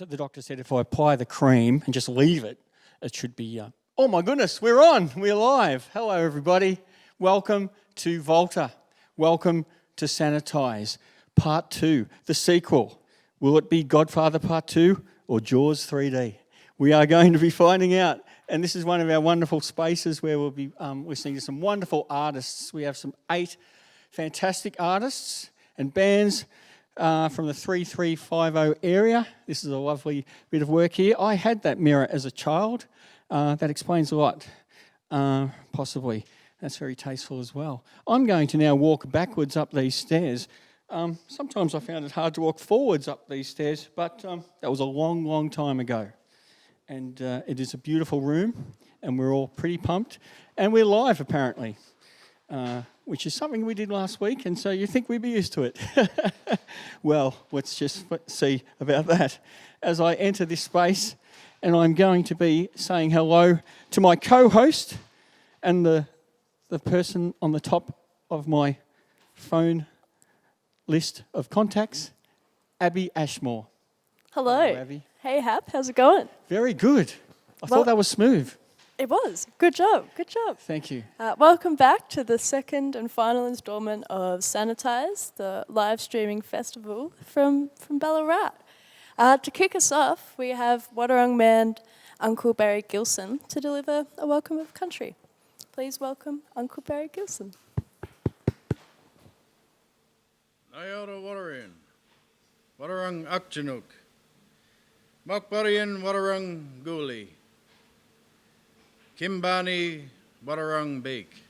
So the doctor said if I apply the cream and just leave it, it should be, oh my goodness, we're on, we're live. Hello everybody, welcome to Volta, welcome to Sanitise, part 2, the sequel. Will it be Godfather part 2 or Jaws 3D? We are going to be finding out, and this is one of our wonderful spaces where we'll be listening to some wonderful artists. We have 8 fantastic artists and bands from the 3350 area. This is a lovely bit of work here. I had that mirror as a child. That explains a lot, possibly. That's very tasteful as well. I'm going to now walk backwards up these stairs. Sometimes I found it hard to walk forwards up these stairs, but that was a long, long time ago. And it is a beautiful room, and we're all pretty pumped. And we're live, apparently. Which is something we did last week, and so you think we'd be used to it. Well, let's just see about that. As I enter this space, and I'm going to be saying hello to my co-host and the person on the top of my phone list of contacts, Abby Ashmore. Hello. Hello, Abby. Hey, Hap. How's it going? Very good. I thought that was smooth. It was. Good job. Good job. Thank you. Welcome back to the second and final instalment of Sanitise, the live streaming festival from Ballarat. To kick us off, we have Wadawurrung man Uncle Barry Gilson to deliver a welcome of country. Please welcome Uncle Barry Gilson. Nayota Wadawurrung, Wadawurrung Akjanuk, Mokbarian Wadawurrung Guli. Kimbani Wadawurrung Beak.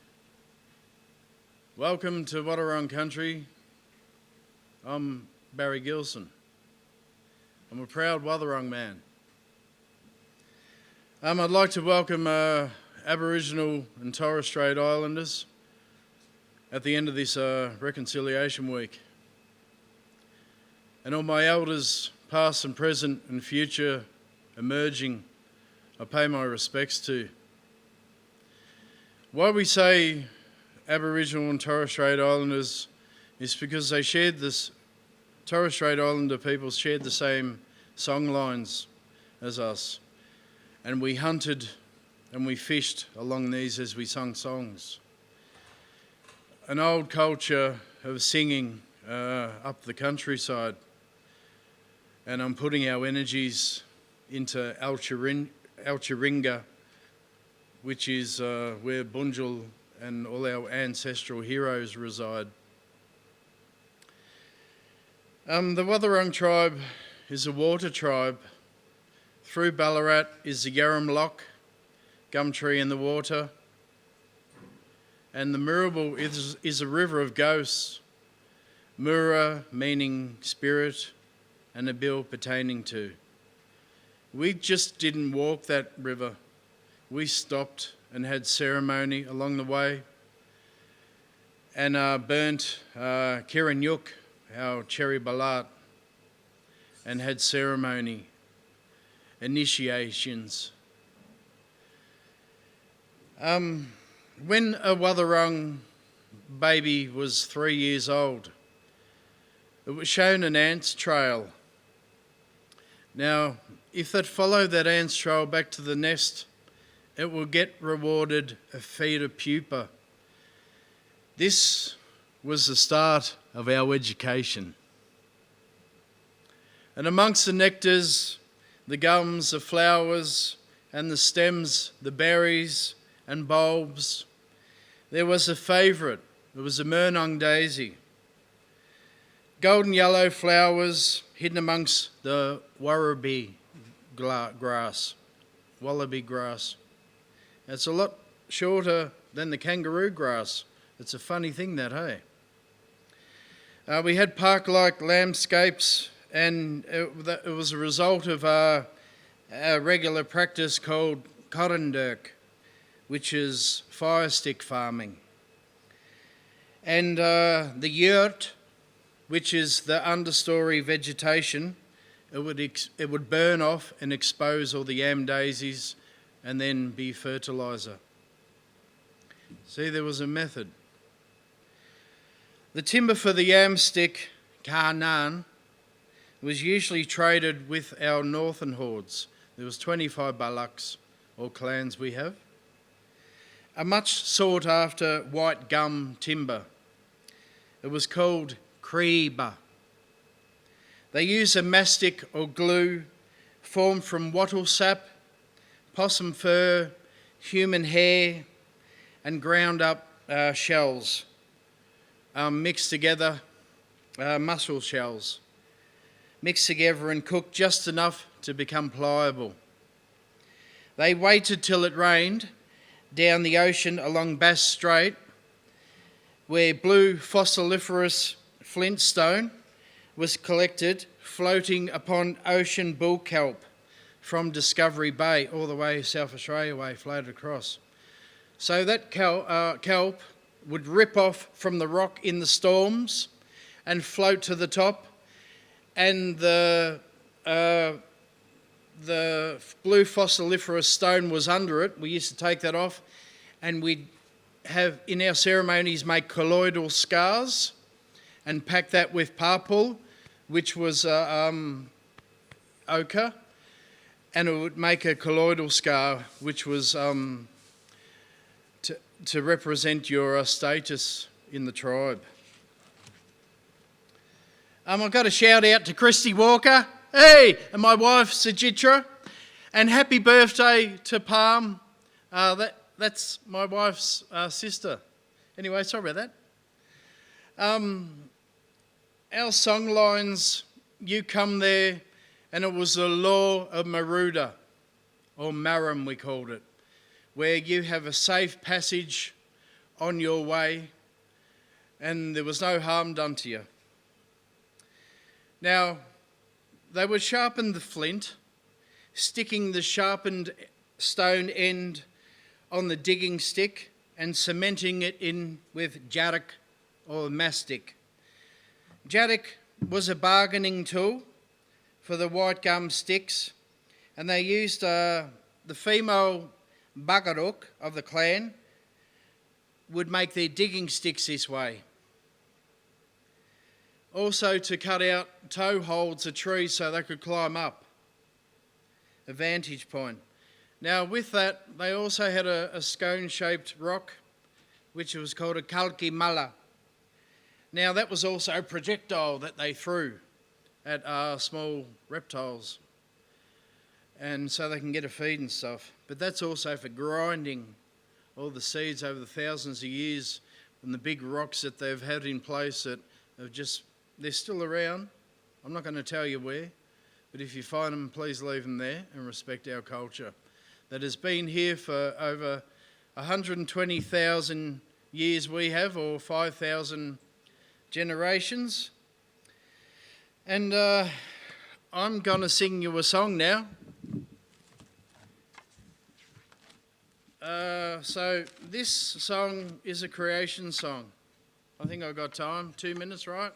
Welcome to Wadawurrung country. I'm Barry Gilson. I'm a proud Wadawurrung man. I'd like to welcome Aboriginal and Torres Strait Islanders at the end of this Reconciliation Week. And all my elders, past and present and future, emerging, I pay my respects to. Why we say Aboriginal and Torres Strait Islanders is because they shared this, Torres Strait Islander people shared the same song lines as us. And we hunted and we fished along these as we sung songs. An old culture of singing up the countryside. And I'm putting our energies into Alcharinga, which is where Bunjil and all our ancestral heroes reside. The Wadawurrung tribe is a water tribe. Through Ballarat is the Yarram Loch, gum tree in the water. And the Murrabul is a river of ghosts. Murra meaning spirit and a bill pertaining to. We just didn't walk that river. We stopped and had ceremony along the way and burnt Kiranyuk, our cherry balat, and had ceremony, initiations. When a Wadawurrung baby was 3 years old, it was shown an ants trail. Now, if that followed that ants trail back to the nest, it will get rewarded a feed of pupa. This was the start of our education. And amongst the nectars, the gums, the flowers, and the stems, the berries and bulbs, there was a favourite. It was a Murnung daisy. Golden yellow flowers hidden amongst the wallaby grass. It's a lot shorter than the kangaroo grass. It's a funny thing that, hey? We had park-like landscapes, and it was a result of a regular practice called Korendurk, which is fire stick farming. And the yurt, which is the understory vegetation, it would burn off and expose all the yam daisies and then be fertiliser. See, there was a method. The timber for the yam stick, Karnan, was usually traded with our northern hordes. There was 25 Ballaks, or clans we have. A much sought after white gum timber. It was called creeba. They use a mastic or glue formed from wattle sap, possum fur, human hair, and ground up shells mixed together, mussel shells, mixed together and cooked just enough to become pliable. They waited till it rained down the ocean along Bass Strait, where blue fossiliferous flintstone was collected floating upon ocean bull kelp from Discovery Bay all the way South Australia way, floated across. So that kelp would rip off from the rock in the storms and float to the top, and the blue fossiliferous stone was under it. We used to take that off, and we'd have, in our ceremonies, make colloidal scars and pack that with parpul, which was ochre, and it would make a colloidal scar, which was to represent your status in the tribe. I've got a shout out to Christy Walker, hey, and my wife Sajitra, and happy birthday to Palm. That's my wife's sister. Anyway, sorry about that. Our song lines, you come there, and it was the law of Maruda, or Maram we called it, where you have a safe passage on your way, and there was no harm done to you. Now, they would sharpen the flint, sticking the sharpened stone end on the digging stick and cementing it in with jaddock or mastic. Jaddock was a bargaining tool for the white gum sticks, and they used the female Ballarat of the clan would make their digging sticks this way. Also to cut out toe holds of trees so they could climb up, a vantage point. Now with that, they also had a scone-shaped rock, which was called a kalki mala. Now that was also a projectile that they threw at small reptiles, and so they can get a feed and stuff. But that's also for grinding all the seeds over the thousands of years from the big rocks that they've had in place that have just, they're still around. I'm not going to tell you where, but if you find them, please leave them there and respect our culture that has been here for over 120,000 years we have, or 5,000 generations. And I'm going to sing you a song now. So this song is a creation song. I think I've got time, 2 minutes, right?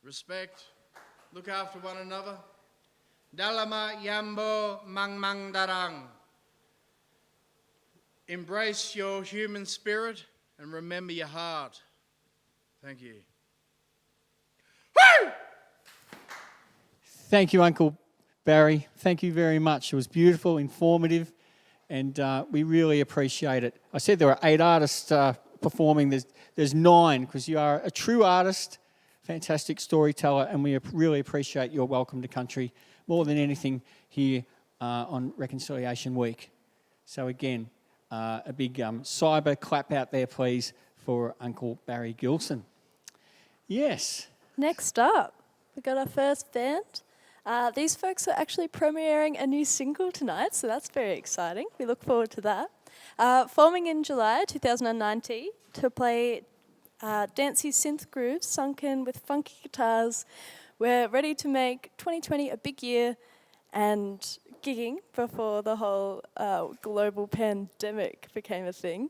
Respect, look after one another. Dalama yambo mang mang darang. embrace your human spirit and remember your heart. Thank you. Woo! Thank you, Uncle Barry. Thank you very much. It was beautiful, informative, and we really appreciate it. I said there were 8 artists performing. There's 9 because you are a true artist, fantastic storyteller, and we really appreciate your welcome to country more than anything here on Reconciliation Week. So again, a big cyber clap out there, please, for Uncle Barry Gilson. Yes. Next up, we got our first band. These folks are actually premiering a new single tonight, so that's very exciting. We look forward to that. Forming in July 2019 to play dancey synth grooves sunken with funky guitars. We're ready to make 2020 a big year and gigging before the whole global pandemic became a thing.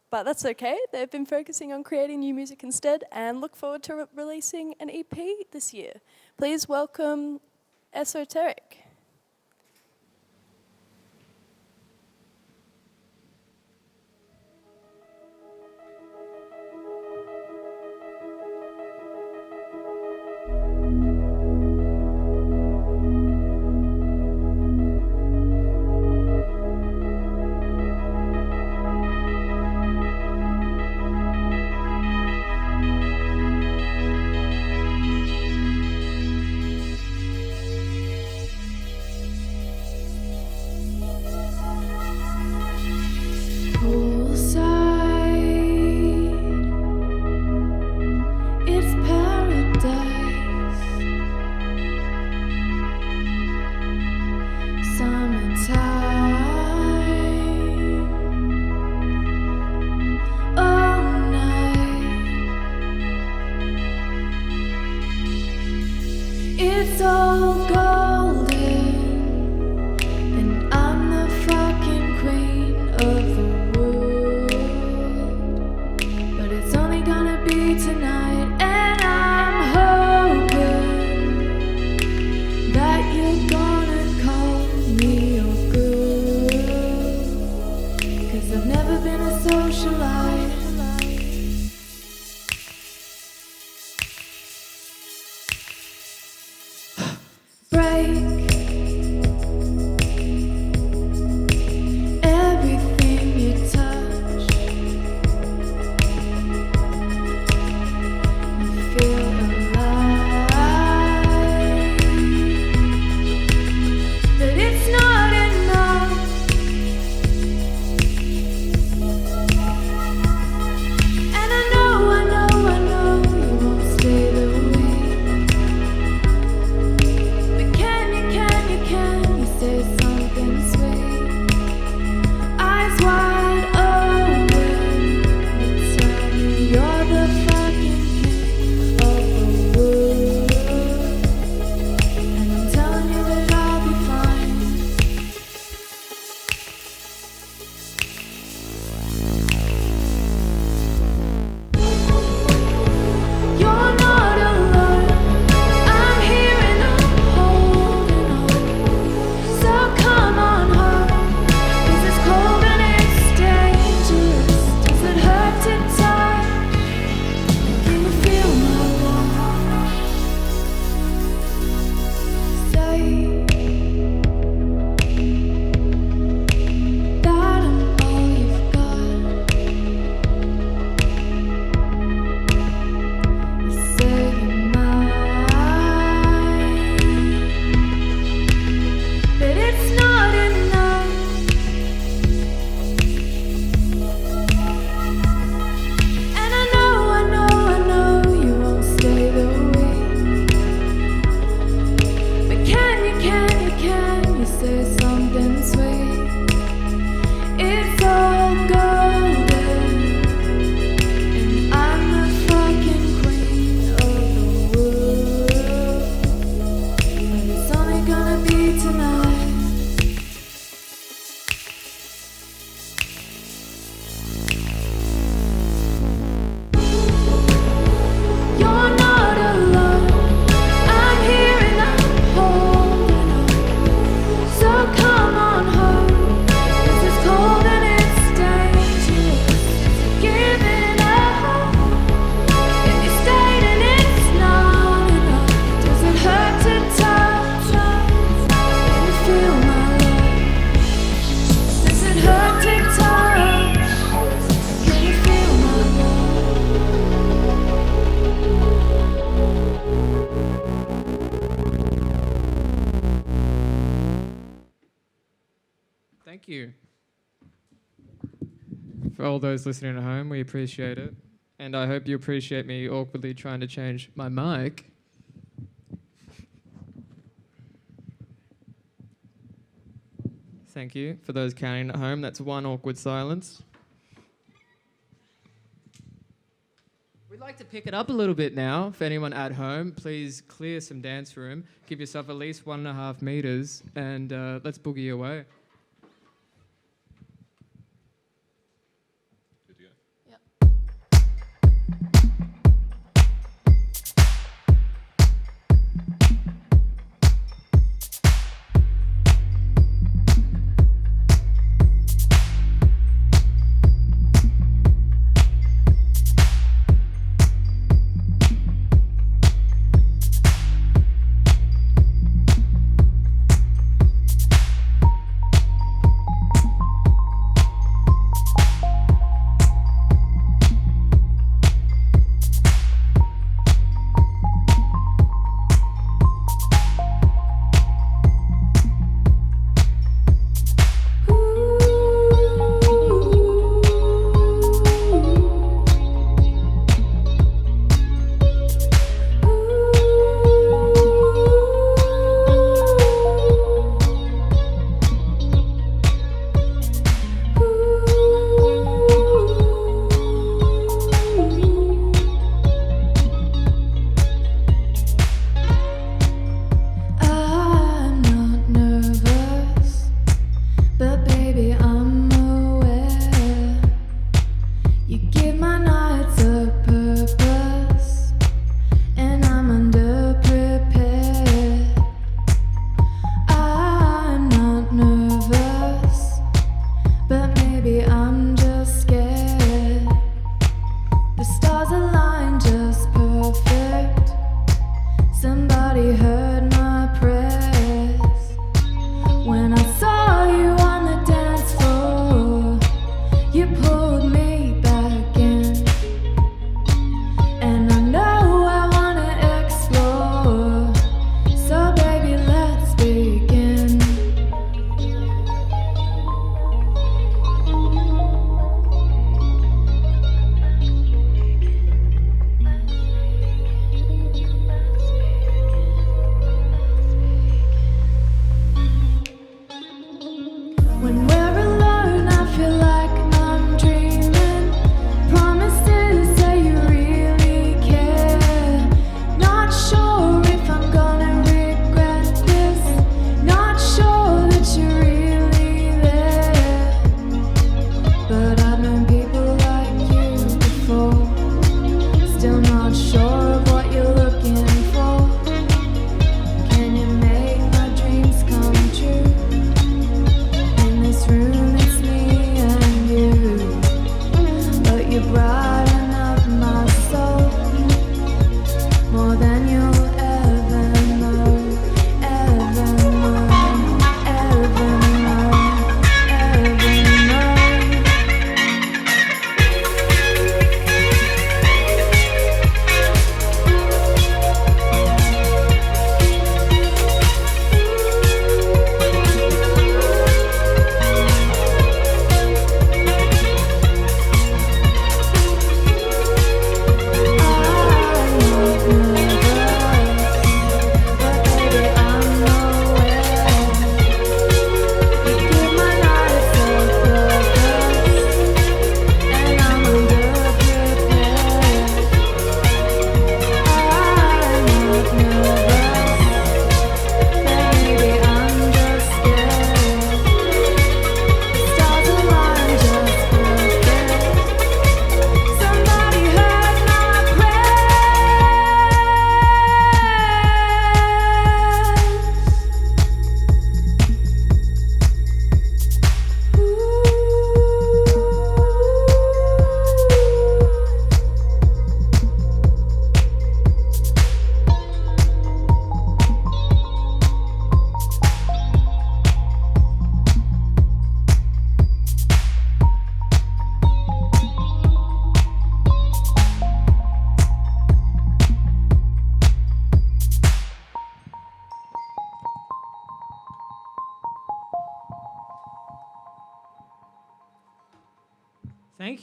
But that's okay. They've been focusing on creating new music instead and look forward to releasing an EP this year. Please welcome Esoteric. for all those listening at home. We appreciate it. And I hope you appreciate me awkwardly trying to change my mic. Thank you. For those counting at home, that's one awkward silence. We'd like to pick it up a little bit now. For anyone at home, please clear some dance room. Give yourself at least 1.5 meters and let's boogie away. Good to go? Yep.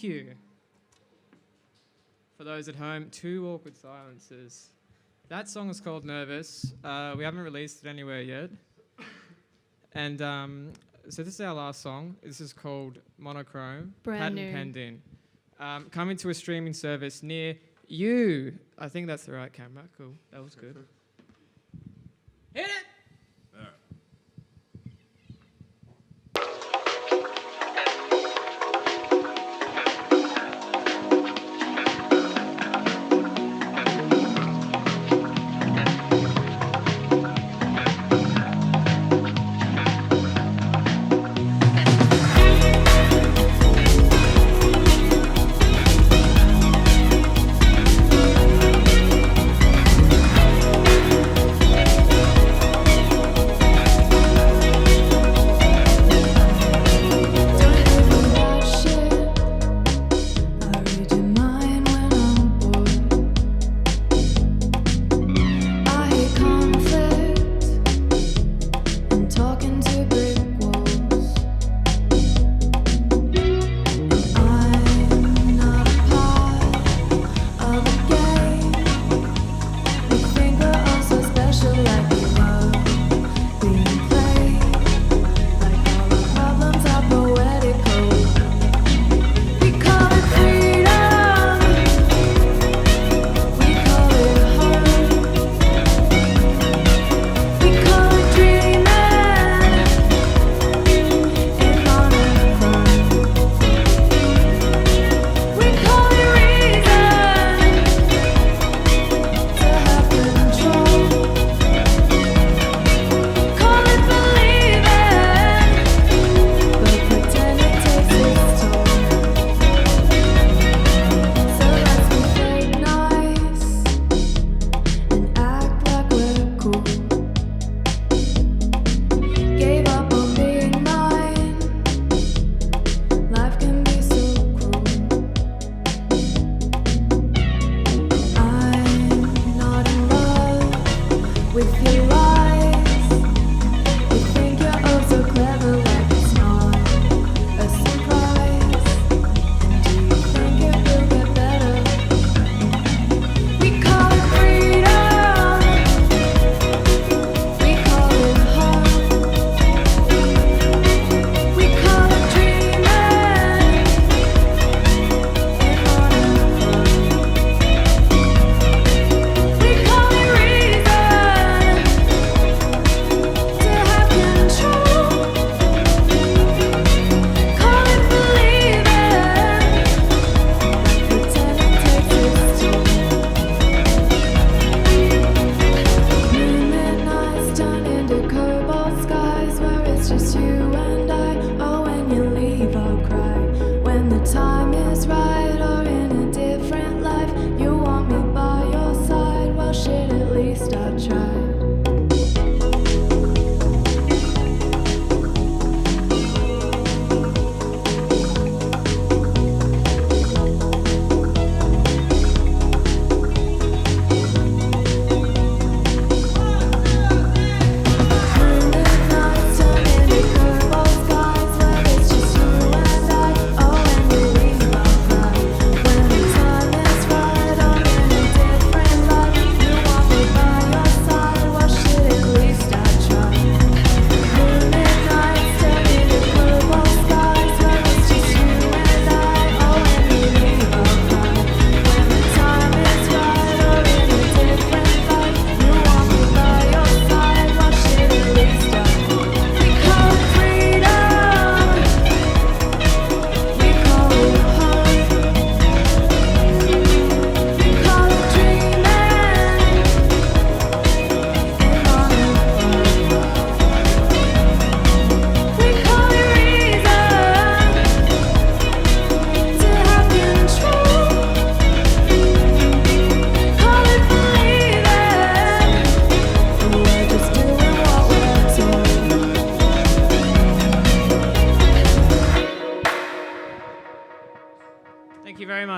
Thank you. For those at home, 2 awkward silences. That song is called Nervous. We haven't released it anywhere yet. And so this is our last song. This is called Monochrome. Brand Patent new. pending. Coming to a streaming service near you. I think that's the right camera. Cool. That was good. Hit it!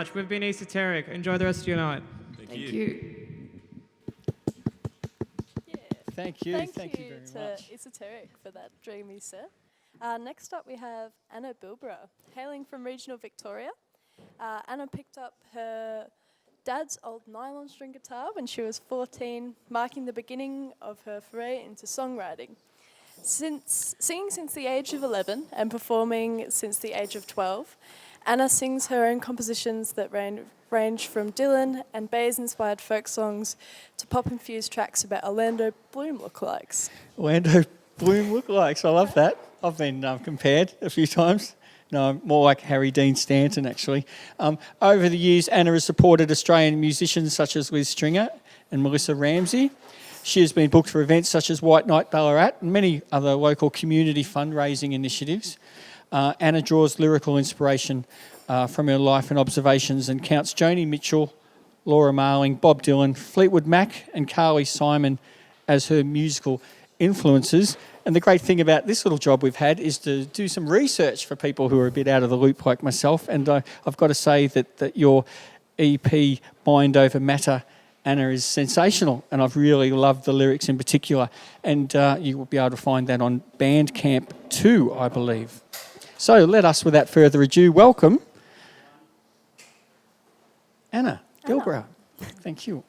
much. We've been Esoteric. Enjoy the rest of your night. Thank you. Thank you. Thank you very to much. Esoteric for that dreamy set. Next up we have Anna Bilbrough, hailing from regional Victoria. Anna picked up her dad's old nylon string guitar when she was 14, marking the beginning of her foray into songwriting. Singing since the age of 11 and performing since the age of 12, Anna sings her own compositions that range from Dylan and Bays-inspired folk songs to pop-infused tracks about Orlando Bloom lookalikes. Orlando Bloom lookalikes, I love that. I've been compared a few times. No, more like Harry Dean Stanton, actually. Over the years, Anna has supported Australian musicians such as Liz Stringer and Melissa Ramsey. She has been booked for events such as White Night Ballarat and many other local community fundraising initiatives. Anna draws lyrical inspiration from her life and observations and counts Joni Mitchell, Laura Marling, Bob Dylan, Fleetwood Mac and Carly Simon as her musical influences. And the great thing about this little job we've had is to do some research for people who are a bit out of the loop like myself. And I've got to say that your EP, Mind Over Matter, Anna, is sensational. And I've really loved the lyrics in particular. And you will be able to find that on Bandcamp too, I believe. So let us, without further ado, welcome Anna Bilbrough. Thank you.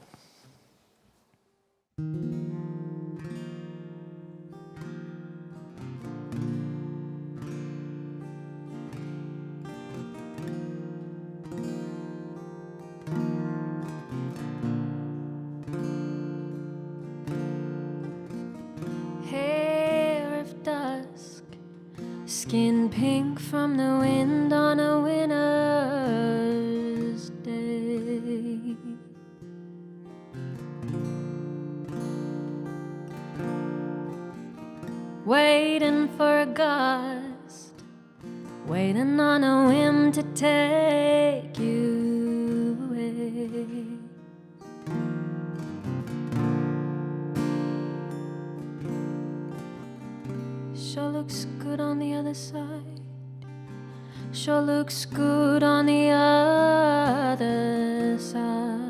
Hair of dusk, skin pink from the wind on a winter's day. Waiting for a gust, waiting on a whim to take you away. Sure looks good on the other side. Sure looks good on the other side.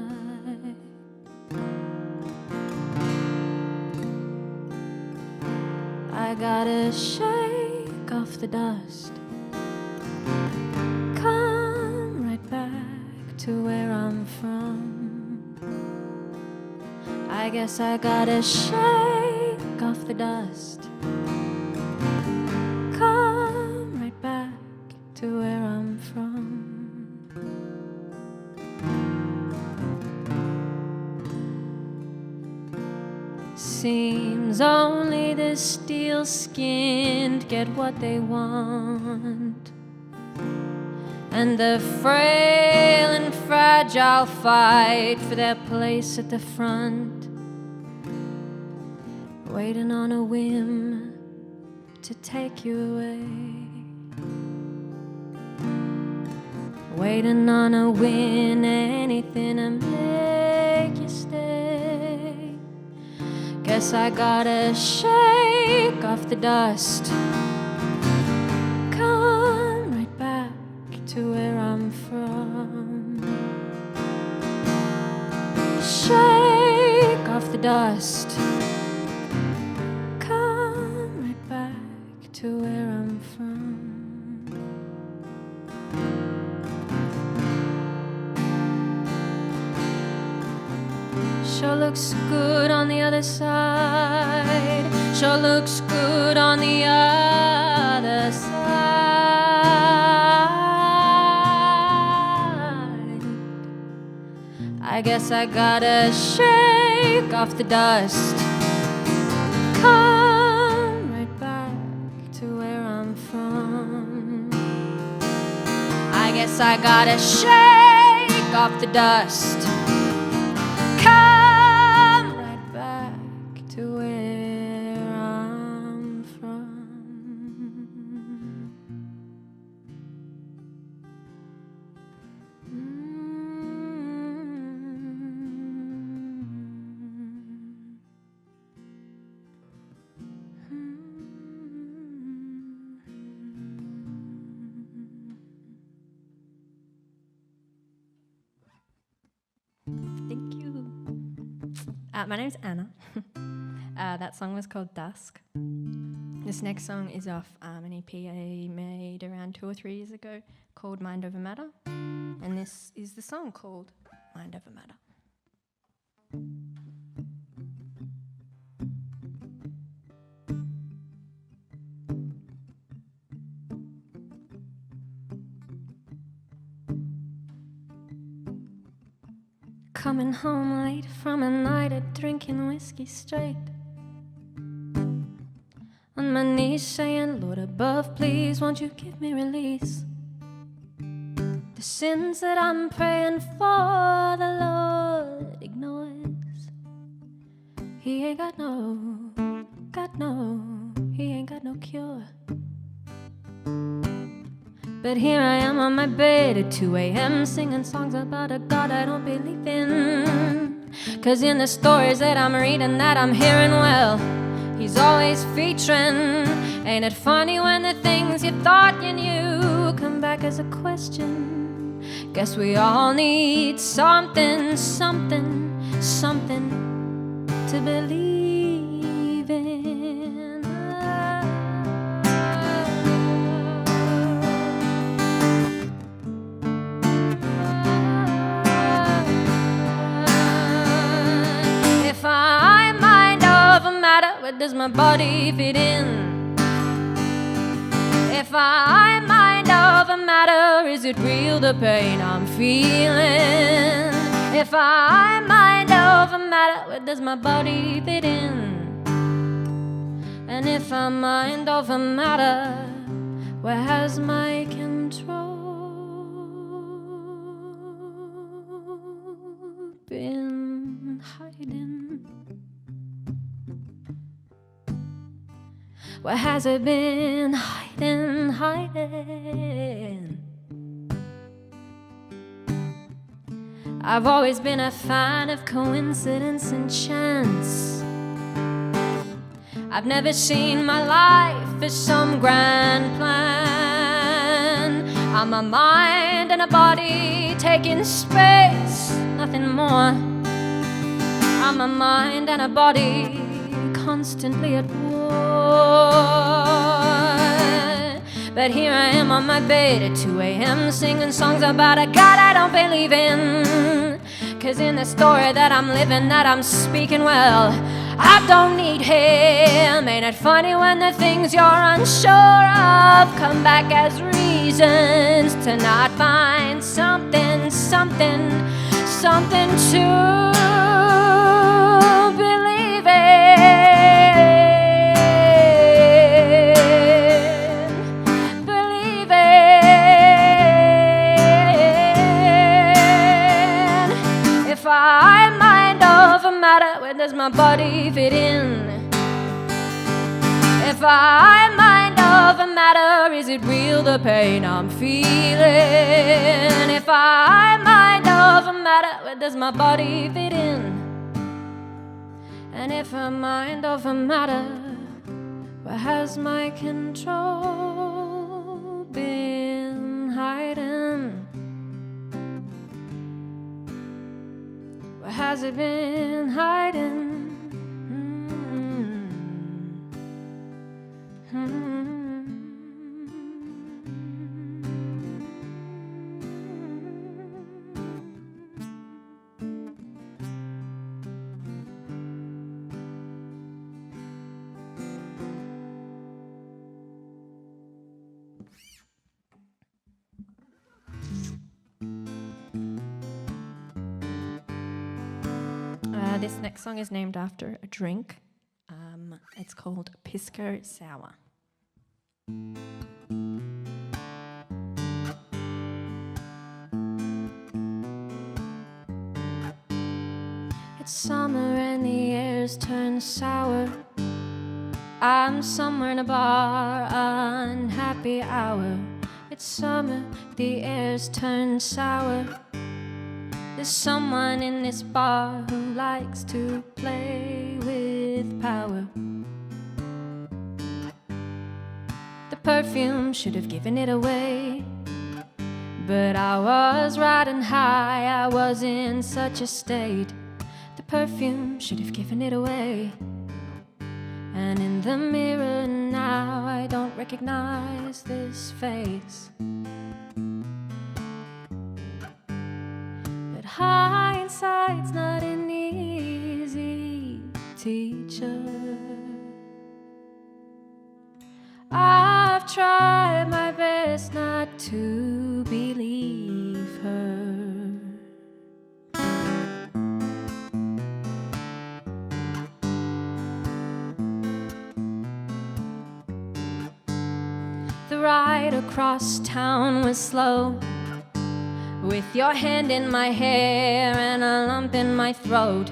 I gotta shake off the dust, come right back to where I'm from. I guess I gotta shake off the dust, come right back to where I'm from. Seems only the steel-skinned get what they want, and the frail and fragile fight for their place at the front, waiting on a whim to take you away, waiting on a win, anything to make you stay. Guess I gotta shake off the dust, come right back to where I'm from. Shake off the dust, come right back to where I'm from. Sure looks good on the other side. Sure looks good on the other side. I guess I gotta shake off the dust, come right back to where I'm from. I guess I gotta shake off the dust, come right back to where I'm from. Thank you. My name's Anna. That song was called Dusk. This next song is off an EP I made around 2 or 3 years ago called Mind Over Matter. And this is the song called Mind Over Matter. Coming home late from a night of drinking whiskey straight, on my knees saying, Lord above, please won't you give me release. The sins that I'm praying for, the Lord ignores. He ain't got no, he ain't got no cure. But here I am on my bed at 2 a.m. singing songs about a God I don't believe in. 'Cause in the stories that I'm reading, that I'm hearing, well, he's always featuring. Ain't it funny when the things you thought you knew come back as a question? Guess we all need something, something, something to believe in. If I mind over matter, where does my body fit in? If I mind over matter, is it real the pain I'm feeling? If I mind over matter, where does my body fit in? And if I mind over matter, where has my control been hiding? Where has it been hiding, hiding? I've always been a fan of coincidence and chance. I've never seen my life as some grand plan. I'm a mind and a body taking space, nothing more. I'm a mind and a body constantly at war. But here I am on my bed at 2 a.m. singing songs about a God I don't believe in. 'Cause in the story that I'm living, that I'm speaking, well, I don't need him. Ain't it funny when the things you're unsure of come back as reasons to not find something, something, something to believe in. Believe in. If I mind over matter, where does my body fit in? If I mind over matter, is it real the pain I'm feeling? If I mind over matter, where does my body fit in? And if I mind over matter, where has my control been hiding? Where has it been hiding? This next song is named after a drink. It's called Pisco Sour. It's summer and the air's turned sour. I'm somewhere in a bar, unhappy hour. It's summer, the air's turned sour. There's someone in this bar who likes to play with power. The perfume should have given it away, but I was riding high, I was in such a state. The perfume should have given it away. And in the mirror now I don't recognize this face. hindsight's not an easy teacher. I've tried my best not to believe her. The ride across town was slow, with your hand in my hair and a lump in my throat.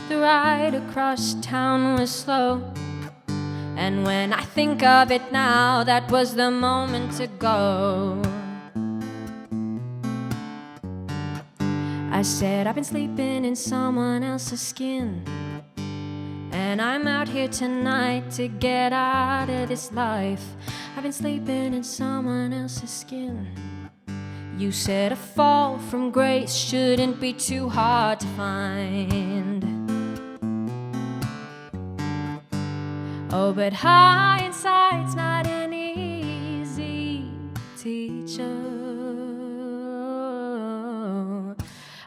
The ride across town was slow, and when I think of it now, that was the moment to go. I said, I've been sleeping in someone else's skin, and I'm out here tonight to get out of this life. I've been sleeping in someone else's skin. You said a fall from grace shouldn't be too hard to find. Oh, but hindsight's not an easy teacher.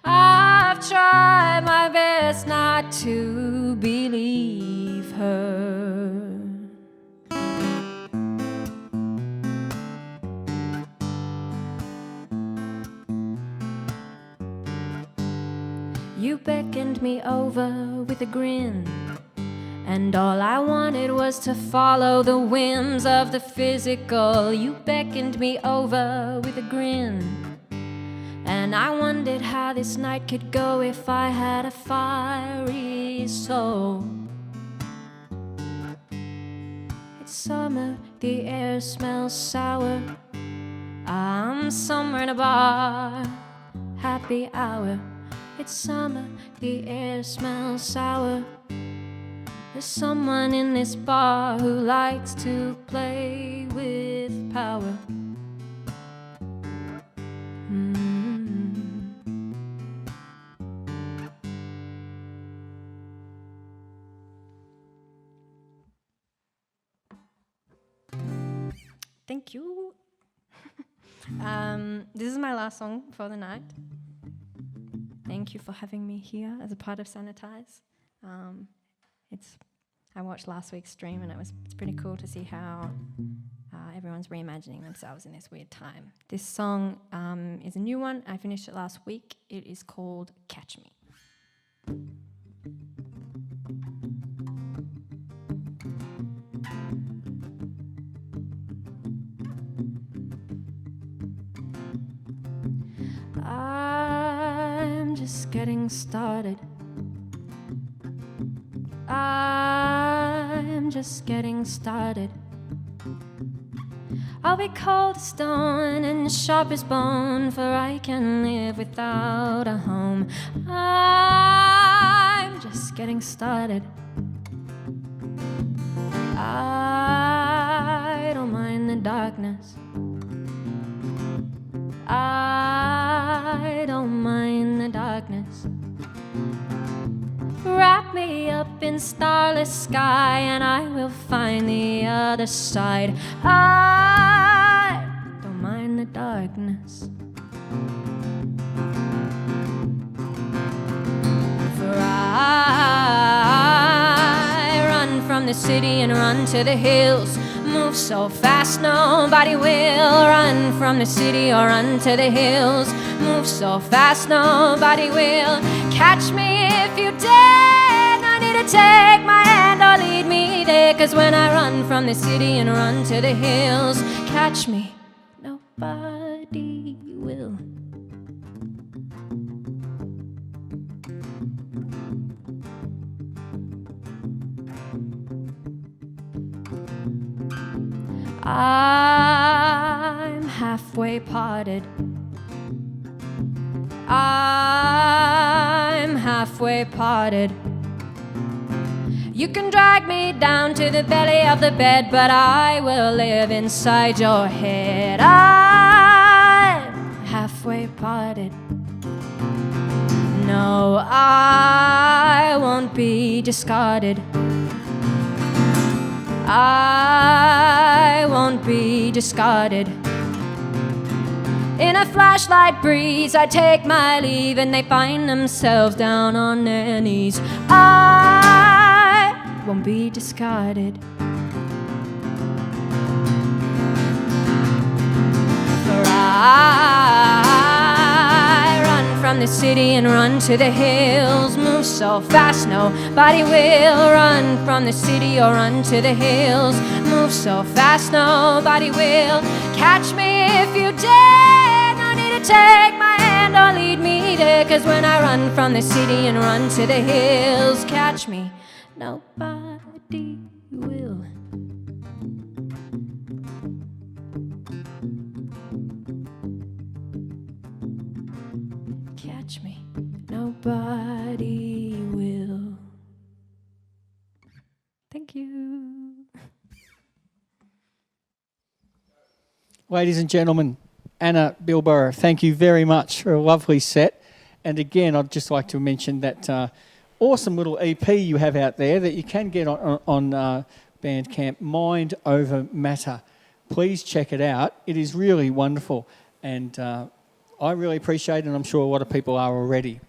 I've tried my best not to believe her. You beckoned me over with a grin, and all I wanted was to follow the whims of the physical. You beckoned me over with a grin, and I wondered how this night could go if I had a fiery soul. It's summer, the air smells sour. I'm somewhere in a bar, happy hour. It's summer, the air smells sour. There's someone in this bar who likes to play with power. Thank you. This is my last song for the night. Thank you for having me here as a part of Sanitise. I watched last week's stream, and it's pretty cool to see how everyone's reimagining themselves in this weird time. This song is a new one. I finished it last week. It is called Catch Me. I'm just getting started. I'm just getting started. I'll be cold as stone and sharp as bone, for I can live without a home. I'm just getting started. I don't mind the darkness. I don't mind the darkness. Wrap me up in starless sky, and I will find the other side. I don't mind the darkness. For I run from the city and run to the hills. Move so fast nobody will. Run from the city or run to the hills. Move so fast nobody will catch me if you dare. No need to take my hand or lead me there, 'cause when I run from the city and run to the hills, catch me, nobody will. I'm halfway parted. I'm halfway parted. You can drag me down to the belly of the bed, but I will live inside your head. I'm halfway parted. No, I won't be discarded. I won't be discarded. In a flashlight breeze, I take my leave, and they find themselves down on their knees. I won't be discarded. For I run from the city and run to the hills. Move so fast, nobody will. Run from the city or run to the hills. Move so fast, nobody will catch me if you dare. No need to take my hand or lead me there, 'cause when I run from the city and run to the hills, catch me, nobody will. Catch me, nobody will. Thank you. Ladies and gentlemen, Anna Bilbrough, thank you very much for a lovely set. And again, I'd just like to mention that awesome little EP you have out there that you can get on Bandcamp, Mind Over Matter. Please check it out. It is really wonderful, and I really appreciate it, and I'm sure a lot of people are already.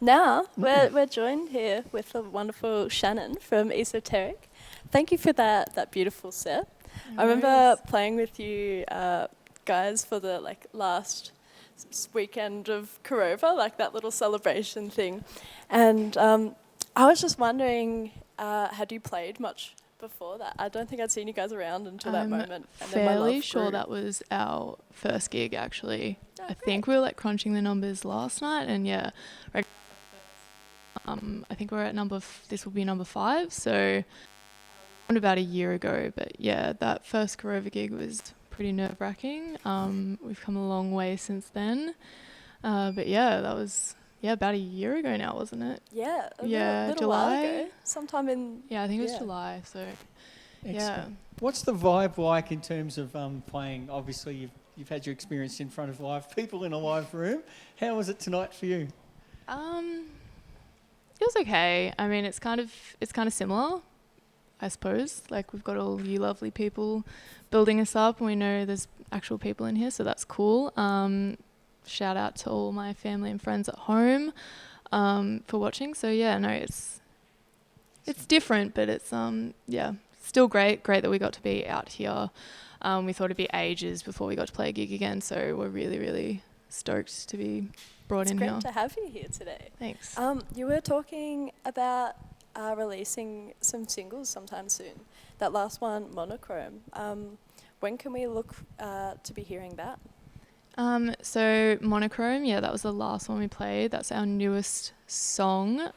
Now, we're joined here with the wonderful Shannon from Esoteric. Thank you for that beautiful set. I remember playing with you guys for the last weekend of Korova, that little celebration thing. And I was just wondering, had you played much before that? I don't think I'd seen you guys around until that moment. And then my Fairly love sure grew. that was our first gig, actually. Oh, I think we were crunching the numbers last night, and yeah, I think we're at this will be number 5, so about a year ago. But yeah, that first Korova gig was pretty nerve-wracking. We've come a long way since then. But yeah, that was about a year ago now, wasn't it? Yeah, a little July. while ago. Sometime in... Yeah, I think it was July, so Excellent. yeah. What's the vibe like in terms of playing? Obviously, you've had your experience in front of live people in a live room. How was it tonight for you? It was okay. I mean, it's kind of similar, I suppose. We've got all you lovely people building us up, and we know there's actual people in here, so that's cool. Shout out to all my family and friends at home for watching. So yeah, no, it's different, but it's still great that we got to be out here. We thought it'd be ages before we got to play a gig again, so we're really, really stoked to be brought in here. It's great to have you here today. Thanks. You were talking about releasing some singles sometime soon. That last one, Monochrome. When can we look to be hearing that? So Monochrome, that was the last one we played. That's our newest song.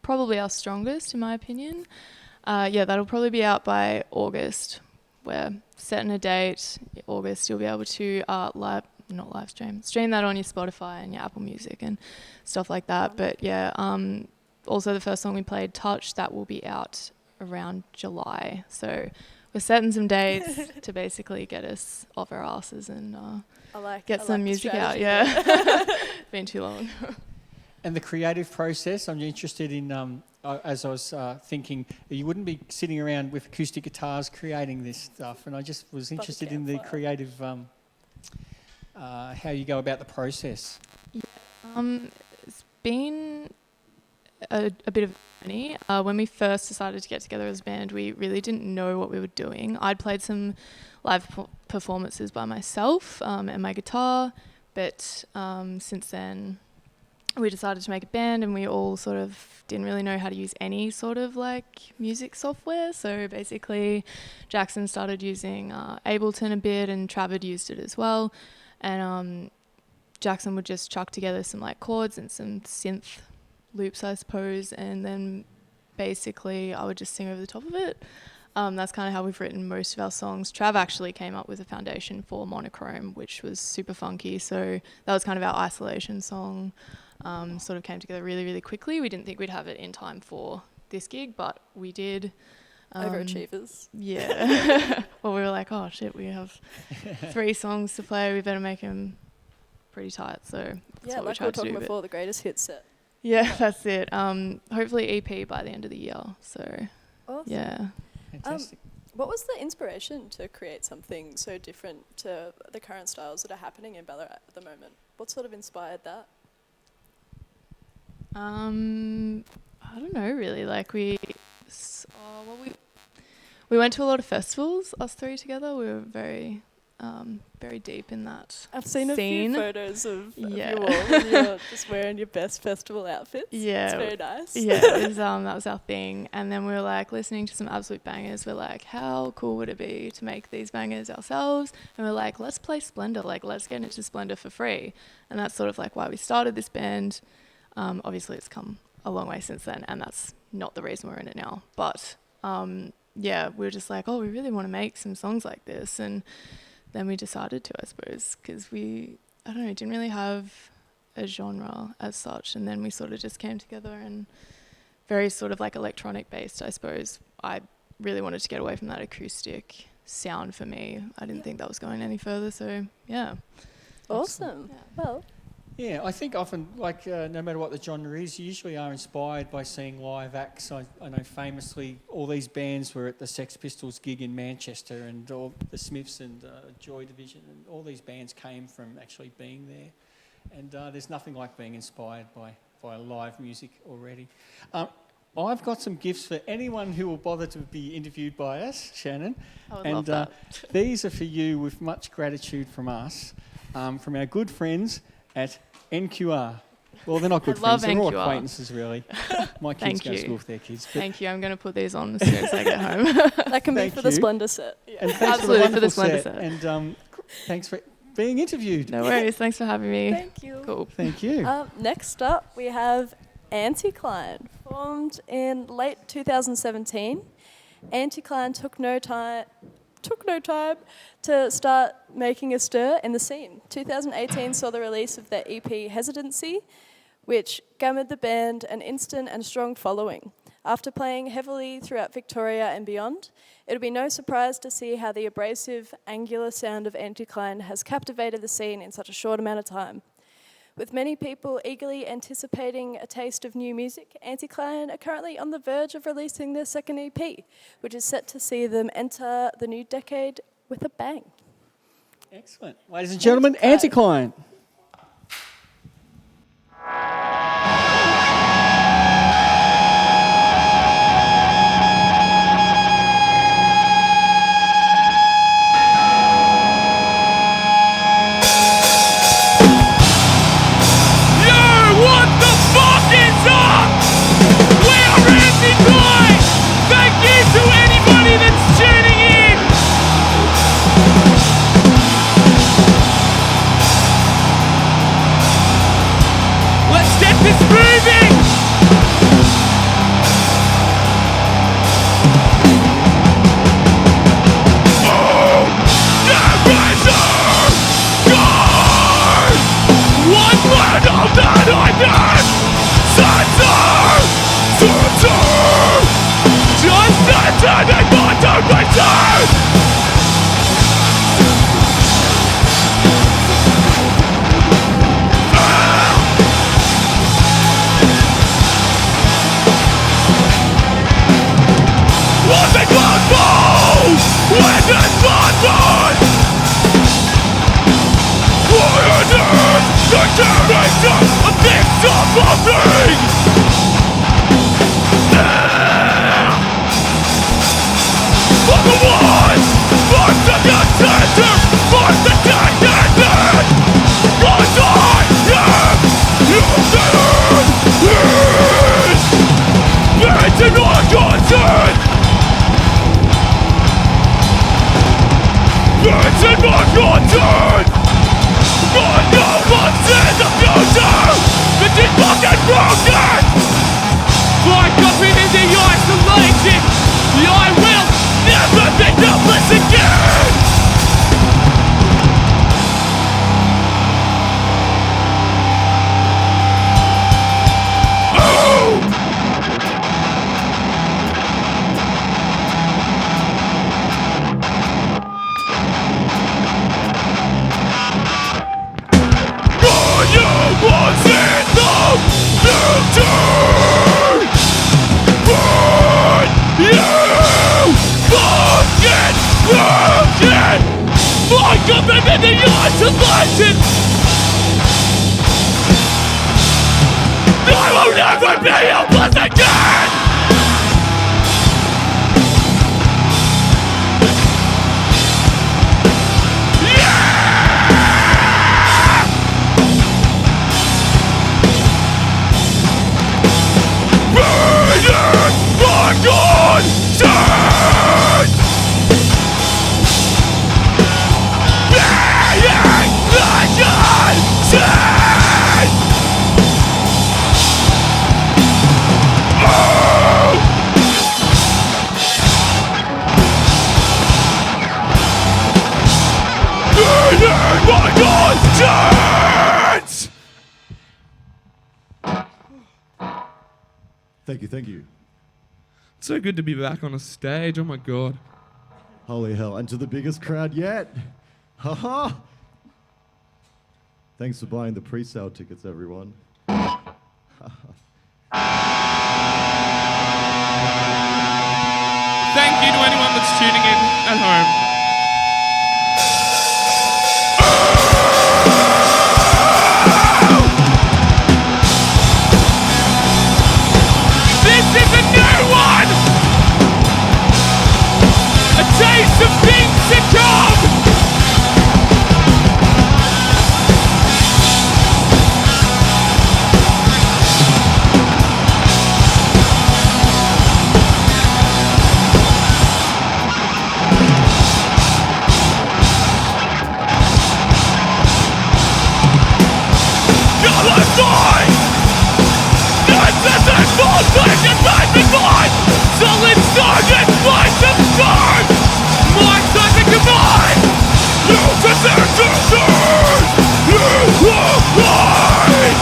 Probably our strongest, in my opinion. That'll probably be out by August. We're setting a date. August, you'll be able to stream that on your Spotify and your Apple Music and stuff like that. But also the first song we played, Touch, that will be out around July. So we're setting some dates to basically get us off our asses and get some music out. Yeah, been too long. And the creative process, I'm interested in, as I was thinking, you wouldn't be sitting around with acoustic guitars creating this stuff, and I just was interested in the creative, how you go about the process. It's been a bit of a journey. When we first decided to get together as a band, we really didn't know what we were doing. I'd played some live performances by myself and my guitar, but since then we decided to make a band, and we all sort of didn't really know how to use any sort of music software. So basically Jackson started using Ableton a bit, and Trav had used it as well. And Jackson would just chuck together some chords and some synth loops, I suppose, and then basically I would just sing over the top of it. That's kind of how we've written most of our songs. Trav actually came up with a foundation for Monochrome, which was super funky, so that was kind of our isolation song. Sort of came together really, really quickly. We didn't think we'd have it in time for this gig, but we did. Overachievers. Yeah. Well, we were like, oh shit, we have 3 songs to play, we better make them pretty tight, so that's what we we were tried to talking do. before, the greatest hit set. Yeah, that's it. Hopefully EP by the end of the year. So, Awesome. yeah. Fantastic. What was the inspiration to create something so different to the current styles that are happening in Ballarat at the moment? What sort of inspired that? I don't know really. Like we went to a lot of festivals, us three together. We were very deep in that. I've seen scene. a few photos of Yeah. you all, and you're just wearing your best festival outfits. Yeah. It's very nice. Yeah, it was, that was our thing. And then we were like listening to some absolute bangers. We're like, how cool would it be to make these bangers ourselves? And we're like, let's play Splendor. Like, let's get into Splendor for free. And that's sort of like why we started this band. Obviously, it's come a long way since then, and that's not the reason we're in it now. But yeah, we were just like, oh, we really want to make some songs like this. And then we decided to, I suppose, because I don't know, didn't really have a genre as such. And then we sort of just came together and very sort of like electronic based, I suppose. I really wanted to get away from that acoustic sound for me. I didn't think that was going any further. So, yeah. Awesome. Yeah. Well, Yeah, I think often, like, no matter what the genre is, you usually are inspired by seeing live acts. I know famously all these bands were at the Sex Pistols gig in Manchester, and all the Smiths and Joy Division, and all these bands came from actually being there. And there's nothing like being inspired by live music already. I've got some gifts for anyone who will bother to be interviewed by us, Shannon. I would love that. These are for you with much gratitude from us, from our good friends at NQR. Well, they're not good friends. They're all NQR. acquaintances, really. My kids Thank go to you. school with their kids. But Thank you. I'm going to put these on as soon as I get home. that can be Thank for the you. Splendor set. Yeah. and thanks Absolutely, for for the the wonderful Splendor set. set. And thanks for being interviewed. No worries. Thanks for having me. Thank you. Cool. Thank you. Next up, we have Anticline, formed in late 2017. Anticline took no time to start making a stir in the scene. 2018 saw the release of their EP Hesitancy, which garnered the band an instant and strong following. After playing heavily throughout Victoria and beyond, it'll be no surprise to see how the abrasive, angular sound of Anticline has captivated the scene in such a short amount of time. With many people eagerly anticipating a taste of new music, Anticline are currently on the verge of releasing their second EP, which is set to see them enter the new decade with a bang. Excellent. Ladies and gentlemen, Anticline. the legend. I will never be helpless again. God, turn! Being legend, turn! Oh! Being my God, turns! Thank you, thank you. It's so good to be back on a stage, oh my God. Holy hell, and to the biggest crowd yet. Haha! Thanks for buying the pre-sale tickets, everyone. Thank you to anyone that's tuning in at home. This is a new one! A taste of things to come! Solid target, fight the storm! My time to combine! You deserve to turn! You are mine!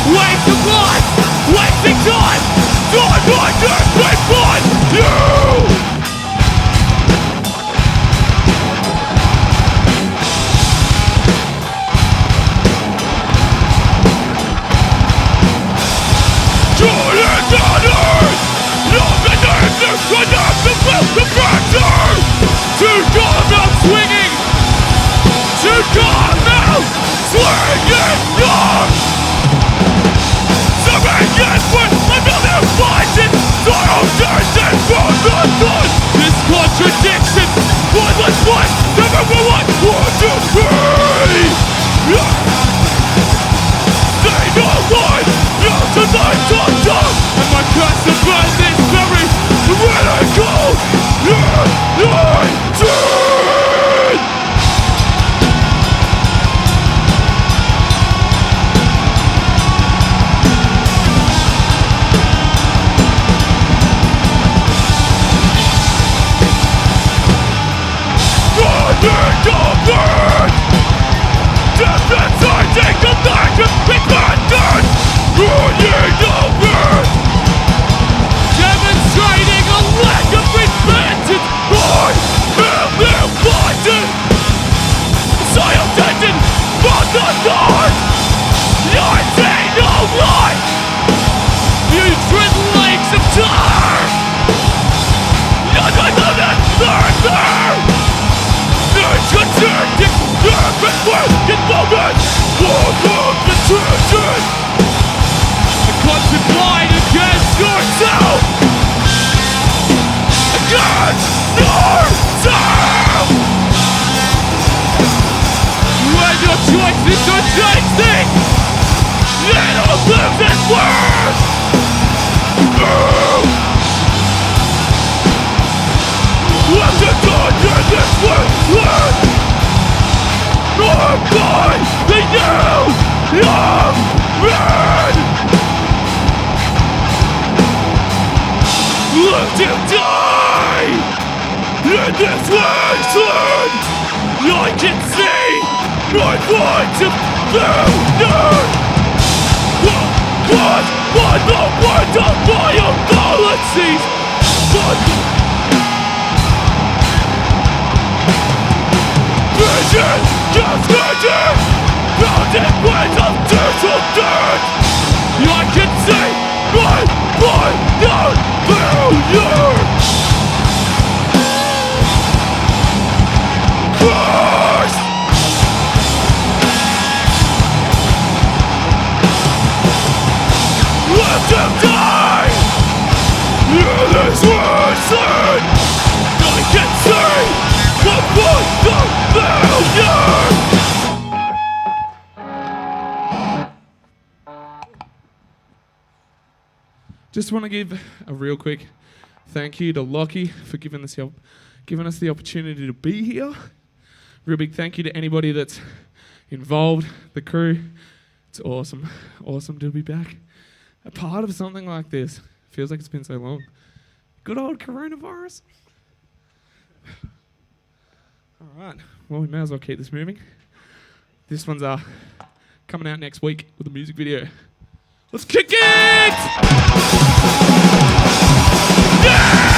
Waste of life! Wasting time! Time like this before you! To come out swinging! To come out swinging! Surrender with another fighting! Sorrow dancing from the sun! This contradiction! Pointless fight! Never will I want to be! Stay alive! Now tonight I'm done! And my curse to burn this very radical! Demonstrating a lack of repentance. I am destined for the Lord. I see no light. Putrid lakes of tar. None of that further. There's concerted perfect working moments. War of the churches. Contemplate against yourself. Against yourself. When your choices are tasting, it'll live this world. Let the dawn in this world. Nor by the new young man. Live to die in this wasteland. I can see my points of failure. Caused by the words of my own policies. But vision just hurting. Mountain ways of diesel dirt. I can see my final failure. First, to die. Hear this word, I can see the voice of failure. Just want to give a real quick thank you to Lockie for giving us the opportunity to be here. Real big thank you to anybody that's involved, the crew. It's awesome to be back. A part of something like this. Feels like it's been so long. Good old coronavirus. All right, well, we may as well keep this moving. This one's coming out next week with a music video. Let's kick it! Yeah!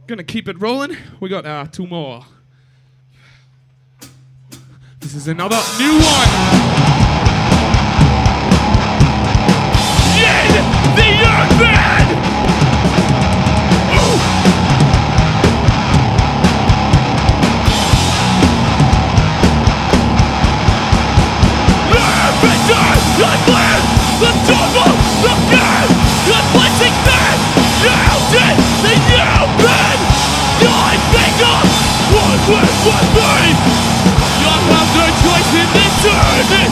Gonna keep it rolling. We got two more. This is another new one. Yin the Earthman! fucking up! One with me! You have no choice in this journey!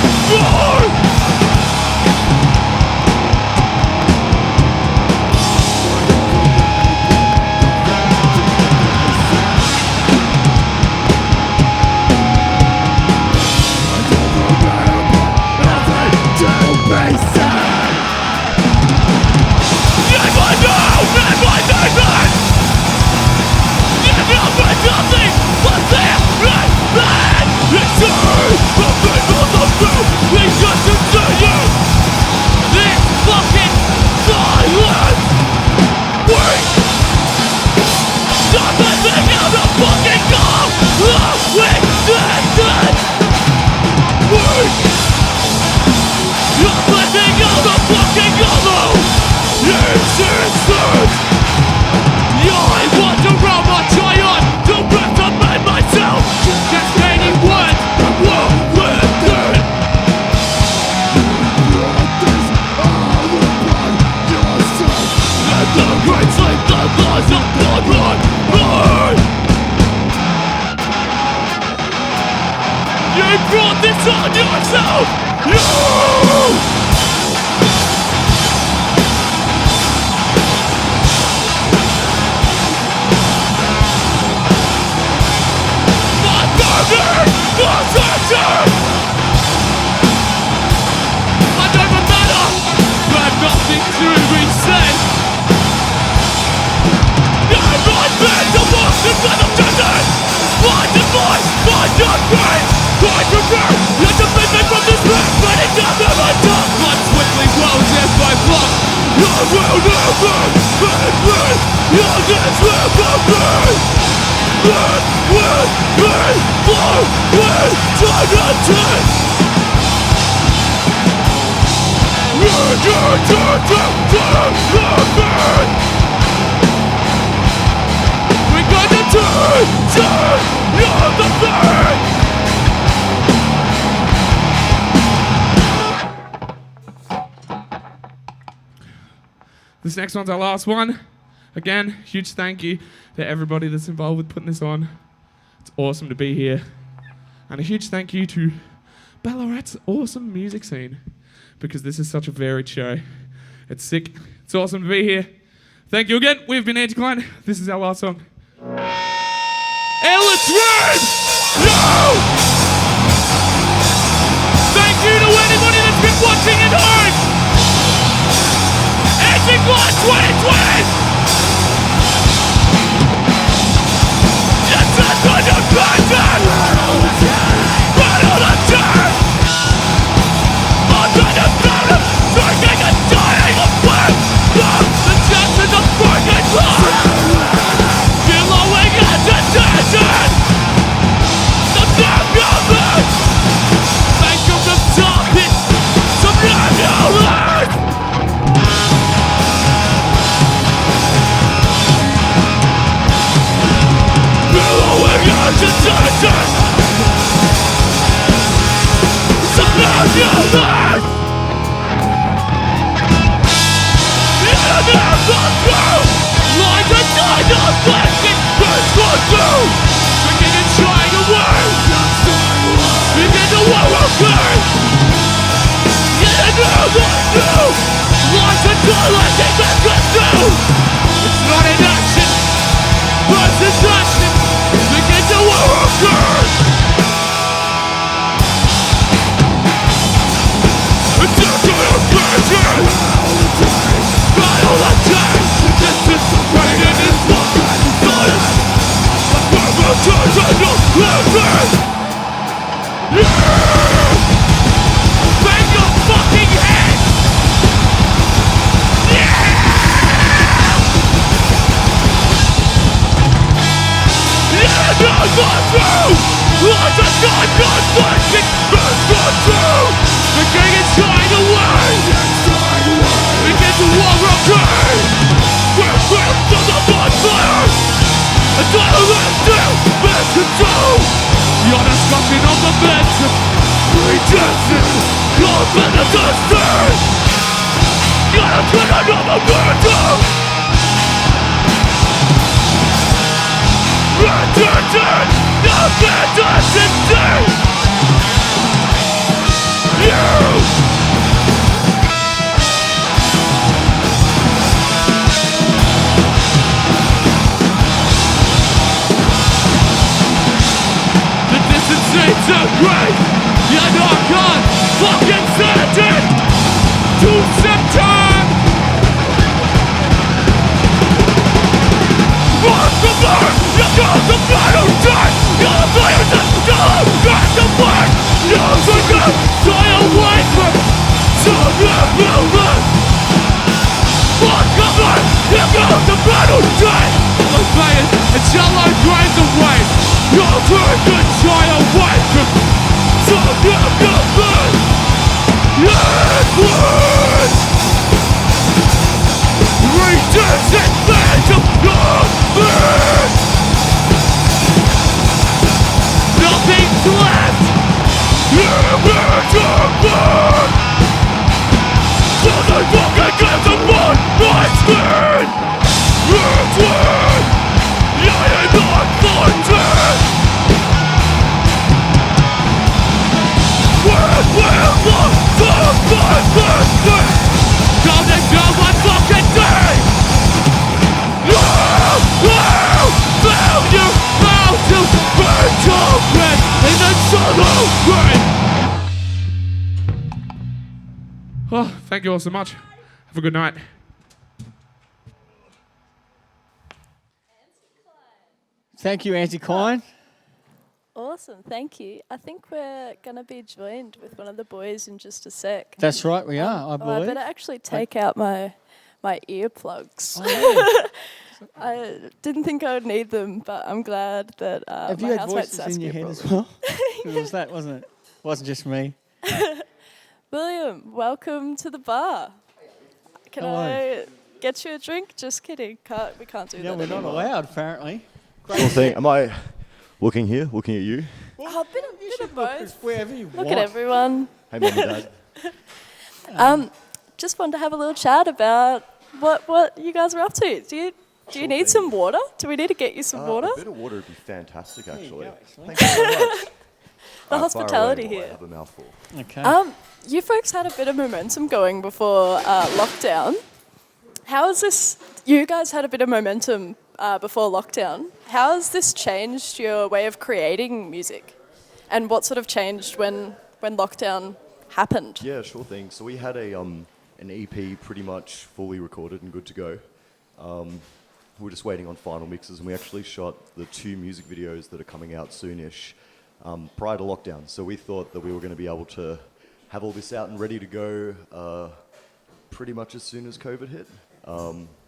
This next one's our last one. Again, huge thank you to everybody that's involved with putting this on. It's awesome to be here. And a huge thank you to Ballarat's awesome music scene, because this is such a varied show. It's sick. It's awesome to be here. Thank you again. We've been Anticline. This is our last song. Ellis Red! No! Thank you to anybody that's been watching at home! Anticline 2020! Yes, that's on your person! Right on the turn! I'm gonna burn him! Drinking and dying of blood! The chances of fucking blood! Billowing agitation! The dark of it! Think of the darkness! Some ambulance! Billowing agitation! Some ambulance! Lines are tied up, plastic burns for two. Drinking and shying away. Begin to overcome. Get a new one new. Lines are dilating back and through. It's not an action versus action. Begin to overcome. It's just a version. Battle attack! This is the rain in this fucking science! The purple church and the living! Yeah! Bang your fucking head! Yeah! Yeah, no, gone through! Lights are gone flashing! Burns gone through! The king is shying away! Begin to overcome! We're built from the bonfire! A title left still, best control! Your destruction of the best! Rejection! Your benediction! You're a of the murder! Disintegrate! You're not gone! Fucking certain! To September! What's the burn? You got the battle time! You're playing the storm! Got the black! You're forget! Stay away from survivors! What's the burn? You got the battle time! The fire and shallow grains away! You're taking try away from survivors! Edwards! Reducing fans of numbers! Nothing's left! Irreversible! So they fucking get the one night stand! Return! You're not wanted! Where will the survivors be? Come and go one fucking day! Failure bound to burn your red in the solo rain! Oh, thank you all so much. Have a good night. Thank you, Anticline. Awesome, thank you. I think we're going to be joined with one of the boys in just a sec. That's right, we are, I I believe. better actually take out my earplugs. Oh, yeah. I didn't think I would need them, but I'm glad that Have my you had housemate voices in your Saskia head brought as well? It was that, wasn't it? It wasn't just me. William, welcome to the bar. Can Hello. I get you a drink? Just kidding. We can't do Yeah, that we're not anymore. allowed, apparently. Sure thing. Am I looking here? Looking at you? Oh, a bit of both. Wherever you Look want. at everyone. Hey, Mum and Dad. Just wanted to have a little chat about what you guys are up to. Do you need thing. some water? Do we need to get you some water? A bit of water would be fantastic, There you actually. go, actually. Thank you so much. The Far hospitality away while I here. have a mouthful. Okay. You folks had a bit of momentum going before lockdown. How has this? You guys had a bit of momentum before lockdown. How has this changed your way of creating music? And what sort of changed when lockdown happened? Yeah, sure thing. So we had an EP pretty much fully recorded and good to go. We were just waiting on final mixes, and we actually shot the 2 music videos that are coming out soonish prior to lockdown. So we thought that we were going to be able to have all this out and ready to go pretty much as soon as COVID hit.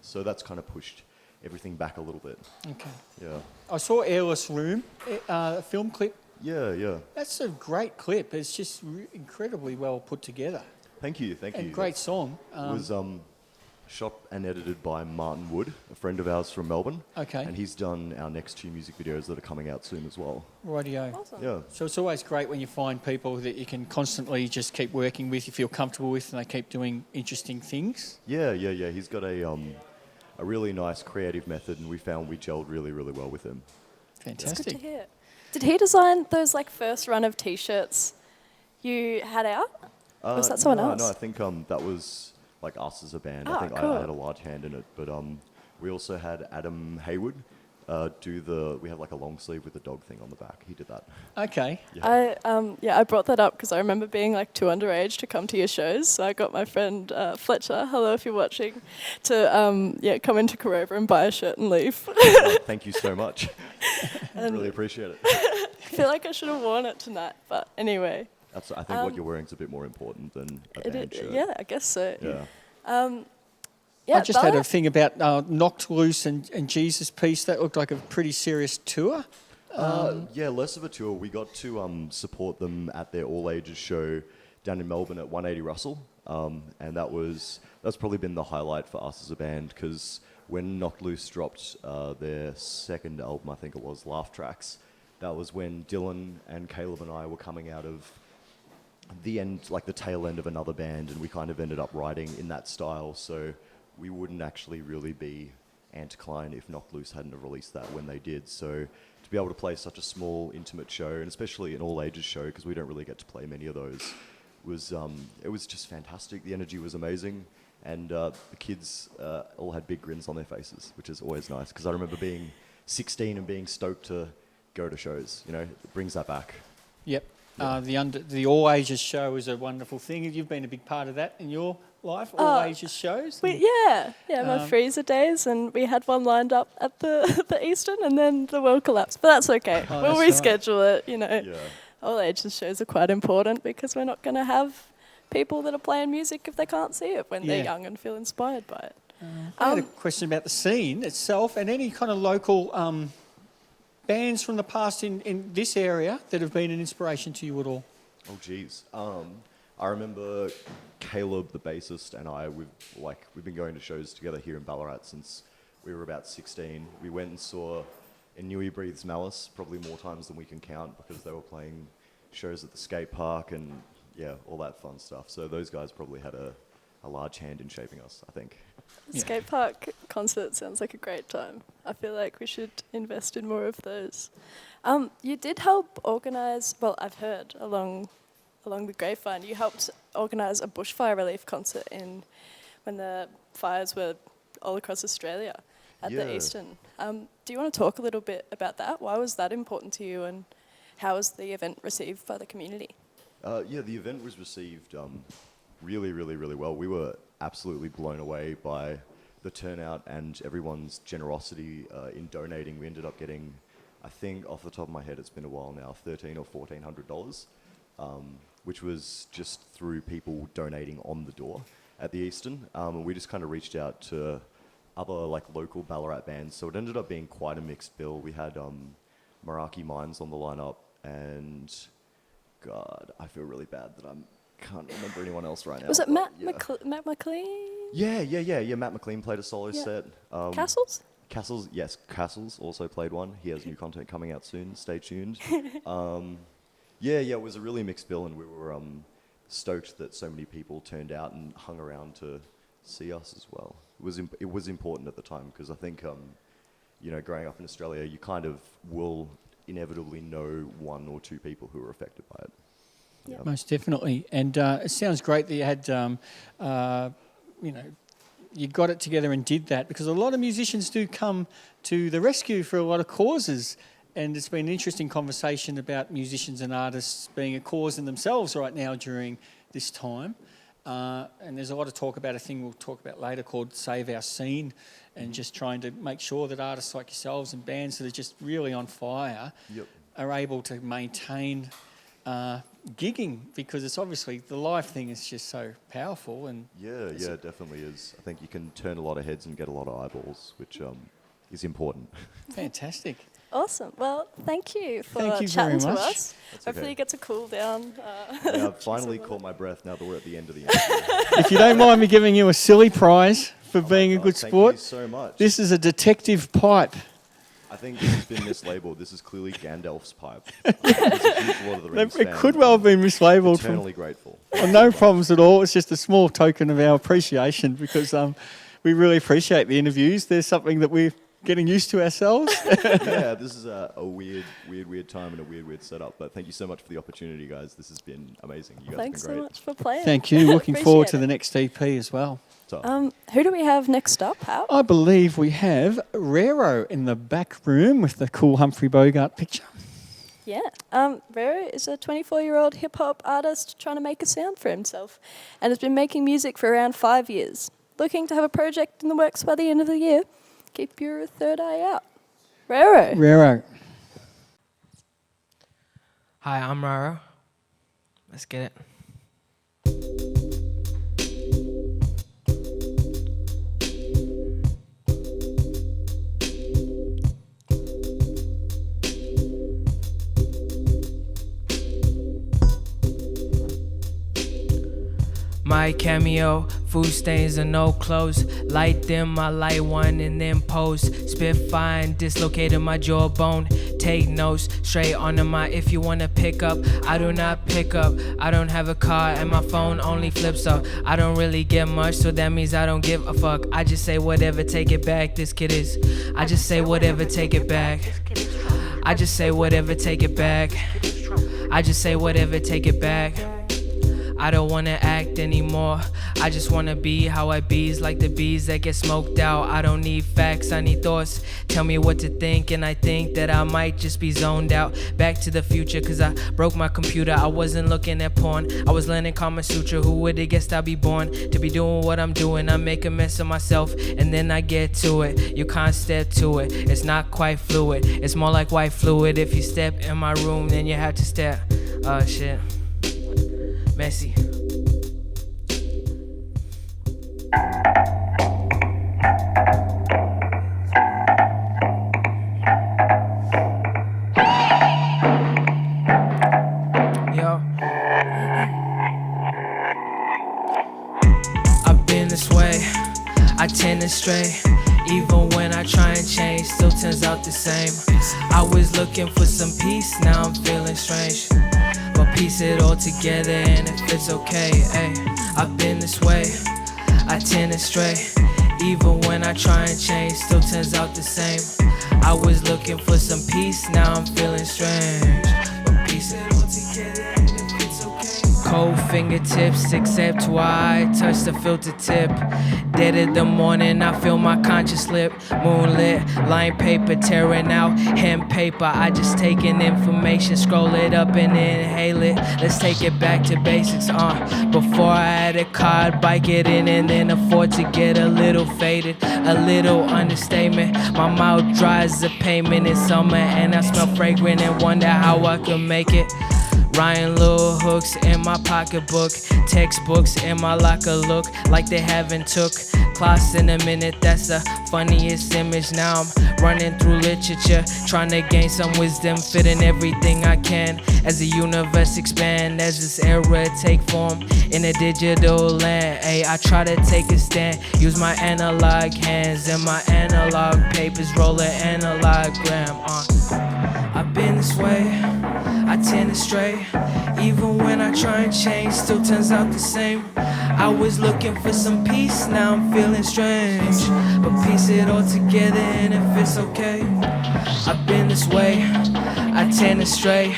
So that's kind of pushed everything back a little bit. Okay. Yeah. I saw Airless Room, a film clip. Yeah. That's a great clip. It's just incredibly well put together. Thank you. And great song. It was shot and edited by Martin Wood, a friend of ours from Melbourne. Okay. And he's done our next 2 music videos that are coming out soon as well. Radio. Awesome. Yeah. So it's always great when you find people that you can constantly just keep working with, you feel comfortable with, and they keep doing interesting things. Yeah. He's got a really nice creative method, and we found we gelled really, really well with him. It's good to Fantastic. hear. Did he design those first run of T-shirts you had out? Or was that someone else? No, I think that was us as a band. Oh, I think cool. I had a large hand in it. But we also had Adam Hayward we had a long sleeve with a dog thing on the back. He did that. Okay. I brought that up because I remember being too underage to come to your shows. So I got my friend Fletcher, hello if you're watching, to come into Corova and buy a shirt and leave. Oh, thank you so much. Really appreciate it. I feel like I should have worn it tonight, but anyway. I think what you're wearing is a bit more important than a band shirt. Yeah, I guess so. Yeah. Yeah, I just had a Ballarat- thing about Knocked Loose and Jesus Piece. That looked like a pretty serious tour. Yeah, less of a tour. We got to support them at their all ages show down in Melbourne at 180 Russell, and that's probably been the highlight for us as a band, because when Knocked Loose dropped their second album, I think it was, Laugh Tracks, that was when Dylan and Caleb and I were coming out of the end, the tail end of another band, and we kind of ended up writing in that style, so we wouldn't actually really be Anticline if Knocked Loose hadn't have released that when they did. So to be able to play such a small, intimate show, and especially an all-ages show, because we don't really get to play many of those, it was just fantastic. The energy was amazing, and the kids all had big grins on their faces, which is always nice, because I remember being 16 and being stoked to go to shows. You know, it brings that back. Yep. Yeah. The All Ages show is a wonderful thing. You've been a big part of that in your life, All Ages shows. My freezer days, and we had one lined up at the Eastern, and then the world collapsed. But that's okay. We'll reschedule it. You know, All Ages shows are quite important because we're not going to have people that are playing music if they can't see it when they're young and feel inspired by it. I had a question about the scene itself and any kind of local bands from the past in this area that have been an inspiration to you at all. Oh, geez. I remember Caleb, the bassist, and I, we've been going to shows together here in Ballarat since we were about 16. We went and saw Inui Breathes Malice probably more times than we can count because they were playing shows at the skate park and, all that fun stuff. So those guys probably had a large hand in shaping us, I think. The skate park concert sounds like a great time. I feel like we should invest in more of those. You did help organise, well, I've heard along the grapevine, you helped organise a bushfire relief concert when the fires were all across Australia at the Eastern. Do you want to talk a little bit about that? Why was that important to you, and how was the event received by the community? The event was received really, really, really well. We were absolutely blown away by the turnout and everyone's generosity in donating. We ended up getting, I think off the top of my head, it's been a while now, $1,300 or $1,400, which was just through people donating on the door at the Eastern. We just kind of reached out to other local Ballarat bands. So it ended up being quite a mixed bill. We had Meraki Minds on the lineup, and God, I feel really bad that I can't remember anyone else right now. Was it Matt McLean? Yeah. Matt McLean played a solo set. Castles? Castles, yes. Castles also played one. He has new content coming out soon. Stay tuned. It was a really mixed bill, and we were stoked that so many people turned out and hung around to see us as well. It was important at the time because I think, growing up in Australia, you kind of will inevitably know one or two people who were affected by it. Yeah. Most definitely. And it sounds great that you had, you got it together and did that, because a lot of musicians do come to the rescue for a lot of causes. And it's been an interesting conversation about musicians and artists being a cause in themselves right now during this time. And there's a lot of talk about a thing we'll talk about later called Save Our Scene, and just trying to make sure that artists like yourselves and bands that are just really on fire are able to maintain gigging, because it's obviously the live thing is just so powerful. And it definitely is. I think you can turn a lot of heads and get a lot of eyeballs, which is important. Fantastic. Awesome. Well, thank you for Thank you chatting to very much. us. Hopefully you get to cool down. I've finally caught my breath now that we're at the end of the interview. If you don't mind me giving you a silly prize for being a good sport. Thank you so much. This is a detective pipe. I think this has been mislabeled. This is clearly Gandalf's pipe. It could well have been mislabeled. Eternally grateful. Well, no problems at all. It's just a small token of our appreciation, because we really appreciate the interviews. There's something that we're getting used to ourselves. This is a weird time and a weird setup. But thank you so much for the opportunity, guys. This has been amazing. You guys Thanks have been great. so much for playing. Thank you. Looking forward to the next EP as well. Who do we have next up, Hal? I believe we have Raro in the back room with the cool Humphrey Bogart picture. Yeah. Raro is a 24-year-old hip-hop artist trying to make a sound for himself, and has been making music for around 5 years. Looking to have a project in the works by the end of the year. Keep your third eye out. Raro. Hi, I'm Raro. Let's get it. My cameo Food stains and no clothes. Light dim, I light one and then pose. Spit fine, dislocated my jawbone. Take notes, straight onto my if you wanna pick up. I do not pick up. I don't have a car and my phone only flips up. I don't really get much, so that means I don't give a fuck. I just say whatever, take it back. This kid is. I just say whatever, take it back. I just say whatever, take it back. I just say whatever, take it back. I don't wanna act anymore. I just wanna be how I bees, like the bees that get smoked out. I don't need facts, I need thoughts. Tell me what to think, and I think that I might just be zoned out. Back to the future, cause I broke my computer. I wasn't looking at porn, I was learning Kama Sutra. Who would've guessed I'd be born to be doing what I'm doing? I make a mess of myself, and then I get to it. You can't step to it, it's not quite fluid. It's more like white fluid. If you step in my room, then you have to step. Oh shit. Messy. Yo. I've been this way, I tend to stray. Even when I try and change, still turns out the same. I was looking for some peace, now I'm feeling strange. But piece it all together and if it's okay, ayy. I've been this way, I tend to stray. Even when I try and change, still turns out the same. I was looking for some peace, now I'm feeling strange. But piece it all together and if it's okay. Cold fingertips, except why I touch the filter tip. Dead in the morning, I feel my conscience slip. Moonlit, line paper, tearing out hemp paper. I just take in information, scroll it up and inhale it. Let's take it back to basics, Before I had a car, I'd bike it in and then afford to get a little faded. A little understatement, my mouth dry as a payment in summer. And I smell fragrant and wonder how I can make it. Ryan little hooks in my pocketbook. Textbooks in my locker look like they haven't took class in a minute. That's the funniest image. Now I'm running through literature, trying to gain some wisdom, fitting everything I can as the universe expand. As this era take form in a digital land, ay, I try to take a stand, use my analog hands and my analog papers, roll an analogram. I've been this way, I tend to stray. Even when I try and change, still turns out the same. I was looking for some peace, now I'm feeling strange. But piece it all together and if it's okay. I've been this way, I tend to stray.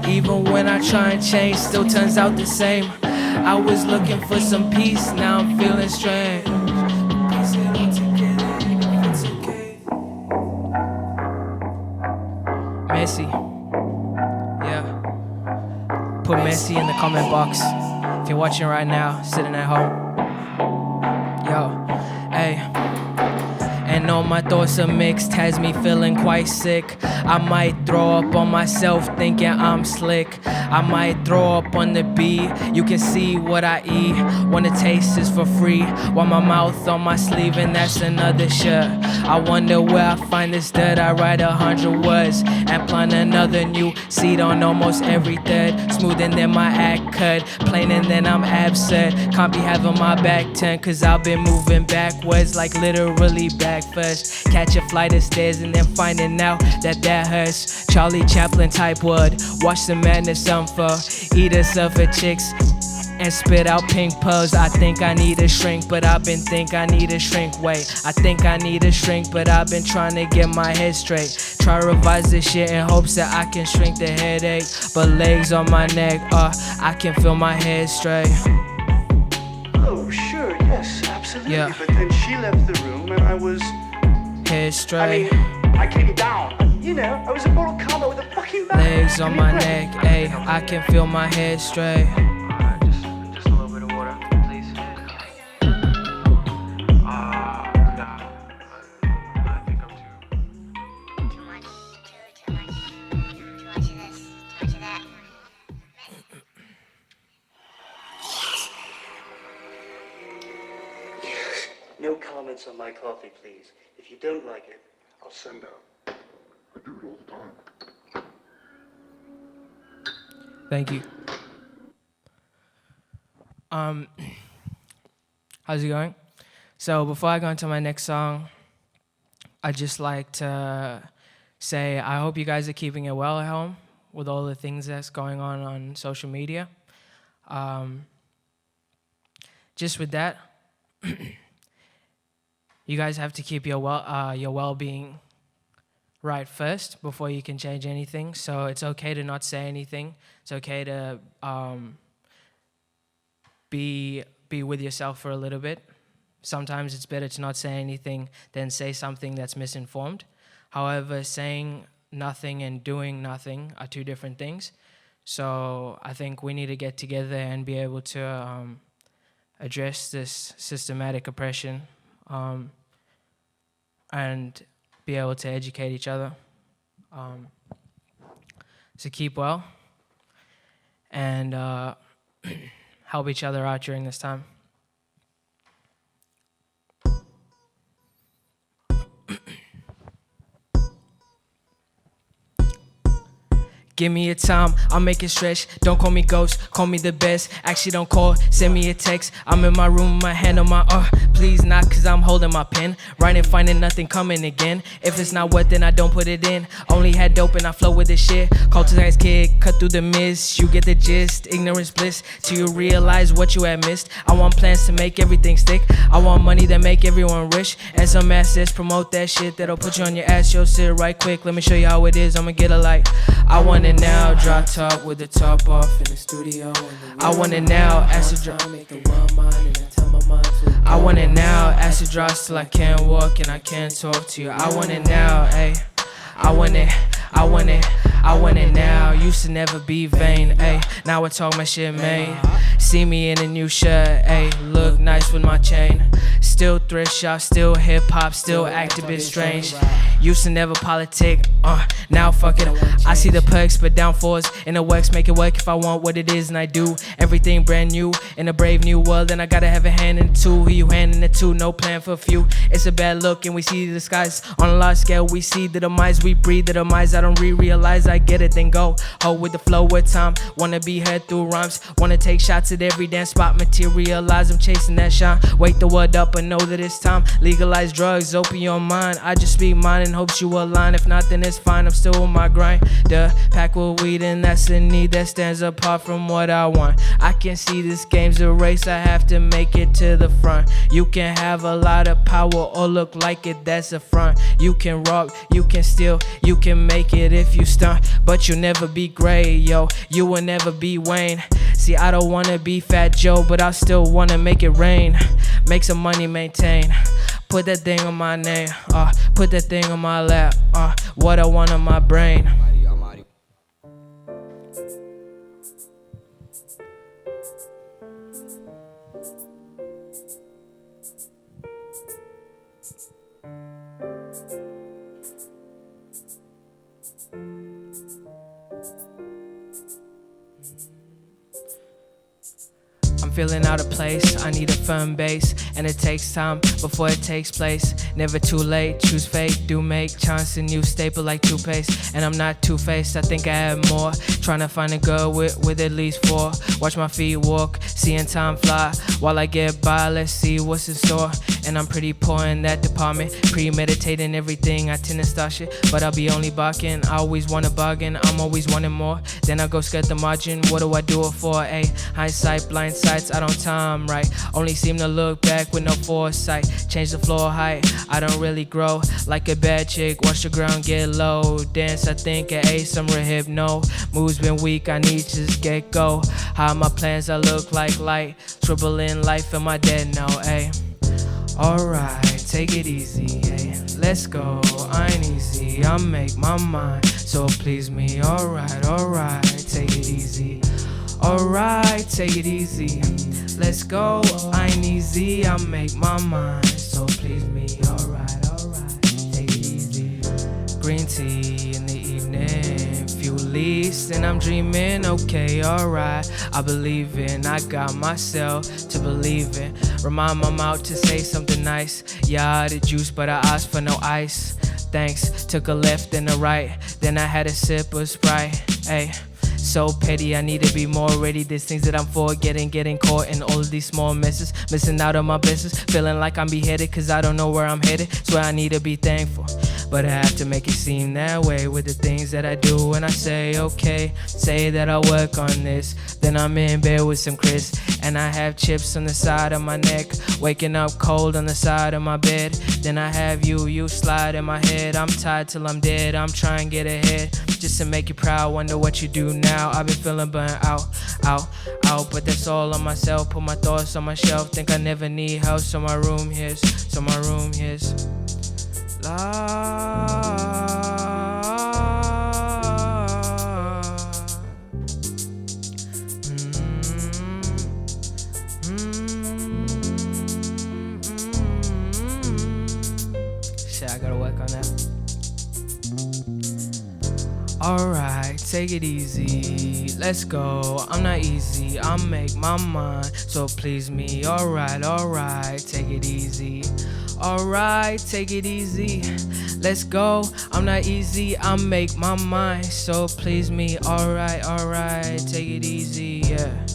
Even when I try and change, still turns out the same. I was looking for some peace, now I'm feeling strange. Piece it all together and if it's okay. Messy. Yeah. Put Messy in the comment box. If you're watching right now, sitting at home. Yo, hey. And all my thoughts are mixed, has me feeling quite sick. I might throw up on myself thinking I'm slick. I might throw up on the beat, you can see what I eat. Wanna taste this for free, while my mouth on my sleeve and that's another shirt. I wonder where I find this dirt. I write 100 words and plant another new seed on almost every third. Smoothing than my act cut, plain and then I'm absurd. Can't be having my back turned, cause I've been moving backwards, like literally back first. Catch a flight of stairs and then finding out that hurts. Charlie Chaplin type word, watch the madness unfurl. Eat herself at chicks and spit out pink pearls. I think I need a shrink, but I've been think I need a shrink. Wait, I think I need a shrink, but I've been trying to get my head straight. Try to revise this shit in hopes that I can shrink the headache. But legs on my neck, I can feel my head straight. Oh, sure, yes, absolutely. Yeah. But then she left the room and I was... Head straight. I came down. You know, I was a bottle combo with a fucking man. Legs on my neck, ayy, I can feel my head straight. Just a little bit of water, please. I think I'm too much of this, too much of that. No comments on my coffee, please. If you don't like it, I'll send out. I do it all the time. Thank you. How's it going? So before I go into my next song, I'd just like to say I hope you guys are keeping it well at home with all the things that's going on social media. Just with that, you guys have to keep your well-being right first before you can change anything. So it's okay to not say anything. It's okay to be with yourself for a little bit. Sometimes it's better to not say anything than say something that's misinformed. However, saying nothing and doing nothing are two different things. So I think we need to get together and be able to address this systematic oppression and be able to educate each other. So keep well and help each other out during this time. Give me a time, I'll make it stretch. Don't call me ghost, call me the best. Actually don't call, send me a text. I'm in my room, my hand on my please not, cause I'm holding my pen. Writing, finding nothing coming again. If it's not what, then I don't put it in. Only had dope and I flow with this shit. Culturized kid, cut through the mist. You get the gist, ignorance bliss. Till you realize what you had missed. I want plans to make everything stick. I want money that make everyone rich. And some assets, promote that shit that'll put you on your ass. Yo, sit right quick, let me show you how it is. I'ma get a light. I want it now, drop top with the top off in the studio. I want it now, acid drop, make the world mine and I tell my mind to. I want it now, acid drops till I can't walk and I can't talk to you. I want it now, ayy. I want it, I want it, I want it now. Used to never be vain, ayy. Now I talk my shit, man. See me in a new shirt, ayy. Look nice with my chain. Still thrift shop, still hip hop, still act a bit strange. Used to never politic, now fuck it. I see the perks, but downfalls in the works. Make it work if I want what it is, and I do. Everything brand new in a brave new world, and I gotta have a hand in it too. Who you handing it to? No plan for a few. It's a bad look, and we see the skies on a large scale. We see the demise, we breathe the demise. I don't realize I get it, then go. Hold with the flow with time. Wanna be heard through rhymes. Wanna take shots at every damn spot. Materialize, I'm chasing that shine. Wake the word up and know that it's time. Legalize drugs, open your mind. I just speak mine and hopes you align. If not, then it's fine. I'm still on my grind. The pack with weed, and that's a need that stands apart from what I want. I can see this game's a race. I have to make it to the front. You can have a lot of power or look like it, that's a front. You can rob, you can steal, you can make it if you stunt, but you'll never be Gray, yo. You will never be Wayne. See, I don't wanna be Fat Joe, but I still wanna make it rain. Make some money, maintain. Put that thing on my name, put that thing on my lap, what I want on my brain. I'm feeling out of place, I need a firm base, and it takes time before it takes place. Never too late, choose fate, do make chance a new staple like toothpaste. And I'm not two-faced, I think I have more. Trying to find a girl with at least 4. Watch my feet walk, seeing time fly. While I get by, let's see what's in store. And I'm pretty poor in that department, premeditating everything, I tend to start shit, but I'll be only barking. I always want to bargain, I'm always wanting more. Then I go skirt the margin, what do I do it for? Ay, hindsight, blind sights, I don't time right. Only seem to look back with no foresight. Change the floor height, I don't really grow. Like a bad chick, watch the ground get low. Dance, I think at A, some hypno. Moves been weak, I need to just get go. How my plans, I look like light. Scribbling life, am I dead now, ay? Alright, take it easy, ayy. Let's go, I ain't easy. I make my mind, so please me. Alright, take it easy. Alright, take it easy. Let's go, I ain't easy. I make my mind, so please me. Alright, take it easy. Green tea in the evening, few leaves, and I'm dreaming. Okay, alright, I believe in. I got myself to believe in. Remind my mouth to say something nice. Yeah, the juice, but I asked for no ice. Thanks, took a left and a right, then I had a sip of Sprite. Ay, So petty, I need to be more ready. There's things that I'm forgetting, getting caught in all of these small messes, missing out on my business, feeling like I'm beheaded cause I don't know where I'm headed. Swear I need to be thankful, but I have to make it seem that way with the things that I do. When I say okay, say that I'll work on this, then I'm in bed with some Chris, and I have chips on the side of my neck, waking up cold on the side of my bed. Then I have you slide in my head. I'm tired till I'm dead, I'm trying to get ahead, just to make you proud. Wonder what you do now. I've been feeling burnt out, but that's all on myself. Put my thoughts on my shelf, think I never need help. So my room here's shit, I gotta work on that. Alright, take it easy, let's go. I'm not easy, I'll make my mind, so please me. Alright, take it easy. Alright, take it easy, let's go. I'm not easy, I'll make my mind, so please me. Alright, take it easy, yeah.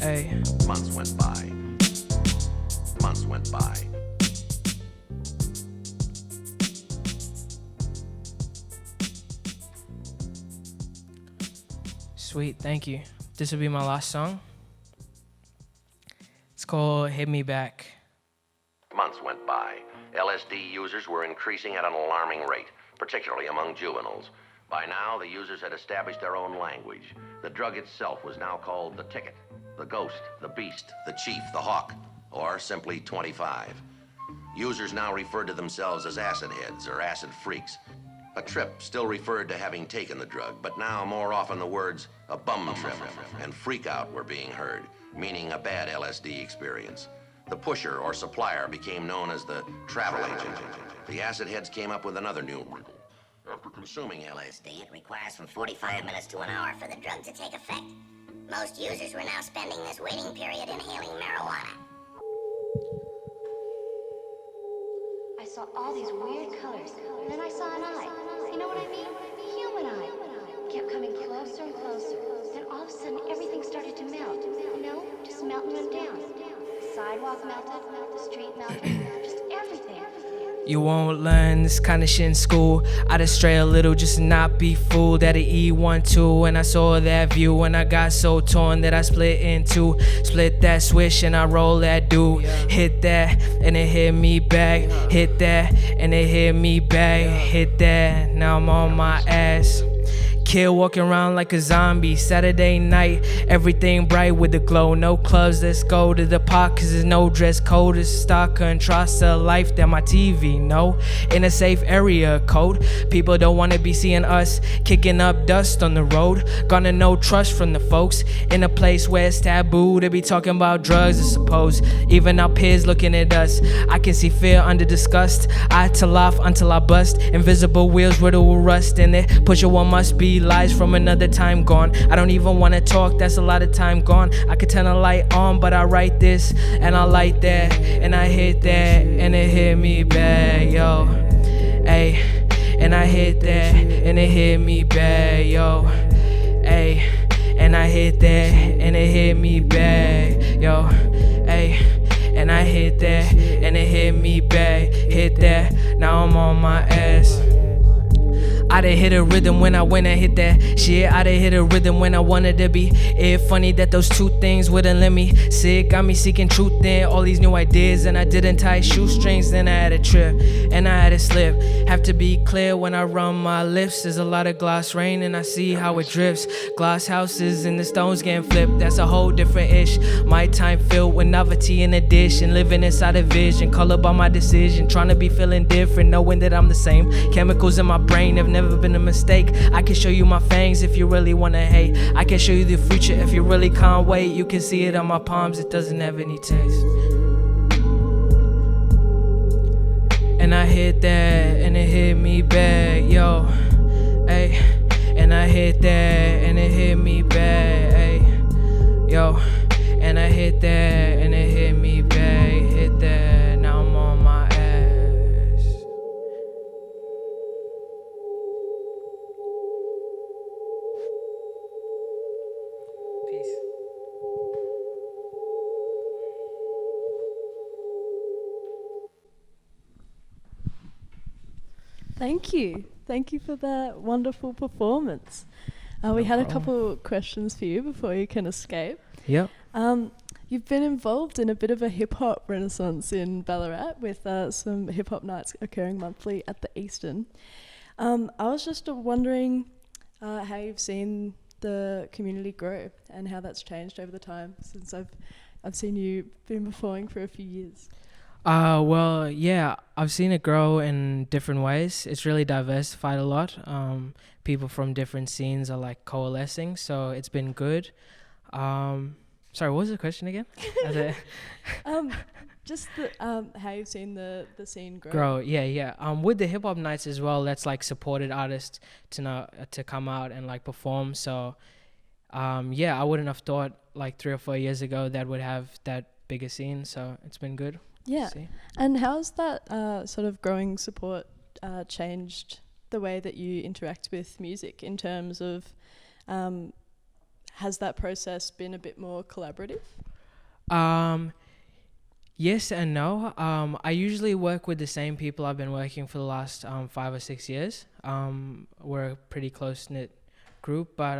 Hey. Months went by. Sweet, thank you. This will be my last song. It's called Hit Me Back. Months went by. LSD users were increasing at an alarming rate, particularly among juveniles. By now, the users had established their own language. The drug itself was now called the ticket, the ghost, the beast, the chief, the hawk, or simply 25. Users now referred to themselves as acid heads or acid freaks. A trip still referred to having taken the drug, but now more often the words a bum trip and freak out were being heard, meaning a bad LSD experience. The pusher or supplier became known as the travel agent. The acid heads came up with another new rule. After consuming LSD, It requires from 45 minutes to an hour for the drug to take effect. Most users were now spending this waiting period inhaling marijuana. I saw all these weird colors, and then I saw an eye. You know what I mean? A human eye. It kept coming closer and closer. Then all of a sudden, everything started to melt. You know, just melt and went down. The sidewalk melted, the street melted, just everything. You won't learn this kind of shit in school. I'd stray a little just to not be fooled at an E12. And I saw that view and I got so torn that I split in two. Split that switch and I roll that dude. Hit that and it hit me back. Hit that and it hit me back. Hit that, now I'm on my ass. Kid walking around like a zombie. Saturday night, everything bright with the glow. No clubs, let's go to the park cause there's no dress code. It's a stark contrast to life that my TV know. In a safe area code, people don't wanna be seeing us kicking up dust on the road. Gonna no trust from the folks in a place where it's taboo to be talking about drugs, I suppose. Even our peers looking at us, I can see fear under disgust. I had to laugh until I bust. Invisible wheels riddle with rust in it. Pusher one must be lies from another time gone. I don't even wanna talk, that's a lot of time gone. I could turn a light on, but I write this and I light that and I hit that and it hit me back, yo. Ay, and I hit that and it hit me back, yo. Ay, and I hit that and it hit me back, yo. Ay, and I hit that and it hit me back. Hit that, now I'm on my ass. I done hit a rhythm when I went and hit that shit. I done hit a rhythm when I wanted to be it. Funny that those two things wouldn't let me sit. Got me seeking truth in all these new ideas, and I didn't tie shoestrings. Then I had a trip and I had a slip. Have to be clear when I run my lips. There's a lot of glass rain and I see how it drifts. Glass houses and the stones getting flipped. That's a whole different ish. My time filled with novelty in a dish and living inside a vision. Colored by my decision, trying to be feeling different, knowing that I'm the same. Chemicals in my brain have never been a mistake. I can show you my fangs if you really wanna hate. I can show you the future if you really can't wait. You can see it on my palms, it doesn't have any taste. And I hit that and it hit me back, yo. Ay, and I hit that and it hit me back, ay, yo. And I hit that and it hit me back. Hit that, now I'm on my ass. Thank you. Thank you for that wonderful performance. We had a couple questions for you before you can escape. Yep. You've been involved in a bit of a hip-hop renaissance in Ballarat with some hip-hop nights occurring monthly at the Eastern. I was just wondering how you've seen the community grow and how that's changed over the time since I've seen you been performing for a few years. Well, yeah, I've seen it grow in different ways. It's really diversified a lot. People from different scenes are like coalescing, so it's been good. Sorry, what was the question again? Just how you've seen the scene grow. Yeah. With the hip hop nights as well, that's like supported artists to come out and like perform. So, I wouldn't have thought like 3 or 4 years ago that would have that bigger scene. So it's been good. Yeah. And how's that sort of growing support changed the way that you interact with music in terms of, has that process been a bit more collaborative? Yes and no. I usually work with the same people I've been working for the last 5 or 6 years. We're a pretty close-knit group, but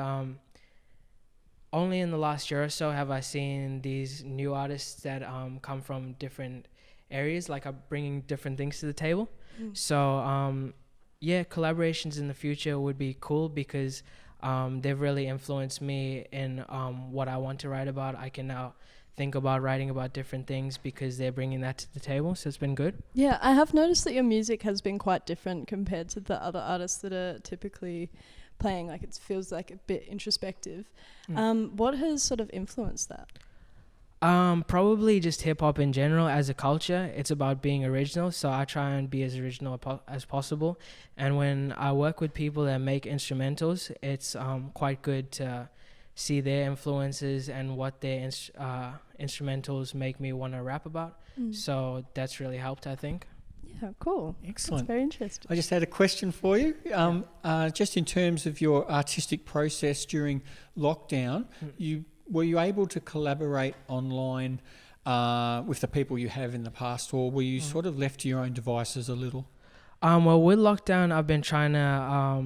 only in the last year or so have I seen these new artists that come from different areas, like are bringing different things to the table. So collaborations in the future would be cool because they've really influenced me in what I want to write about. I can now think about writing about different things because they're bringing that to the table, so it's been good. Yeah, I have noticed that your music has been quite different compared to the other artists that are typically playing, like it feels like a bit introspective. What has sort of influenced that? Probably just hip-hop in general as a culture. It's about being original, so I try and be as original as possible. And when I work with people that make instrumentals, it's quite good to see their influences and what their instrumentals make me want to rap about. So that's really helped, I think. Yeah, cool. Excellent. That's very interesting. I just had a question for you. Just in terms of your artistic process during lockdown, were you able to collaborate online with the people you have in the past, or were you sort of left to your own devices a little? Well, with lockdown, I've been trying to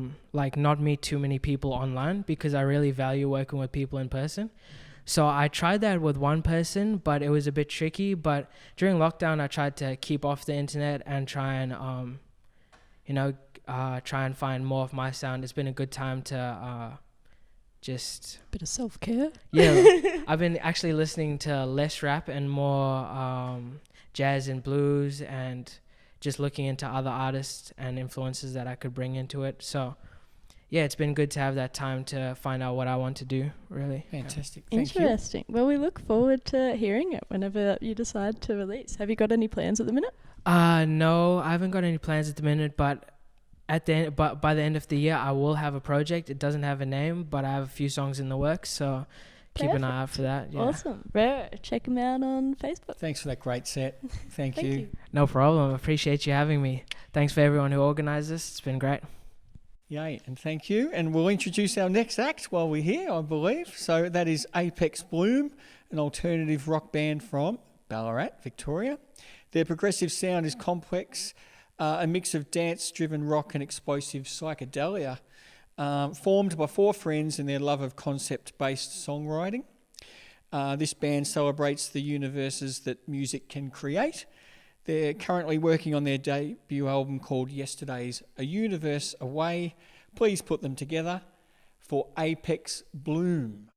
not meet too many people online because I really value working with people in person. So I tried that with one person, but it was a bit tricky. But during lockdown, I tried to keep off the internet and try and find more of my sound. It's been a good time to just bit of self-care. Yeah, I've been actually listening to less rap and more jazz and blues, and just looking into other artists and influences that I could bring into it. So yeah, it's been good to have that time to find out what I want to do, really. Fantastic. Interesting. Well, we look forward to hearing it whenever you decide to release. Have you got any plans at the minute? No, I haven't got any plans at the minute, but by the end of the year, I will have a project. It doesn't have a name, but I have a few songs in the works, so keep an eye out for that. Yeah. Awesome. Raro, check him out on Facebook. Thanks for that great set. Thank you. No problem. I appreciate you having me. Thanks for everyone who organised this. It's been great. Yay, and thank you. And we'll introduce our next act while we're here, I believe. So that is Apex Bloom, an alternative rock band from Ballarat, Victoria. Their progressive sound is complex, a mix of dance-driven rock and explosive psychedelia, formed by 4 friends and their love of concept-based songwriting. This band celebrates the universes that music can create. They're currently working on their debut album called Yesterday's A Universe Away. Please put them together for Apex Bloom.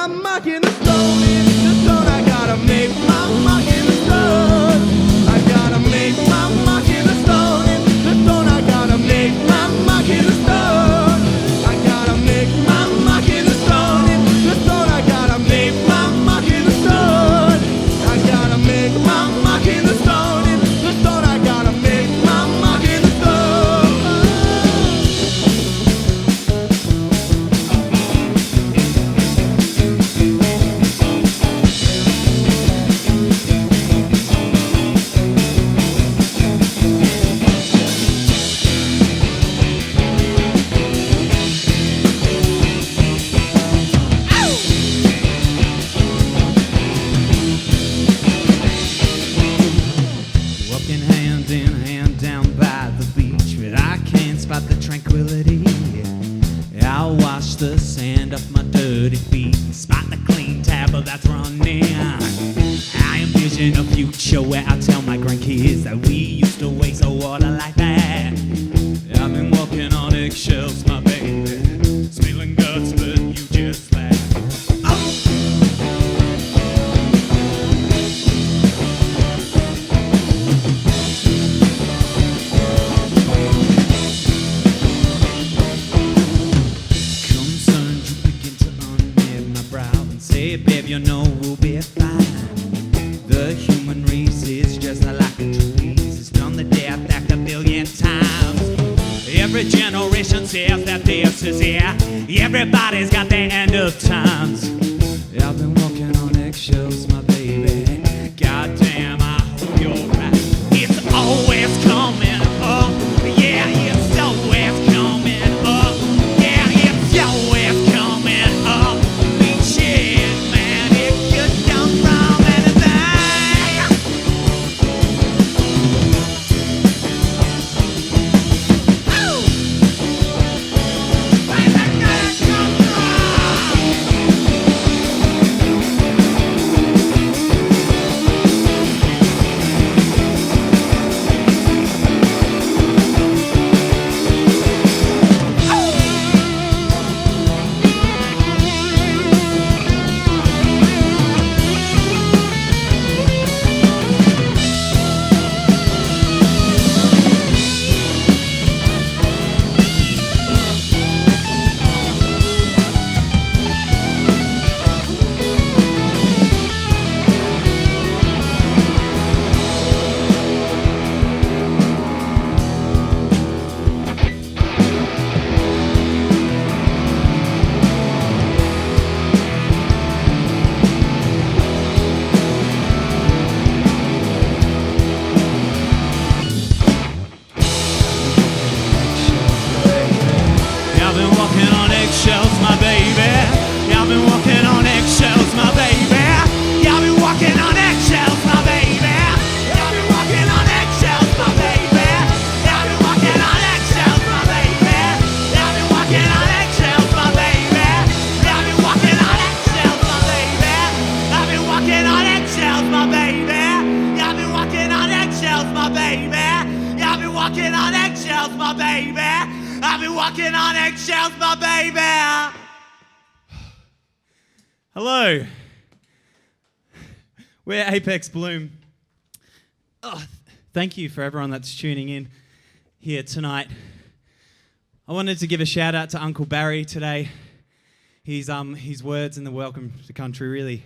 my mark in the stone. In the stone, I gotta make my mark in the stone. I gotta make my mark in the stone. In the stone, I gotta make my mark in the stone. I gotta make my mark in the stone. In the stone, I gotta make my mark in the stone. I gotta make my mark in the stone. In the stone, I gotta make my mark in the stone. Walking hand in hand down by the beach, but I can't spot the tranquility. I'll wash the sand off my dirty feet, spot the clean table that's running. I envision a future where I tell my grandkids that we used to waste the water like that. I've been walking on eggshells, my baby, spilling guts, but you just laugh. Say, babe, you know we'll be fine. The human race is just like a disease. It's done the death act a billion times. Every generation says that this is here. Everybody's got their end of times. I've been walking on eggshells, my baby. Goddamn, I hope you're right. It's always coming up. Yeah, it's always coming up. Yeah, it's always coming up. Hello. We're Apex Bloom. Oh, thank you for everyone that's tuning in here tonight. I wanted to give a shout out to Uncle Barry today. His words in the Welcome to Country really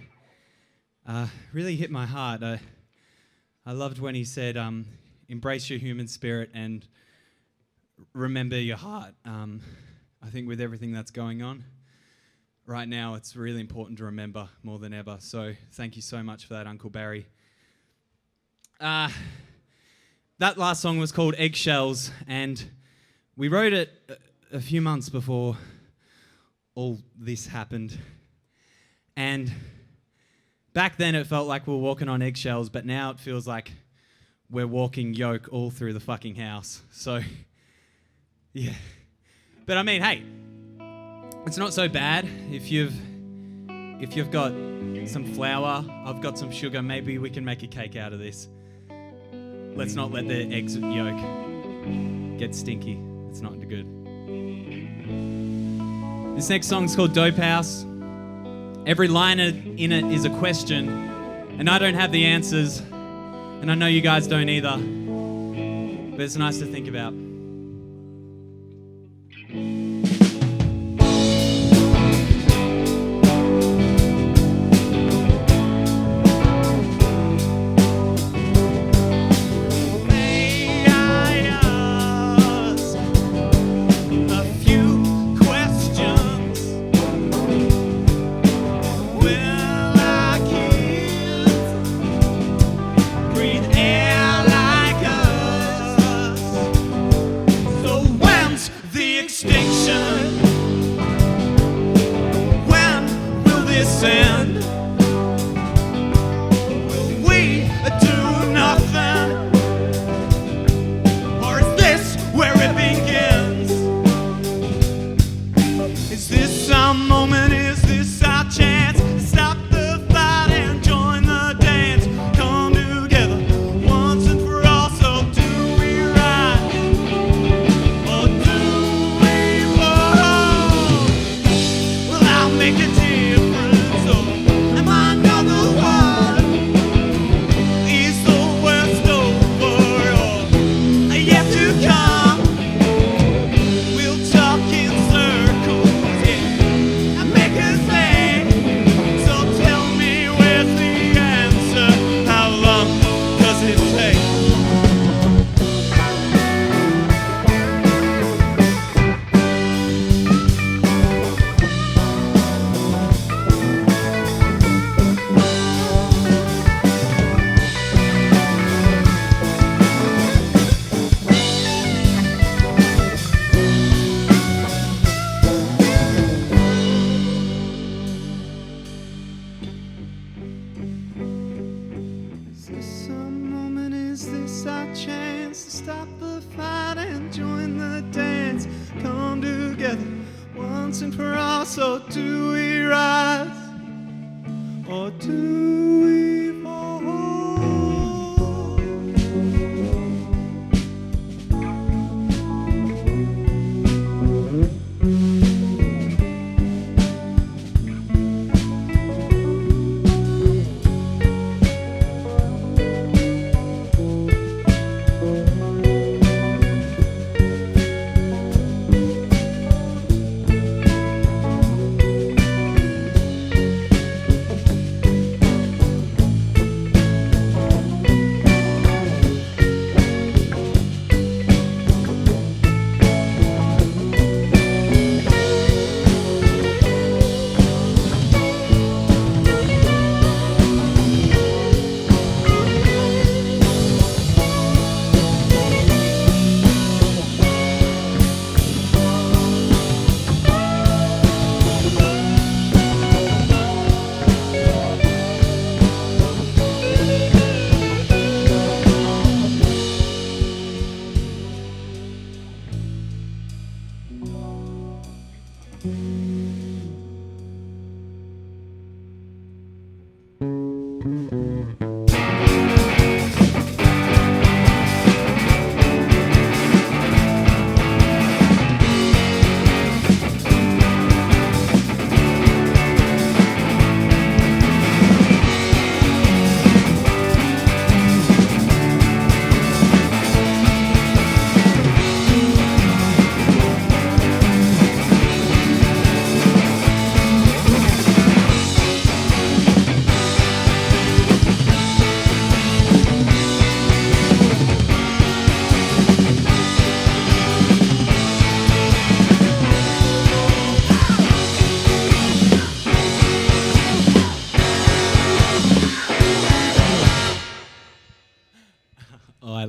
hit my heart. I loved when he said, embrace your human spirit and remember your heart. I think with everything that's going on right now, it's really important to remember more than ever. So thank you so much for that, Uncle Barry. That last song was called Eggshells, and we wrote it a few months before all this happened. And back then it felt like we were walking on eggshells, but now it feels like we're walking yoke all through the fucking house. So, yeah. But I mean, hey, it's not so bad. If you've got some flour, I've got some sugar, maybe we can make a cake out of this. Let's not let the eggs yolk get stinky. It's not good. This next song's called Dope House. Every line in it is a question, and I don't have the answers, and I know you guys don't either, but it's nice to think about.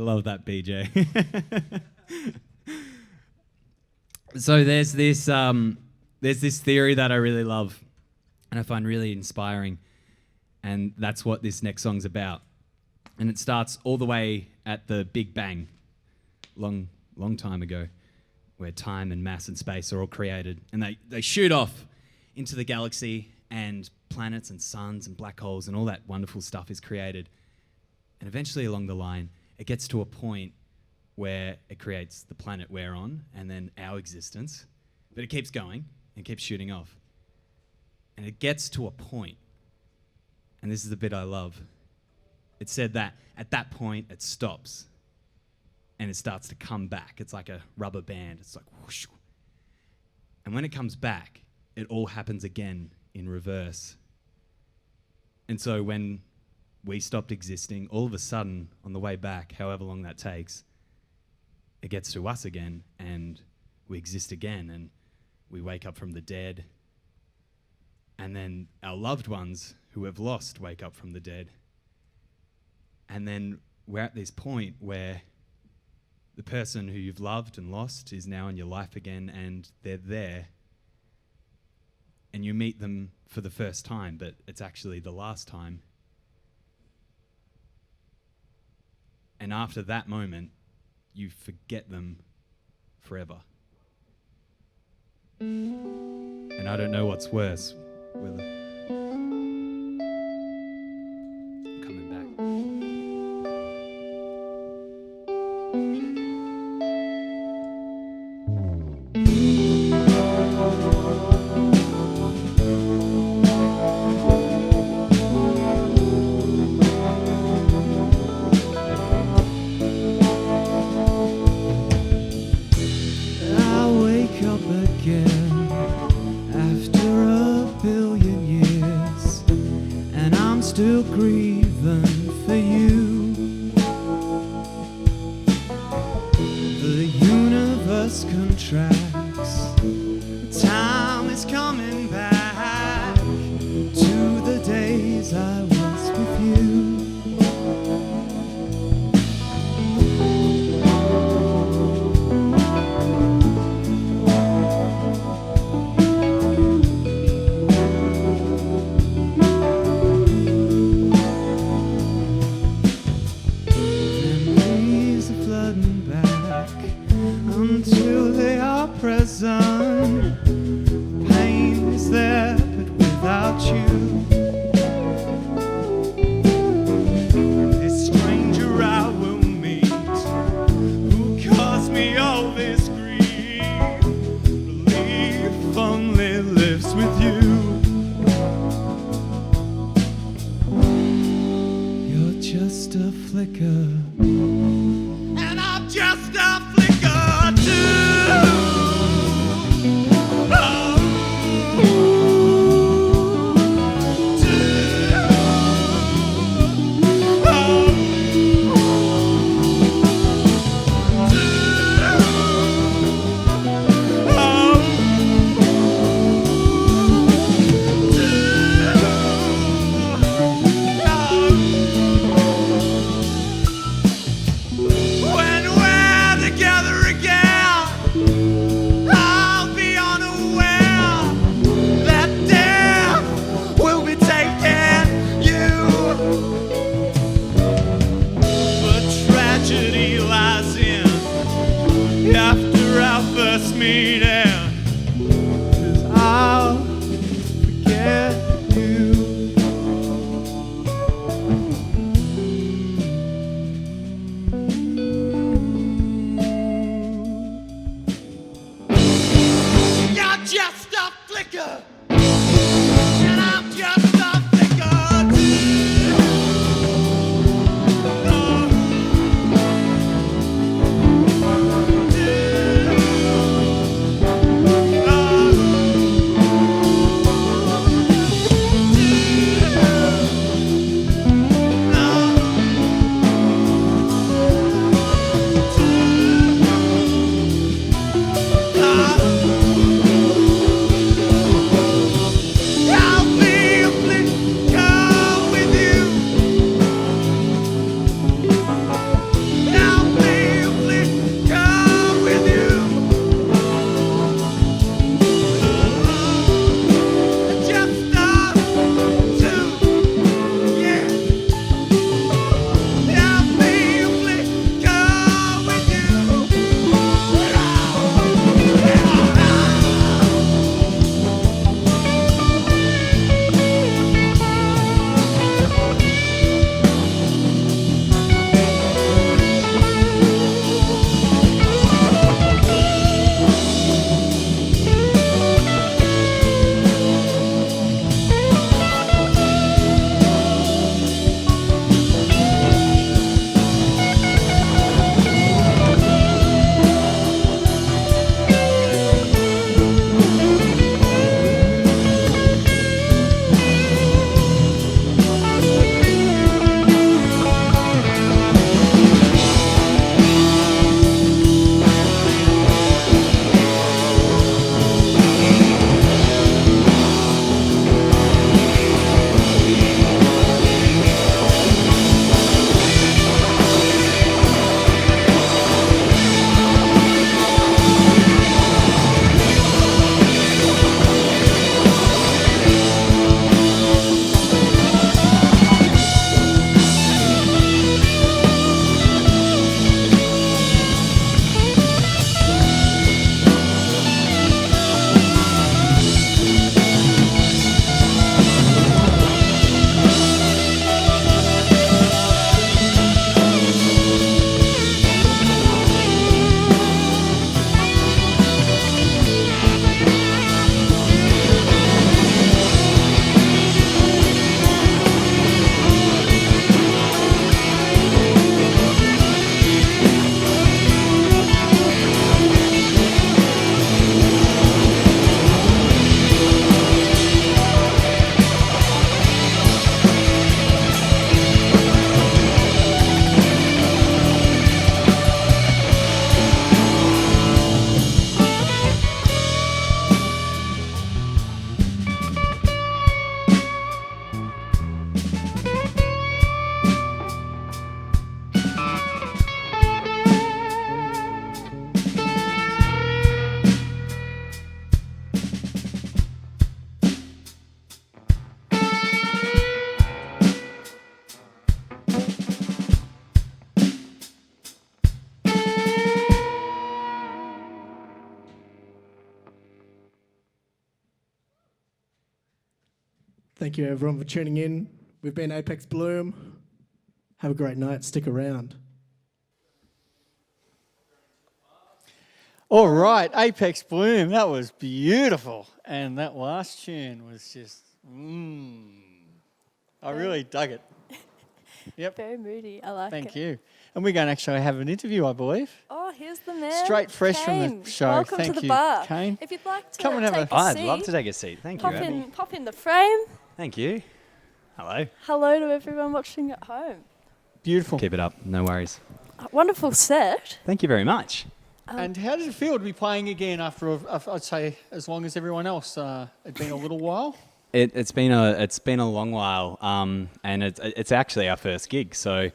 Love that, BJ. So there's this theory that I really love and I find really inspiring, and that's what this next song's about. And it starts all the way at the Big Bang, long time ago, where time and mass and space are all created, and they shoot off into the galaxy, and planets and suns and black holes and all that wonderful stuff is created. And eventually along the line, it gets to a point where it creates the planet we're on and then our existence. But it keeps going and keeps shooting off. And it gets to a point, and this is the bit I love. It said that at that point it stops and it starts to come back. It's like a rubber band. It's like whoosh. And when it comes back, it all happens again in reverse. And so when we stopped existing, all of a sudden, on the way back, however long that takes, it gets to us again, and we exist again, and we wake up from the dead. And then our loved ones who have lost wake up from the dead. And then we're at this point where the person who you've loved and lost is now in your life again, and they're there. And you meet them for the first time, but it's actually the last time. And after that moment, you forget them forever. And I don't know what's worse. Whether coming back. Still grieving for you. The universe contracts. Time is coming back to the days I was with you. Until they are present, pain is there, but without you. This stranger I will meet, who caused me all this grief, relief only lives with you. You're just a flicker, and I'm just a flicker too. Thank you, everyone, for tuning in. We've been Apex Bloom. Have a great night. Stick around. All right, Apex Bloom, that was beautiful. And that last tune was just, I really dug it. Yep. Very moody. I like it. Thank you. And we're going to actually have an interview, I believe. Oh, here's the man. Straight fresh Kane. from the show. Welcome Thank to the you, bar. Kane. If you'd like to Come and have take a a I'd seat, love to take a seat. Thank you, Abby. pop in the frame. Thank you. Hello. Hello to everyone watching at home. Beautiful. Keep it up. No worries. Wonderful set. Thank you very much. And how did it feel to be playing again after, I'd say, as long as everyone else? It'd been a little while. It's been a long while, and it's actually our first gig. So,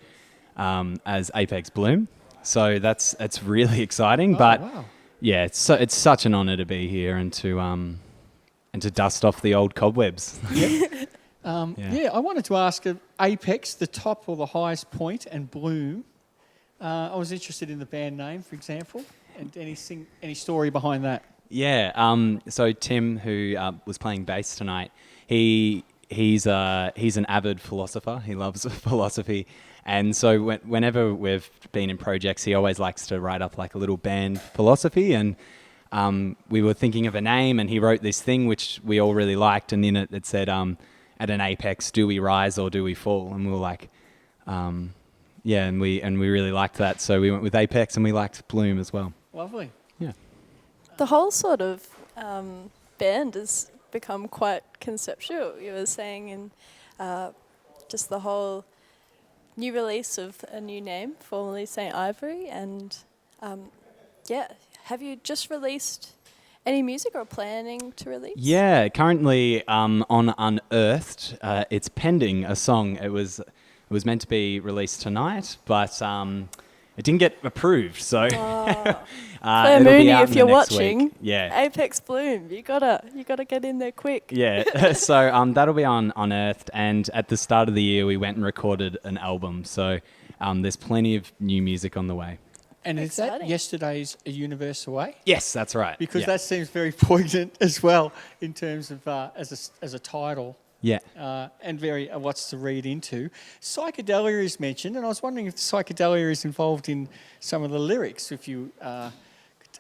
as Apex Bloom, so it's really exciting. But wow. yeah, it's such an honour to be here and to dust off the old cobwebs. Yep. Yeah, I wanted to ask Apex, the top or the highest point, and Bloom. I was interested in the band name, for example, and any story behind that. Yeah. So Tim, who was playing bass tonight, he's an avid philosopher. He loves philosophy, and so whenever we've been in projects, he always likes to write up like a little band philosophy. And we were thinking of a name, and he wrote this thing which we all really liked, and in it said, "At an apex, do we rise or do we fall?" And we were like, yeah, and we really liked that, so we went with Apex, and we liked Bloom as well. Lovely. Yeah. The whole sort of band has become quite conceptual. You were saying in just the whole new release of a new name, formerly St. Ivory, and have you just released any music or planning to release? Yeah, currently on Unearthed, it's pending a song. It was meant to be released tonight, but it didn't get approved. So Claire it'll Mooney, be out if in the you're next watching, week. Yeah. Apex Bloom, you gotta get in there quick. Yeah, so that'll be on Unearthed, and at the start of the year we went and recorded an album. So there's plenty of new music on the way. And is that yesterday's A Universe Away? Yes, that's right. Because yeah. that seems very poignant as well in terms of as a title. Yeah. And very what's to read into. Psychedelia is mentioned, and I was wondering if psychedelia is involved in some of the lyrics. If you are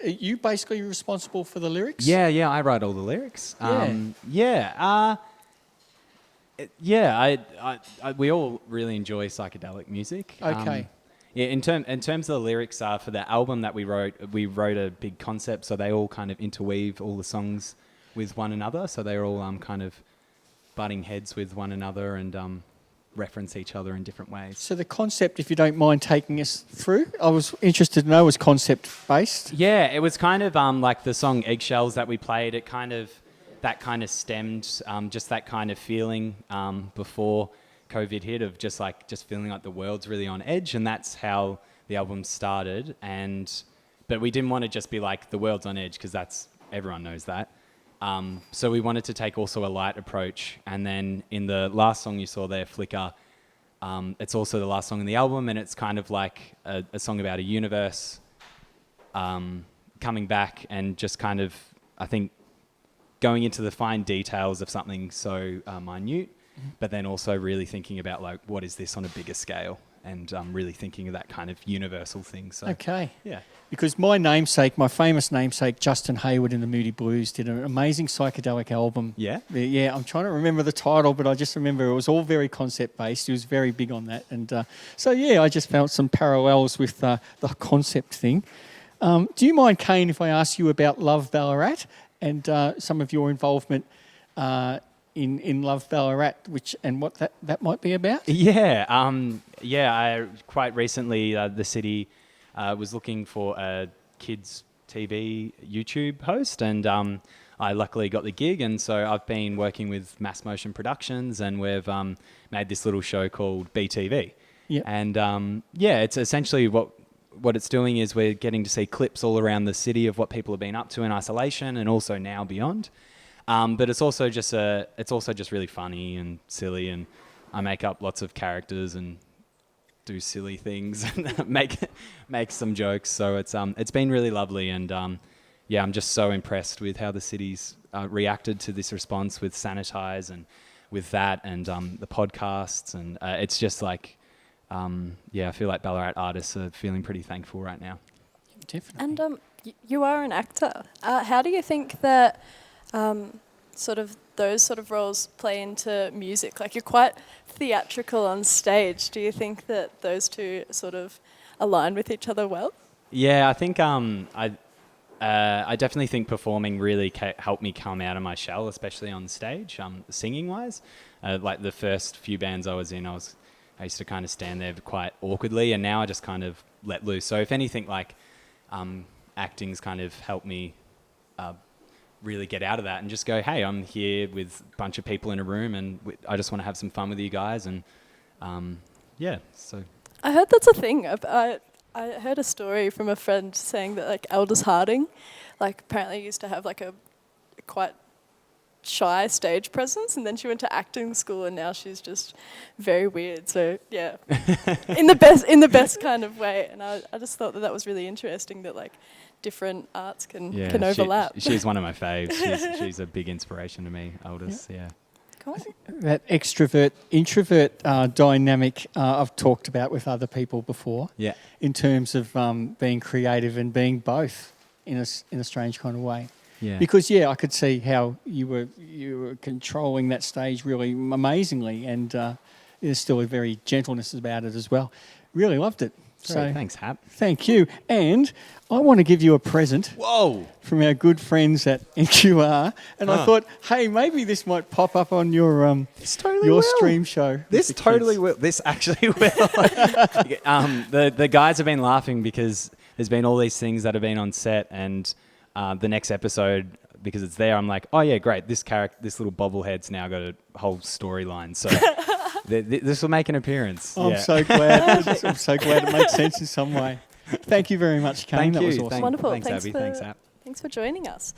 you basically responsible for the lyrics? Yeah, I write all the lyrics. We all really enjoy psychedelic music. Okay. In terms of the lyrics, for the album that we wrote a big concept, so they all kind of interweave all the songs with one another. So they're all kind of butting heads with one another and reference each other in different ways. So the concept, if you don't mind taking us through, I was interested to know, was concept based. Yeah, it was kind of like the song Eggshells that we played. That kind of stemmed just that kind of feeling before COVID hit of just feeling like the world's really on edge, and that's how the album started. But we didn't want to just be like the world's on edge, because everyone knows that. So we wanted to take also a light approach. And then in the last song you saw there, Flicker, it's also the last song in the album, and it's kind of like a song about a universe coming back and just kind of, I think, going into the fine details of something so minute, but then also really thinking about like, what is this on a bigger scale, and really thinking of that kind of universal thing. So, okay. Yeah. Because my famous namesake, Justin Hayward in the Moody Blues, did an amazing psychedelic album. Yeah? Yeah, I'm trying to remember the title, but I just remember it was all very concept-based. He was very big on that. And I just felt some parallels with the concept thing. Do you mind, Kane, if I ask you about Love Ballarat and some of your involvement in Love Ballarat, and what that might be about? Yeah, I quite recently the city was looking for a kids TV YouTube host, and I luckily got the gig, and so I've been working with Mass Motion Productions, and we've made this little show called BTV. Yeah. And it's essentially what it's doing is we're getting to see clips all around the city of what people have been up to in isolation, and also now beyond. But it's also just really funny and silly, and I make up lots of characters and do silly things and make some jokes. So it's been really lovely, and I'm just so impressed with how the city's reacted to this response with Sanitise, and with that and the podcasts, and it's just like, I feel like Ballarat artists are feeling pretty thankful right now. Definitely. And you are an actor. How do you think that those sort of roles play into music? Like, you're quite theatrical on stage. Do you think that those two sort of align with each other well? Yeah, I think I definitely think performing really helped me come out of my shell, especially on stage, singing wise. Like the first few bands I was in, I used to kind of stand there quite awkwardly, and now I just kind of let loose. So if anything, like acting's kind of helped me really get out of that and just go, hey, I'm here with a bunch of people in a room, and I just want to have some fun with you guys, and so. I heard that's a thing. I heard a story from a friend saying that like Aldous Harding, like apparently used to have like a quite shy stage presence, and then she went to acting school, and now she's just very weird. So yeah, in the best kind of way. And I just thought that was really interesting that like different arts can overlap. She's one of my faves. She's a big inspiration to me, Aldous. Yeah. Cool. That extrovert-introvert dynamic I've talked about with other people before. Yeah. In terms of being creative and being both in a strange kind of way. Yeah. Because I could see how you were controlling that stage really amazingly, and there's still a very gentleness about it as well. Really loved it. So thanks, Hap. Thank you. And I want to give you a present. Whoa! From our good friends at NQR, and I thought, hey, maybe this might pop up on your stream show. This totally will. This actually will. The guys have been laughing because there's been all these things that have been on set, and the next episode, because it's there, I'm like, oh yeah, great. This little bobblehead's now got a whole storyline. So this will make an appearance. I'm so glad. I'm so glad it makes sense in some way. Thank you very much, Kane. That was awesome. Wonderful. Thanks, Abby. Thanks, App. Thanks for joining us.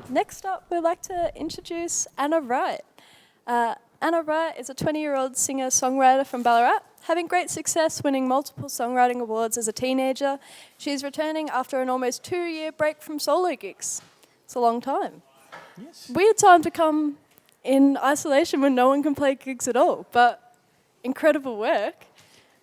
Next up, we'd like to introduce Anna Wright. Anna Wright is a 20-year-old singer-songwriter from Ballarat. Having great success winning multiple songwriting awards as a teenager, she's returning after an almost 2-year break from solo gigs. It's a long time. Yes. Weird time to come in isolation when no one can play gigs at all, but incredible work.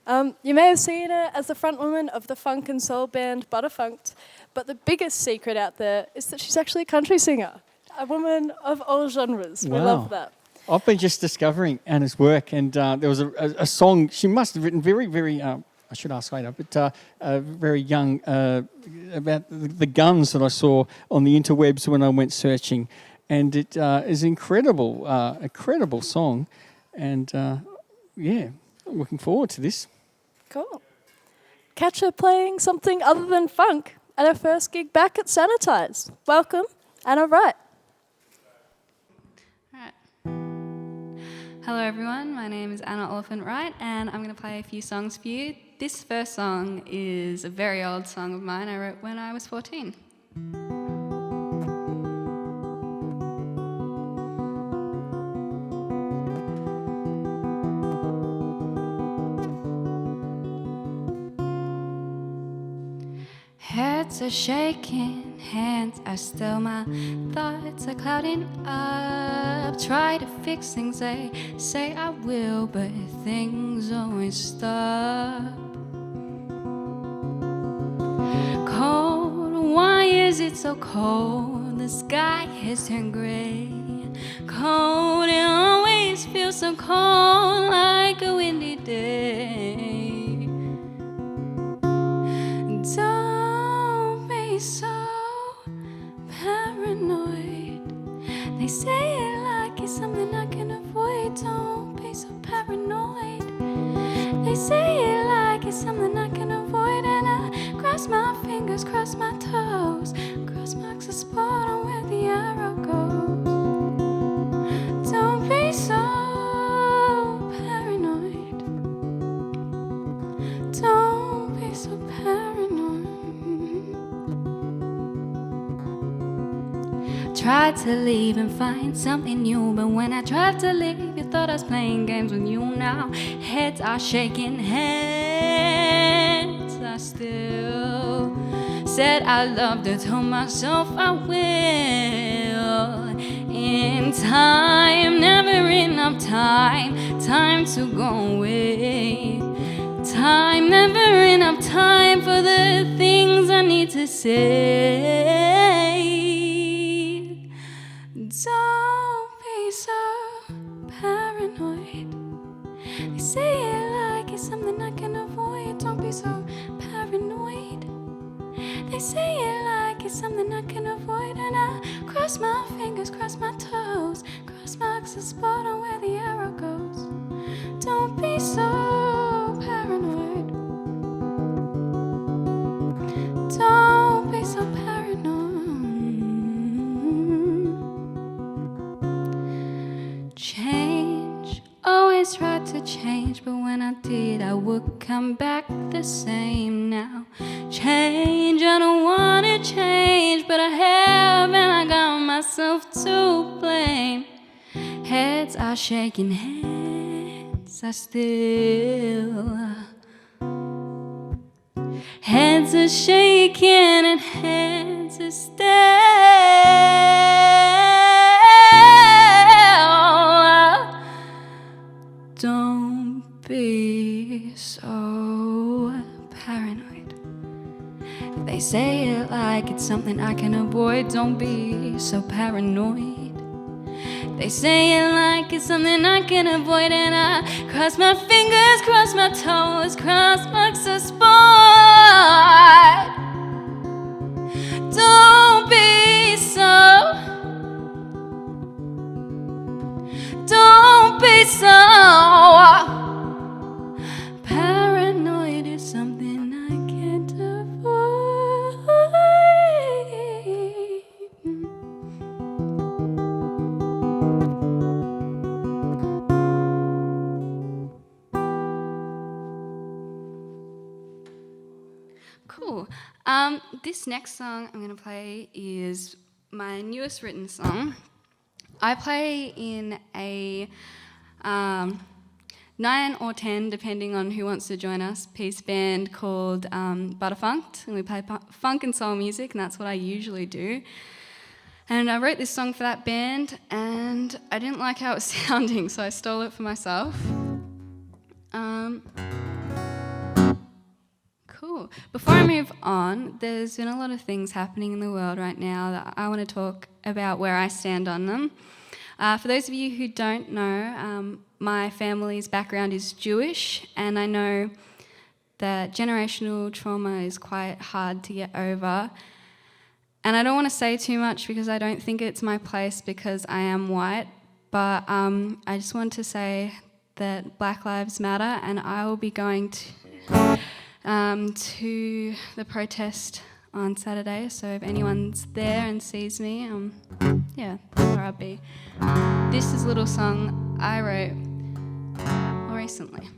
You may have seen her as the frontwoman of the funk and soul band Butterfunked, but the biggest secret out there is that she's actually a country singer, a woman of all genres. Wow. We love that. I've been just discovering Anna's work, and there was a song she must have written very, very, I should ask later, but very young, about the guns that I saw on the interwebs when I went searching. And it is incredible song. And I'm looking forward to this. Cool. Catch her playing something other than funk at her first gig back at Sanitise. Welcome, Anna Wright. Hello everyone, my name is Anna Oliphant Wright, and I'm going to play a few songs for you. This first song is a very old song of mine I wrote when I was 14. Heads are shaking, hands are still, my thoughts are clouding up. Try to fix things, they say I will, but things always stop. Cold, why is it so cold? The sky has turned gray. Cold, it always feels so cold, like a windy day. Don't be so paranoid. They say it like it's something I can avoid. Don't be so paranoid. They say it like it's something I can avoid. And I cross my fingers, cross my toes, cross marks a spot on where the arrow goes. Don't be so paranoid. Don't be so paranoid. Tried to leave and find something new, but when I tried to leave, you thought I was playing games with you. Now heads are shaking, hands are still. Said I loved her, told myself I will. in time, never enough time, time to go away. Time, never enough time for the things I need to say. Don't be so paranoid. They say it like it's something I can avoid. Don't be so paranoid. They say it like it's something I can avoid. And I cross my fingers, cross my toes, cross marks the spot on where the arrow goes. Don't be so paranoid. Don't be so paranoid. Change, always tried to change, but when I did, I would come back the same now. Change, I don't want to change, but I have, and I got myself to blame. Heads are shaking, heads are still. Heads are shaking and heads are still. Don't be so paranoid. If they say it like it's something I can avoid, don't be so paranoid. They say it like it's something I can avoid, and I cross my fingers, cross my toes, cross marks the spot. Don't be so, don't be so paranoid. Is something I can't avoid. Cool. This next song I'm going to play is my newest written song. I play in a 9 or 10, depending on who wants to join us, piece band called Butterfunked, and we play funk and soul music, and that's what I usually do. And I wrote this song for that band, and I didn't like how it was sounding, so I stole it for myself. Cool. Before I move on, there's been a lot of things happening in the world right now that I want to talk about where I stand on them. For those of you who don't know, my family's background is Jewish, and I know that generational trauma is quite hard to get over. And I don't want to say too much because I don't think it's my place because I am white, but I just want to say that Black Lives Matter, and I will be going to the protest on Saturday, so if anyone's there and sees me, yeah, that's where I'll be. This is a little song I wrote more recently.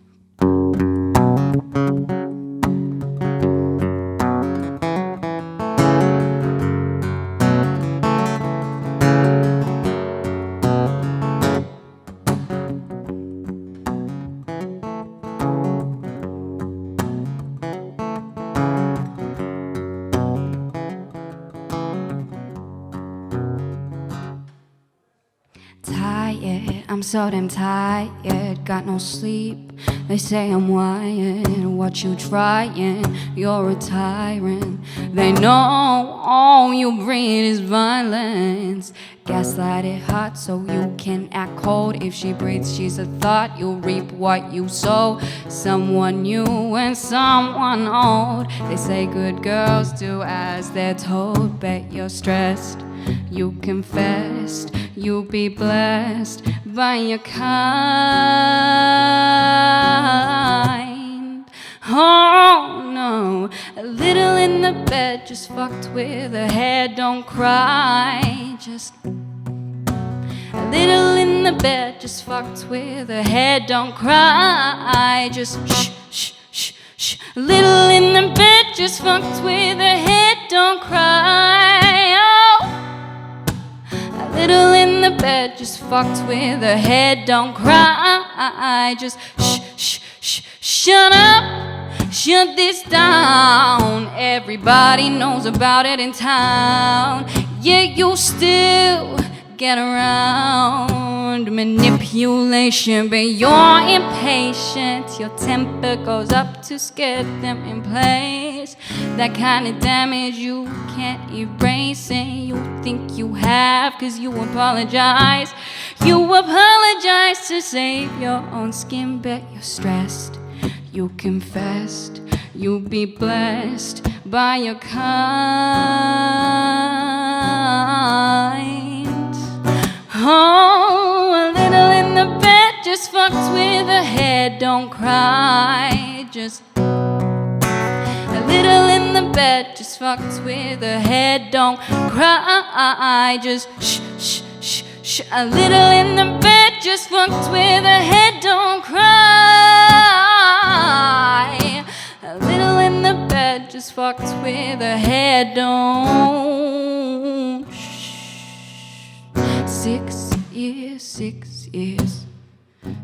I'm so damn tired, got no sleep. They say I'm wired, what you trying? You're a tyrant. They know all you breed is violence. Gaslight it hot so you can act cold. If she breathes, she's a thought. You'll reap what you sow. Someone new and someone old. They say good girls do as they're told. Bet you're stressed, you confessed. You'll be blessed by your kind. Oh no, a little in the bed, just fucked with her head. Don't cry, just a little in the bed, just fucked with her head. Don't cry, just shh, shh, shh, shh. A little in the bed, just fucked with her head. Don't cry. Oh. Little in the bed, just fucked with her head. Don't cry, just shh, shh, shh. Shut up, shut this down. Everybody knows about it in town. Yeah, you'll still get around manipulation, but you're impatient. Your temper goes up to scare them in place. That kind of damage you can't erase, and you think you have, 'cause you apologize. You apologize to save your own skin, but you're stressed. You confessed. You'll be blessed by your kind. Oh, a little in the bed just fucked with the head. Don't cry, just a little in the bed just fucked with the head. Don't cry, just shh, shh, shh, shh. A little in the bed just fucked with the head. Don't cry. A little in the bed just fucked with her head. Don't. 6 years, 6 years,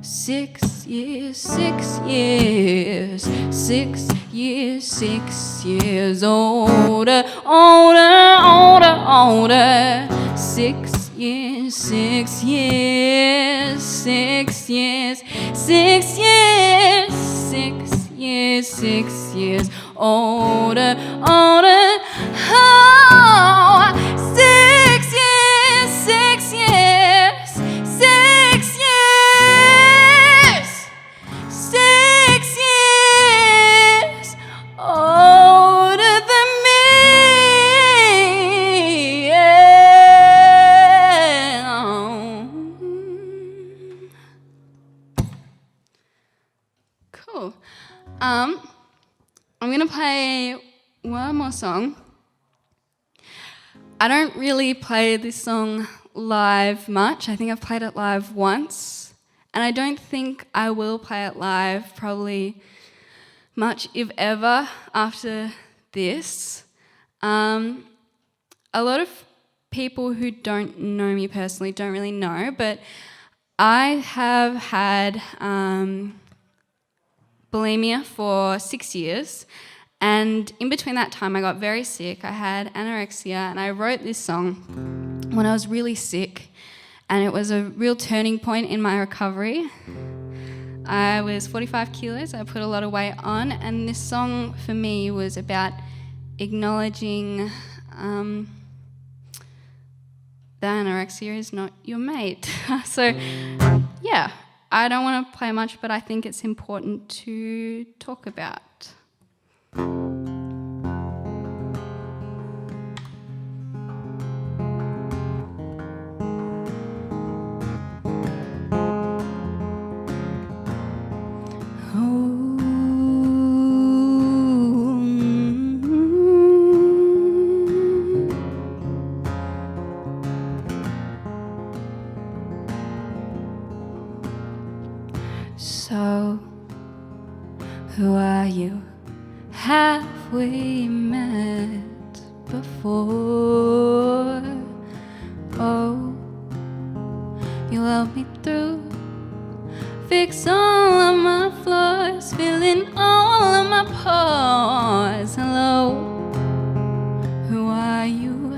6 years, 6 years, 6 years, 6 years older, older, older, older. 6 years, 6 years, 6 years, 6 years, 6 years, 6 years older, older. Oh, 6 years, 6 years, 6 years, 6 years older than me. Yeah. Cool. I'm gonna play one more song. I don't really play this song live much. I think I've played it live once, and I don't think I will play it live probably much, if ever, after this. A lot of people who don't know me personally don't really know, but I have had bulimia for 6 years, and in between that time I got very sick. I had anorexia, and I wrote this song when I was really sick, and it was a real turning point in my recovery. I was 45 kilos, I put a lot of weight on, and this song for me was about acknowledging that anorexia is not your mate. So yeah, I don't want to play much, but I think it's important to talk about. So, who are you? Have we met before? Oh, you love me through, fix all of my flaws, fill in all of my pores. Hello, who are you?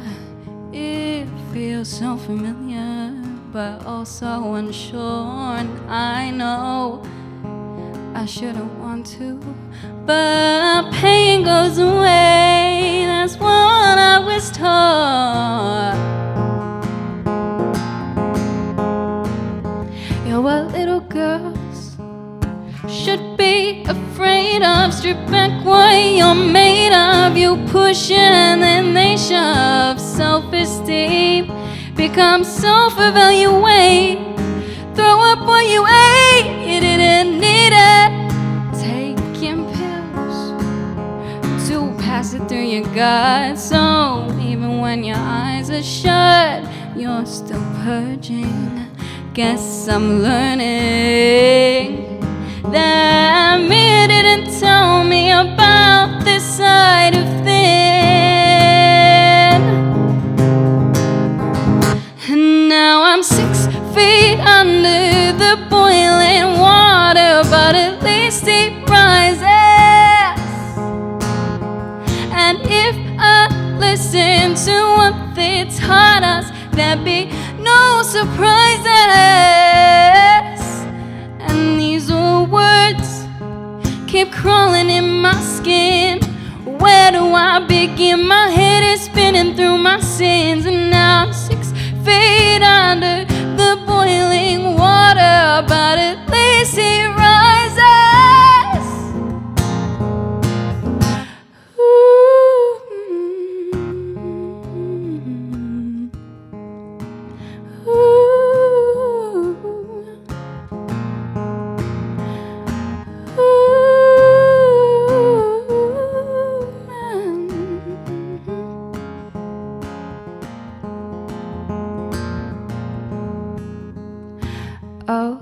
It feels so familiar, but also unsure, and I know I shouldn't want to, but pain goes away, that's what I was taught. You're what little girls should be afraid of. Strip back what you're made of. You push and then they shove. Self-esteem becomes self-evaluate. Throw up what you ate, you didn't need it. Taking pills to pass it through your gut. So even when your eyes are shut, you're still purging. Guess I'm learning that mirror didn't tell me about this side of thin. And now I'm 6 feet under the boiling water, but at least it rises. And if I listen to what they taught us, there'd be no surprises. And these old words keep crawling in my skin. Where do I begin? My head is spinning through my sins, and now I'm 6 feet under the boiling water, but at least he rises. Oh,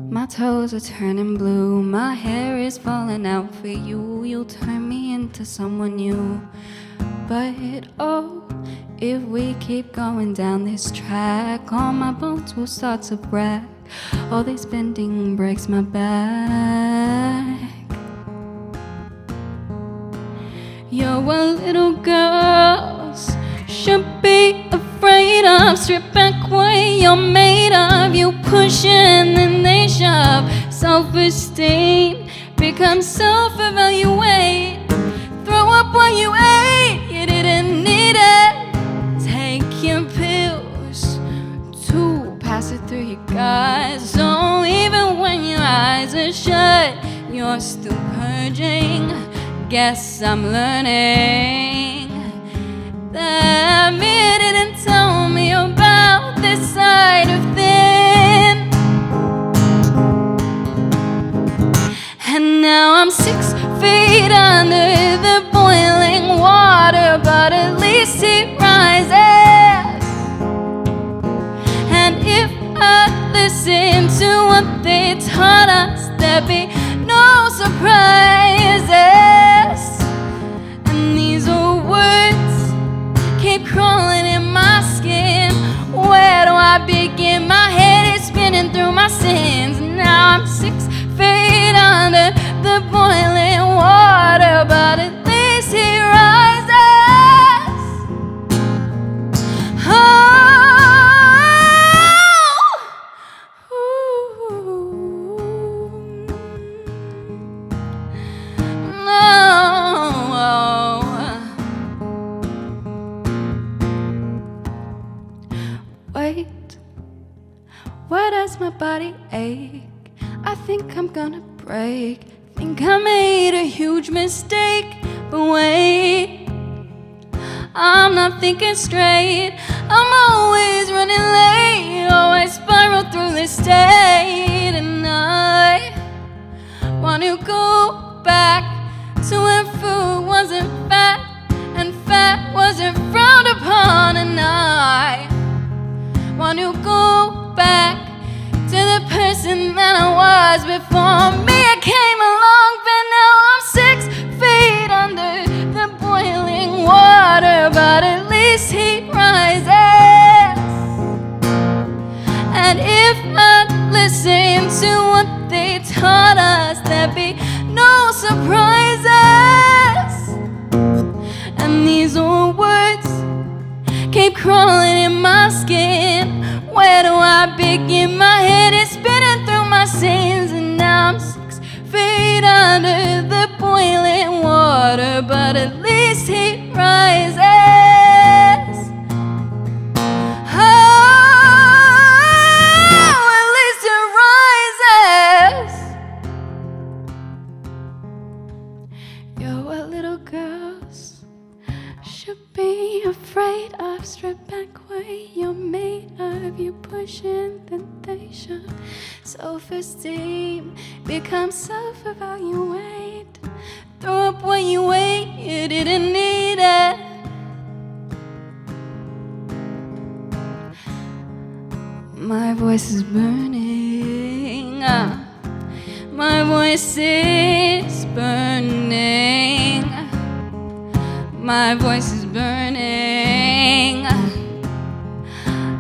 my toes are turning blue, my hair is falling out for you. You'll turn me into someone new. But oh, if we keep going down this track, all my bones will start to crack. All this bending breaks my back. You're what little girls should be afraid of. Strip back what you're made of. You push in, then they shove. Self-esteem becomes self-evaluate. Throw up what you ate, you didn't need it. Take your pills to pass it through your guts. So even when your eyes are shut, you're still purging. Guess I'm learning that mirror didn't tell me about this side of thin. And now I'm 6 feet under the boiling water, but at least he rises. And if I listen to what they taught us, there'd be no surprises. And these old words keep crawling in my skin. Where do I begin? My head is spinning through my sins. Now I'm 6 feet under the boiling water, but at least he rises. Wait, why does my body ache? I think I'm gonna break. Think I made a huge mistake. But wait, I'm not thinking straight. I'm always running late. Always spiral through this state. And I want to go back to when food wasn't fat and fat wasn't frowned upon. And I want to go back to the person that I was before me. I came along, but now I'm 6 feet under the boiling water, but at least he rises. And if I listen to what they taught us, there'd be no surprises. And these old words keep crawling in my skin. Where do I begin? My head is spinning through my sins, and now I'm 6 feet under the boiling water, but at least he rises. Oh, at least he rises. You're what little girls should be afraid of. Strip back what you're made of. You push in, then they shove. Self-esteem becomes self-evaluate. Throw up what you ate, you didn't need it. My voice is burning. My voice is burning. My voice is burning.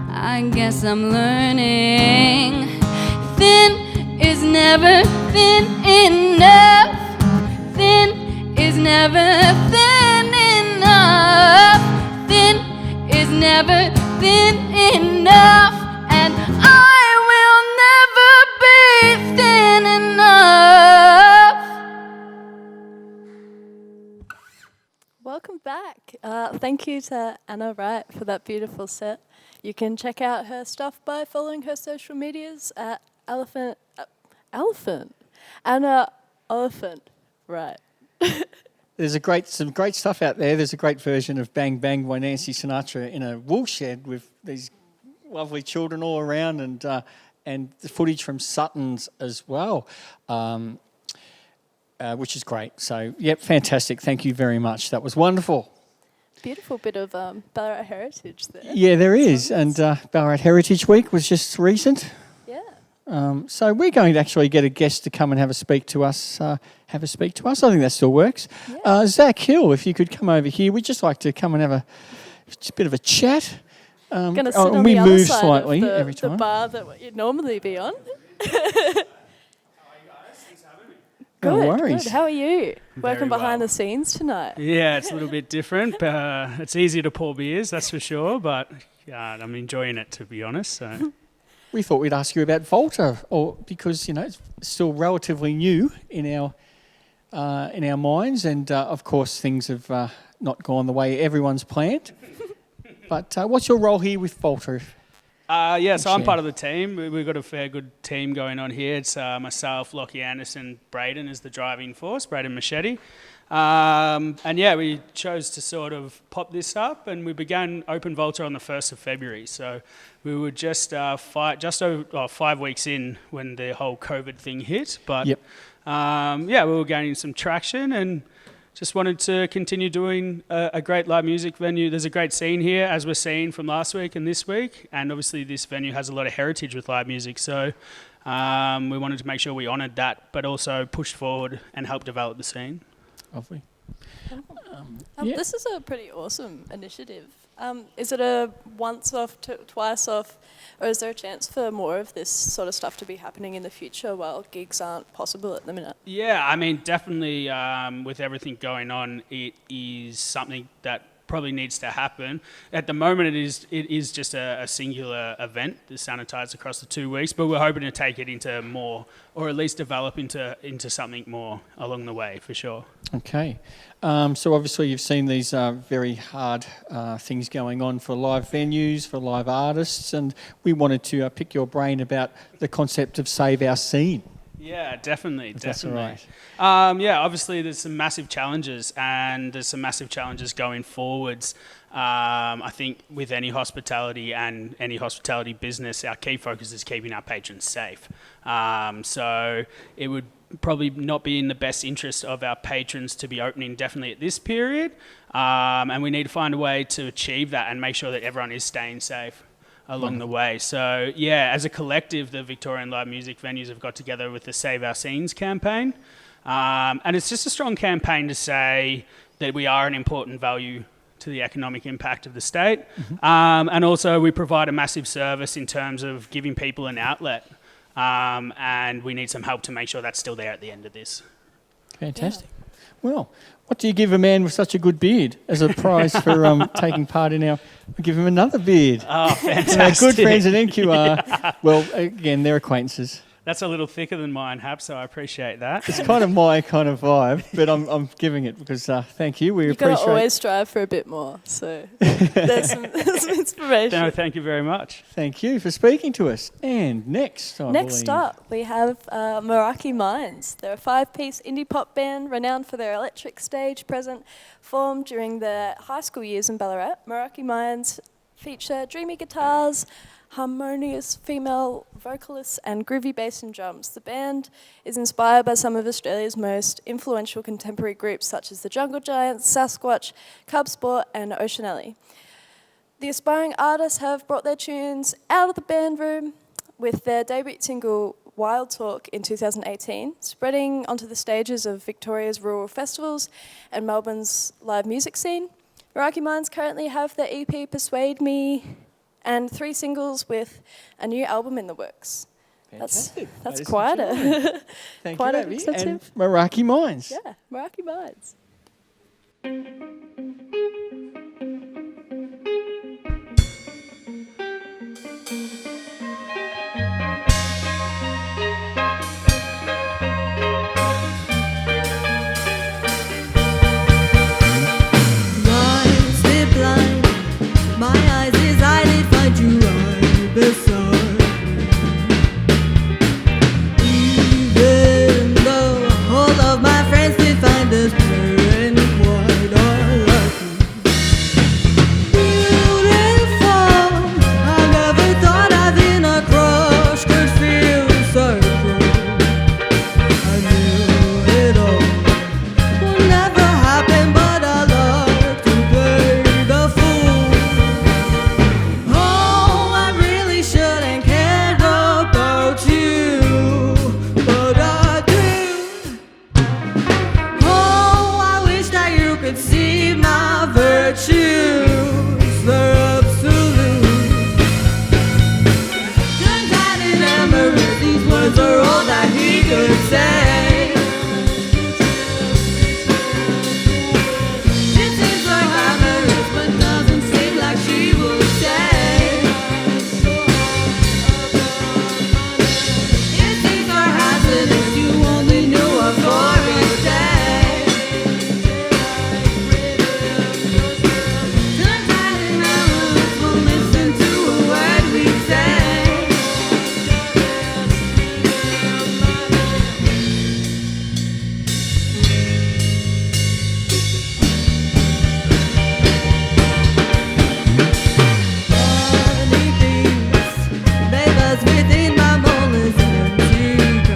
I guess I'm learning. Thin is never thin enough. Thin is never thin enough. Thin is never thin enough. enough, and I will never be thin enough. Welcome back. Thank you to Anna Wright for that beautiful set. You can check out her stuff by following her social medias at Anna Elephant. Right. There's some great stuff out there. There's a great version of Bang Bang by Nancy Sinatra in a wool shed with these lovely children all around, and the footage from Sutton's as well, which is great. So, yep, fantastic. Thank you very much. That was wonderful. Beautiful bit of Ballarat heritage there. Yeah, there is. And Ballarat Heritage Week was just recent. Yeah. So we're going to actually get a guest to come and have a speak to us. I think that still works. Yeah. Zach Hill, if you could come over here. We'd just like to come and have just a bit of a chat. Going to sit and on we the other move side slightly of every time. the bar that you'd normally be on. No Good, worries. good. How are you? Working well. behind the scenes tonight. Yeah, it's a little bit different. It's easier to pour beers, that's for sure, but I'm enjoying it, to be honest. So. We thought we'd ask you about Volta, because it's still relatively new in our minds, and of course things have not gone the way everyone's planned. But what's your role here with Volta? So I'm part of the team. We've got a fair good team going on here. It's myself, Lockie Anderson, Braden is the driving force, Braden Machete. We chose to sort of pop this up, and we began Open Volta on the 1st of February. So we were just 5 weeks in when the whole COVID thing hit. But yep. we were gaining some traction and just wanted to continue doing a great live music venue. There's a great scene here, as we're seeing from last week and this week. And obviously this venue has a lot of heritage with live music. So we wanted to make sure we honoured that, but also pushed forward and helped develop the scene. Lovely. This is a pretty awesome initiative. Is it a once off, twice off, or is there a chance for more of this sort of stuff to be happening in the future while gigs aren't possible at the minute? Yeah, I mean, definitely with everything going on, it is something that probably needs to happen. At the moment, it is just a singular event, the Sanitise across the 2 weeks, but we're hoping to take it into more, or at least develop into something more along the way, for sure. Okay. So obviously you've seen these very hard things going on for live venues, for live artists, and we wanted to pick your brain about the concept of Save Our Scene. Yeah, definitely. That's all right. Obviously there's some massive challenges, and there's some massive challenges going forwards. I think with any hospitality and any hospitality business, our key focus is keeping our patrons safe. So it would probably not be in the best interest of our patrons to be opening definitely at this period. And we need to find a way to achieve that and make sure that everyone is staying safe along the way. So as a collective, the Victorian live music venues have got together with the Save Our Scenes campaign. And it's just a strong campaign to say that we are an important value to the economic impact of the state. Mm-hmm. And also we provide a massive service in terms of giving people an outlet. And we need some help to make sure that's still there at the end of this. Fantastic. Yeah. Well, what do you give a man with such a good beard as a prize for taking part in our... We give him another beard. Oh, fantastic. Good friends at NQR. Yeah. Well, again, they're acquaintances. That's a little thicker than mine, Hap, so I appreciate that. It's kind of my kind of vibe, but I'm giving it because thank you. We appreciate it. You've got to always strive for a bit more, so there's some inspiration. No, thank you very much. Thank you for speaking to us. And next up, we have Meraki Minds. They're a 5-piece indie pop band renowned for their electric stage presence, formed during their high school years in Ballarat. Meraki Minds feature dreamy guitars, harmonious female vocalists and groovy bass and drums. The band is inspired by some of Australia's most influential contemporary groups such as the Jungle Giants, Sasquatch, Cub Sport and Ocean Alley. The aspiring artists have brought their tunes out of the band room with their debut single Wild Talk in 2018, spreading onto the stages of Victoria's rural festivals and Melbourne's live music scene. Meraki Minds currently have their EP Persuade Me and 3 singles with a new album in the works. Fantastic. That's quite a Thank quite you, an Abby. incentive. And Meraki Minds. Yeah, Meraki Minds. could say. She seems so glamorous, but doesn't seem like she would stay. It seems so hazardous, you only knew her for a day. Sometimes in hours won't listen to a word we say. Labors within my molars and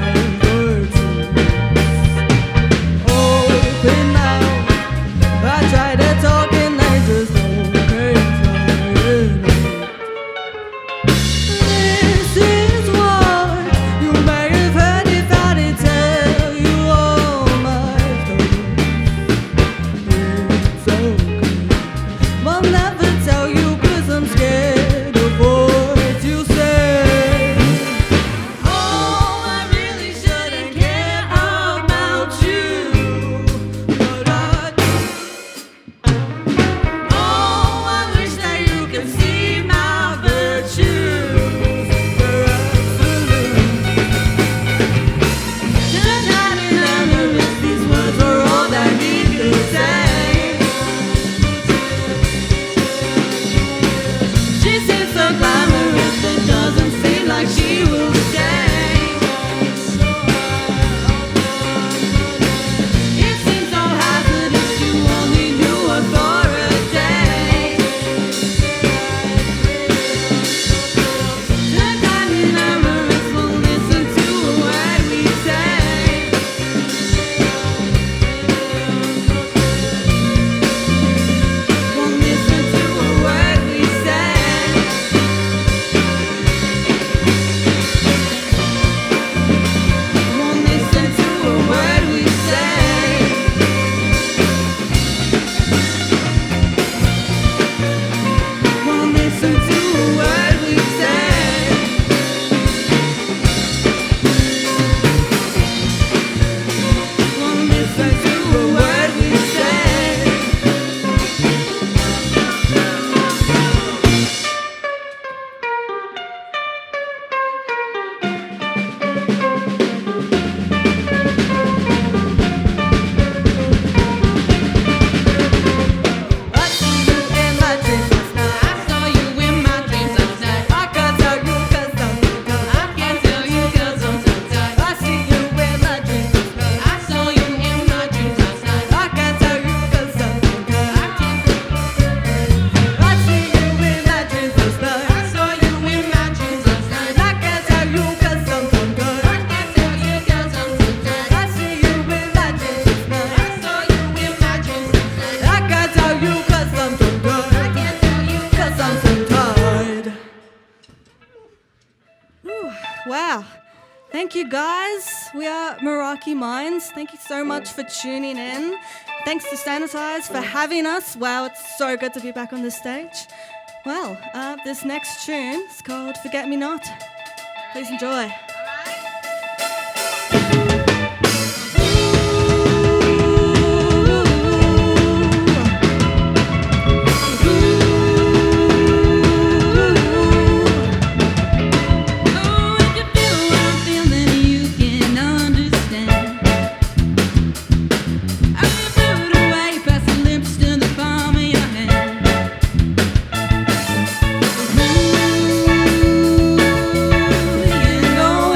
words. Open mouth, I try to talk and I just don't This is what you may have heard if I didn't tell you all my stories. It's okay, I'll never tell you 'cause I'm scared of what you say. Oh, I really shouldn't care about you, but I do. Oh, I wish that you could see my virtues. They're absolute. Tonight in Emirates, these words were all that he could say. She seems so glamorous, but doesn't seem like she will stay. It seems so hazardous, you only knew her for a day. Sometimes in Emirates won't listen to a word we say. Won't listen to a word we say. Won't listen to a word we say. Won't listen to a word we say. Won't listen to a word we say. I see you in my dreams last night. I saw you in my dreams last night. I can't tell you 'cause I'm so tired. I can't tell you 'cause I'm so tired. I see you in my dreams last night. I saw you in my dreams last night. I can't tell you 'cause I'm so tired. I see you in my dreams last night. I saw you in my dreams last night. I can't tell you 'cause I'm so tired. I can't tell you 'cause I'm so tired. I see you in my dreams last night. I saw you in my dreams last night. I can't tell you 'cause I'm so tired. I can't tell you 'cause I'm so tired. Wow. Thank you guys. We are Meraki Minds. Thank you so much for tuning in. Thanks to Sanitise for having us. Wow, it's so good to be back on the stage. Well, this next tune is called Forget Me Not. Please enjoy. Go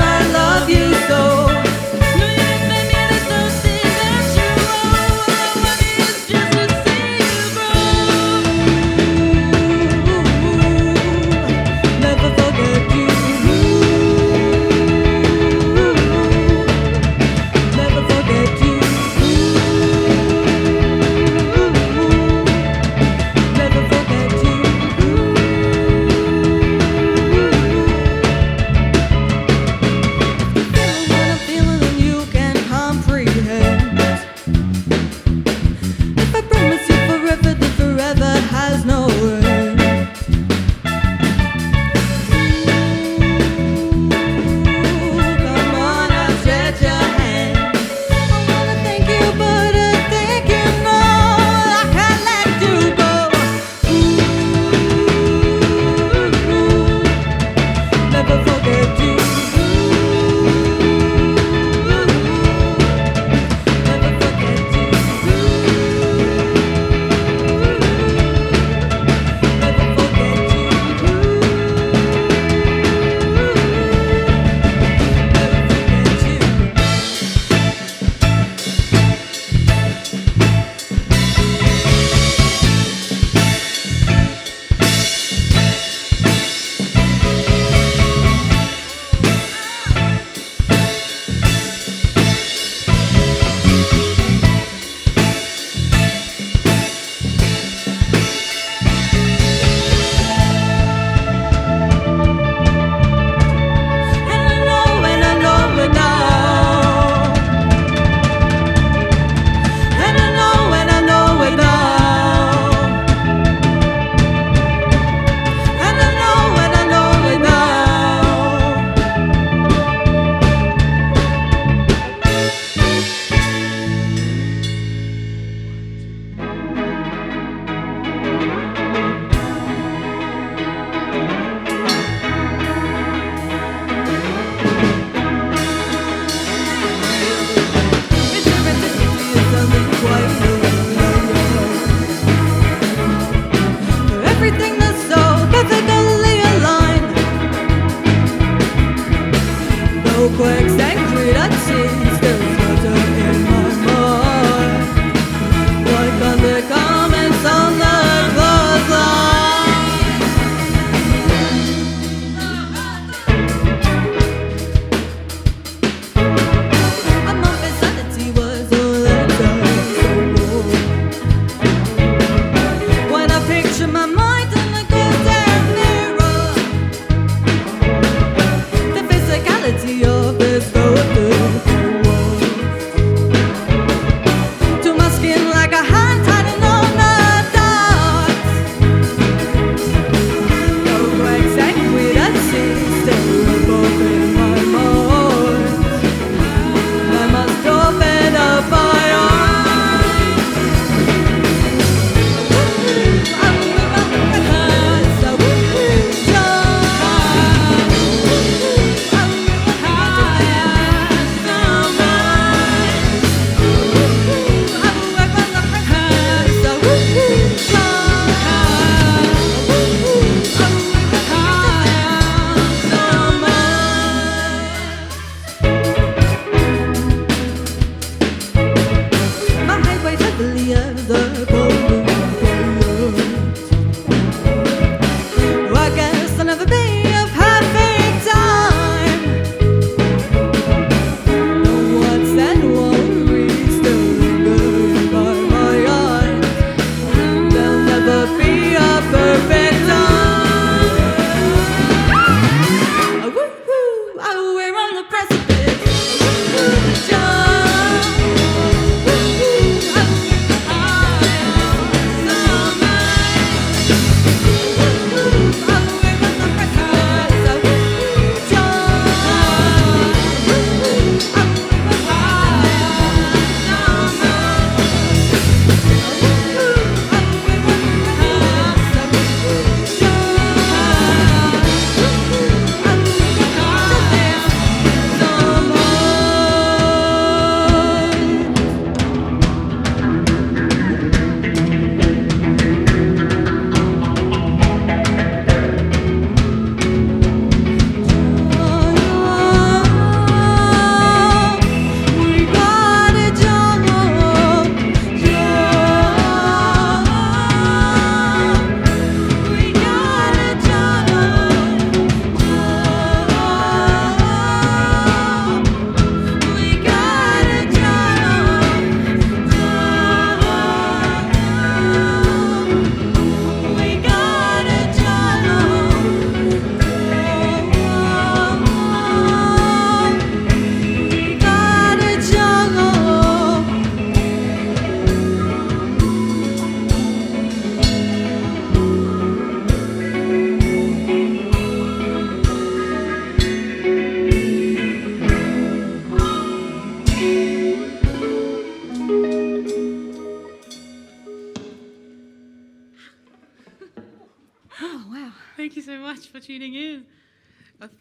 so much for tuning in.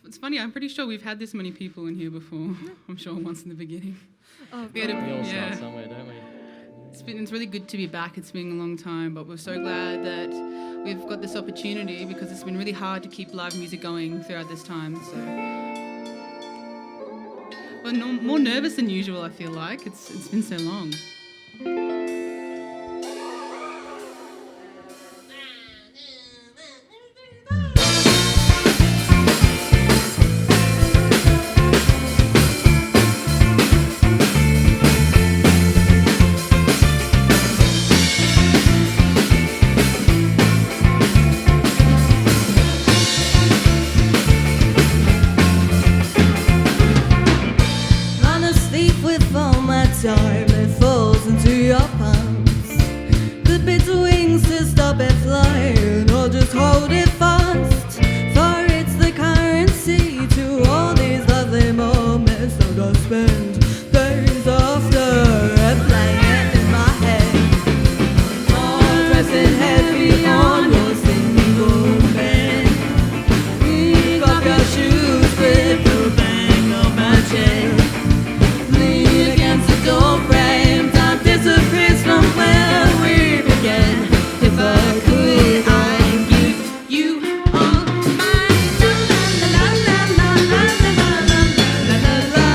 It's funny, I'm pretty sure we've had this many people in here before. I'm sure once in the beginning. Oh, we all start somewhere, don't we? It's really good to be back. It's been a long time, but we're so glad that we've got this opportunity because it's been really hard to keep live music going throughout this time. So we're more nervous than usual, I feel like. It's been so long. Time it falls into your palms. Could be two wings to stop it flying, or just hold it fast. For it's the currency to all these lovely moments. So don't spend days after and play it in my head. All pressing heavy on your single bed. Pick up your shoes with the bang of my chain. Door frame, time disappears from where we began. If I could, I'd give you all my la la la la la la la la la la la la la la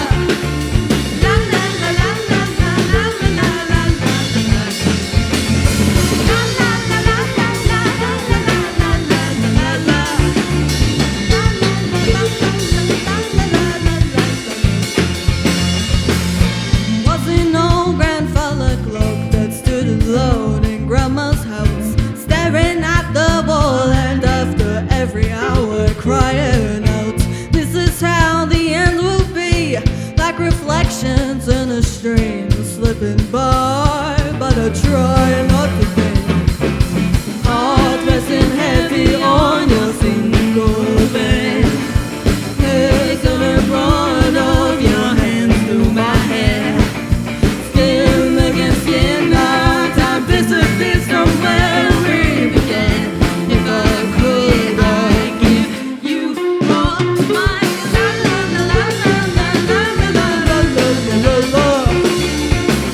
wasn't no grandfather clock that stood alone in grandma's house, staring at the wall and after every hour crying out. This is how the end will be, like reflections in a stream slipping by, but I try not to think. Heart resting heavy on your single bed. It's gonna run off your hands through my hair. Skin against skin now, time disappears from where we began. If I could, I'd give you all my la la la la la la la la la la la.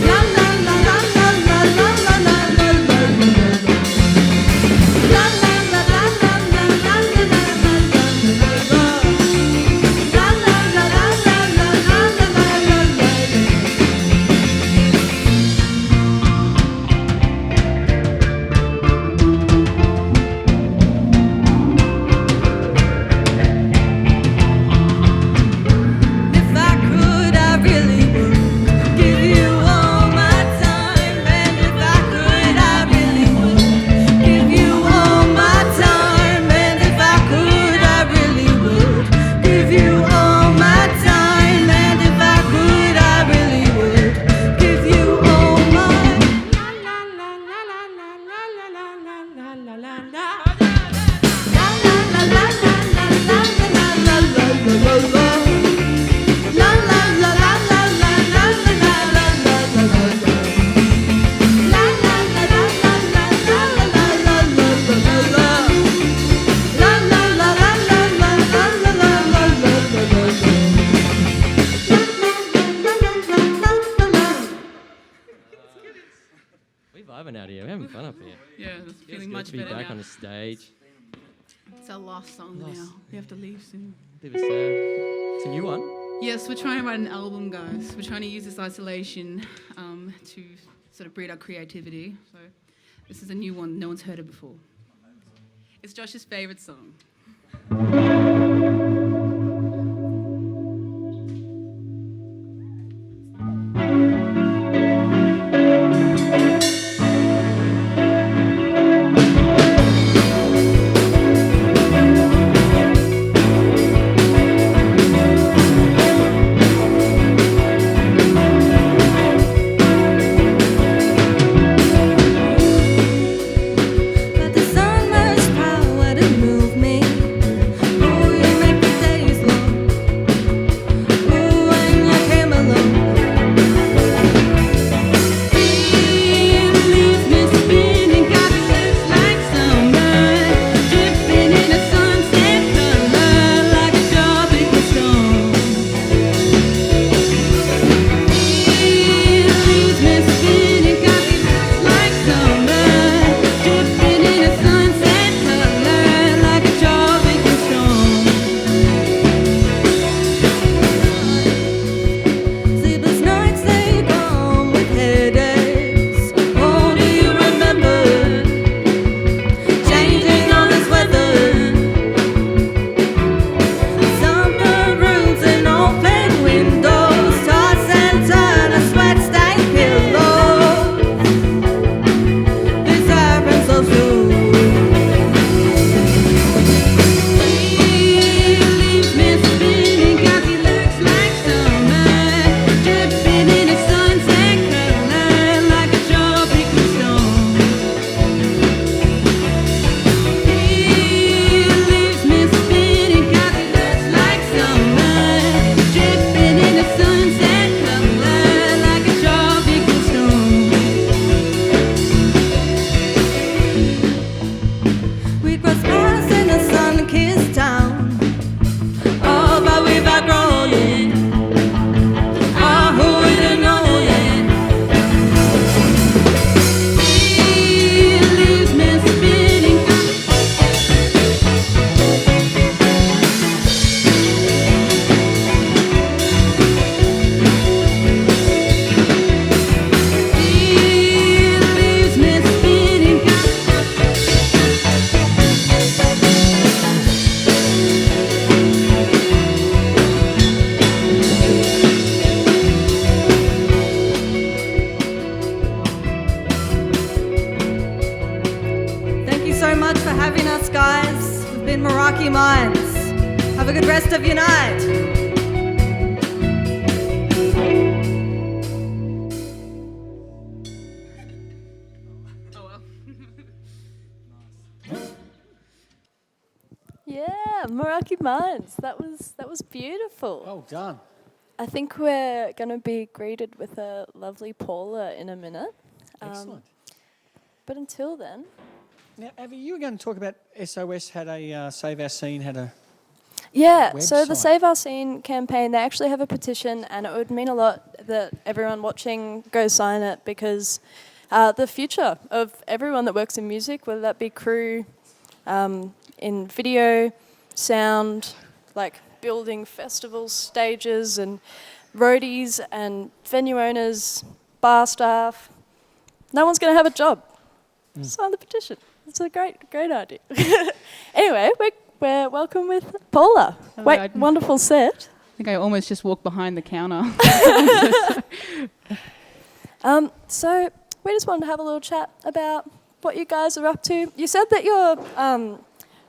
La la la la la la la la la la la. La la la la la la la la la la la. La la la la la la la la la la. If I could, I really would give you all my time. And if I could, I really would give you all my time. And if I could, I really would give you all my time. And if I could, I really would give you all my la la la la la la la la la la la la. La la la la la la la la la la la la. La la la la la la la la la la la la. La la la la la la la la la la la la. La la la la la la la la la la. We're vibing out here. We're having fun up here. Yeah, it's Feels feeling good much to be better back now. on the stage. It's our last song now. We have to leave soon. Bit of sad. It's a new one. Yes, we're trying to write an album, guys. We're trying to use this isolation to sort of breed our creativity. So this is a new one. No one's heard it before. It's Josh's favorite song. But the sun has power to move me. in Meraki Minds. Have a good rest of your night. Yeah, Meraki Minds. That was beautiful. Well done. I think we're going to be greeted with a lovely Paula in a minute. Excellent. But until then, Now, Avi, you were going to talk about SOS had a Save Our Scene had a yeah, so the website. Save Our Scene campaign, they actually have a petition, and it would mean a lot that everyone watching go sign it, because the future of everyone that works in music, whether that be crew, in video, sound, like building festivals, stages, and roadies, and venue owners, bar staff, no one's going to have a job. Sign the petition. It's a great idea. Anyway, we're welcome with Paula. Hello, Wonderful set. I think I almost just walked behind the counter. So we just wanted to have a little chat about what you guys are up to. You said that you're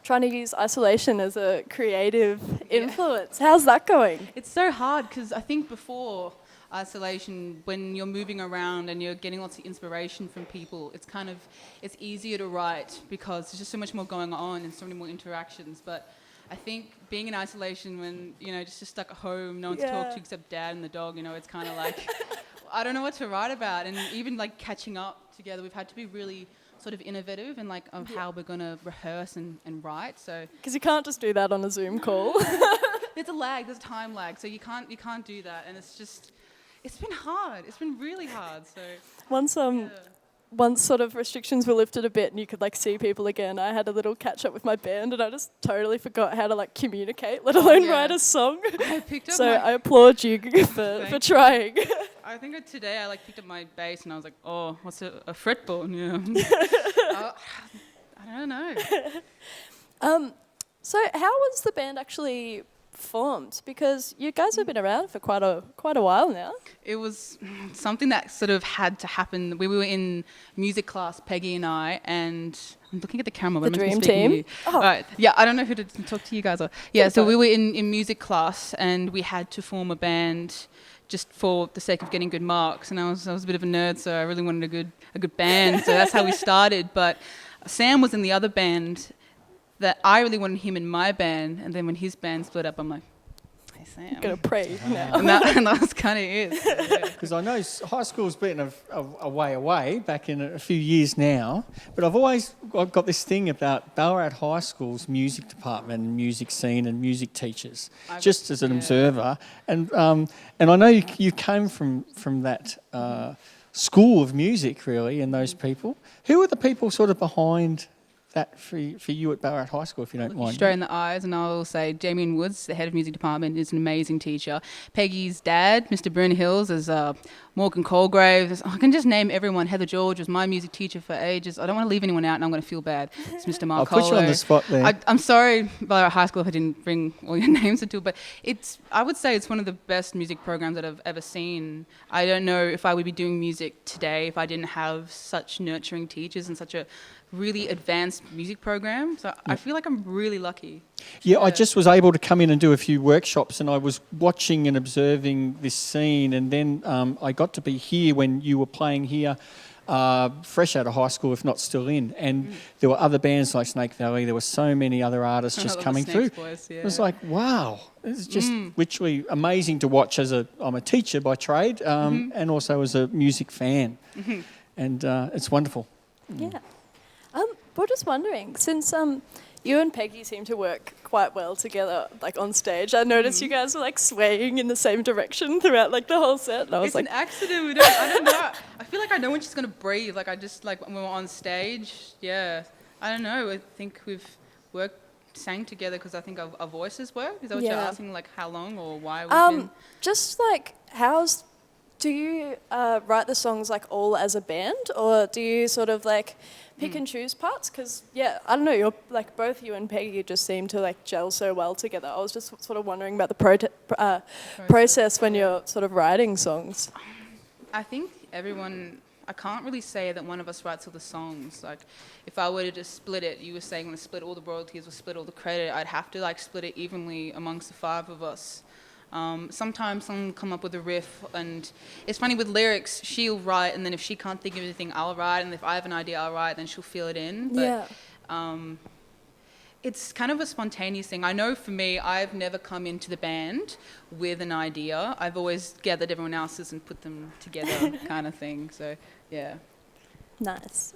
trying to use isolation as a creative influence. How's that going? It's so hard because I think before isolation, when you're moving around and you're getting lots of inspiration from people, it's easier to write because there's just so much more going on and so many more interactions. But I think being in isolation when, just stuck at home, no one to talk to except dad and the dog, it's kind of like, I don't know what to write about. And even like catching up together, we've had to be really sort of innovative and of how we're going to rehearse and write. So Because you can't just do that on a Zoom call. there's a time lag, so you can't do that. And it's been hard. It's been really hard. So Once sort of restrictions were lifted a bit and you could see people again, I had a little catch up with my band and I just totally forgot how to communicate, let alone write a song. I applaud you for trying. I think today I picked up my bass and I was like, oh, what's a fretboard? Yeah. I don't know. So how was the band actually formed? Because you guys have been around for quite a while now. It was something that sort of had to happen. We were in music class, Peggy and I, and I'm looking at the camera. The but I'm dream speaking to team? you. Oh. Right. Yeah, I don't know who to talk to you guys. So we were in music class and we had to form a band just for the sake of getting good marks. And I was a bit of a nerd, so I really wanted a good band. So that's how we started. But Sam was in the other band that I really wanted him in my band, and then when his band split up, I'm like, hey Sam. I'm gonna pray now. and that was kind of it. Because I know high school's been a way away, back in a few years now, but I've got this thing about Ballarat High School's music department and music scene and music teachers, just as an observer. And I know you came from that school of music, really, and those people. Who are the people sort of behind that for you at Ballarat High School, if you don't mind? Straight in the eyes, and I will say Damien Woods, the head of music department, is an amazing teacher. Peggy's dad, Mr. Bryn Hills, is Morgan Colgrave. I can just name everyone. Heather George was my music teacher for ages. I don't want to leave anyone out, and I'm going to feel bad. It's Mr. Mark I'll put you on the spot there. I'm sorry, Ballarat High School, if I didn't bring all your names into it, but I would say it's one of the best music programs that I've ever seen. I don't know if I would be doing music today if I didn't have such nurturing teachers and such a really advanced music program. So I feel like I'm really lucky. Yeah, I just was able to come in and do a few workshops, and I was watching and observing this scene, and then I got to be here when you were playing here, fresh out of high school, if not still in, and there were other bands like Snake Valley. There were so many other artists just coming through. Boys, yeah. It was like, wow, it's just literally amazing to watch. I'm a teacher by trade, and also as a music fan, and it's wonderful. Yeah. We're just wondering, since you and Peggy seem to work quite well together, on stage, I noticed you guys were swaying in the same direction throughout the whole set. And I was It's an accident. I don't know. I feel like I know when she's gonna breathe. I just when we're on stage. Yeah. I don't know. I think we've sang together because I think our voices work. Is that what you're asking? How long or why? We've been... Just do you write the songs all as a band, or do you sort of pick and choose parts? Because I don't know, you're both you and Peggy just seem to gel so well together. I was just sort of wondering about the process when you're sort of writing songs. I think everyone I can't really say that one of us writes all the songs. Like, if I were to just split it, you were saying to split all the royalties or split all the credit, I'd have to like split it evenly amongst the 5 of us. Sometimes someone will come up with a riff, and it's funny with lyrics, she'll write, and then if she can't think of anything, I'll write, and if I have an idea, I'll write, then she'll fill it in. But, it's kind of a spontaneous thing. I know for me, I've never come into the band with an idea. I've always gathered everyone else's and put them together kind of thing. So, yeah. Nice.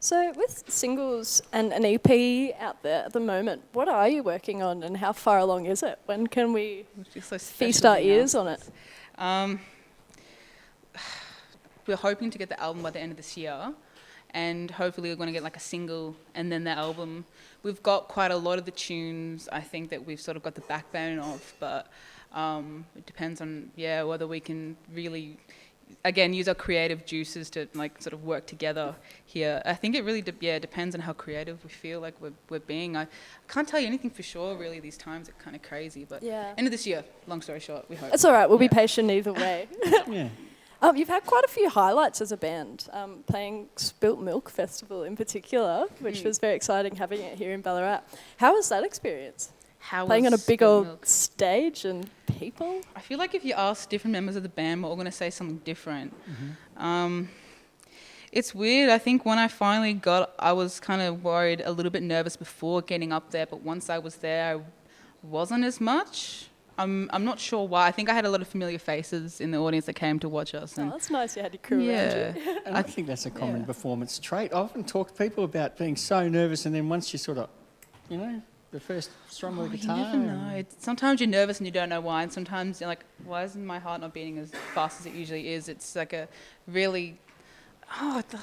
So with singles and an EP out there at the moment, what are you working on and how far along is it? When can we feast our ears on it? We're hoping to get the album by the end of this year, and hopefully we're going to get like a single and then the album. We've got quite a lot of the tunes, I think, that we've sort of got the backbone of, but it depends on, whether we can really, again, use our creative juices to like sort of work together here. I think it really depends on how creative we feel like we're being. I can't tell you anything for sure really. These times are kind of crazy, but end of this year, long story short, we hope. It's all right, we'll be patient either way. Yeah. You've had quite a few highlights as a band, playing Spilt Milk Festival in particular, which was very exciting having it here in Ballarat. How was that experience? Playing on a big old stage and people? I feel like if you ask different members of the band, we're all going to say something different. It's weird. I think when I finally I was kind of worried, a little bit nervous before getting up there, but once I was there, I wasn't as much. I'm not sure why. I think I had a lot of familiar faces in the audience that came to watch us. And that's nice you had your crew around you. And I think that's a common performance trait. I often talk to people about being so nervous, and then once you sort of, the first strum of the guitar. You never know. Sometimes you're nervous and you don't know why, and sometimes you're like, why isn't my heart not beating as fast as it usually is? It's like a really,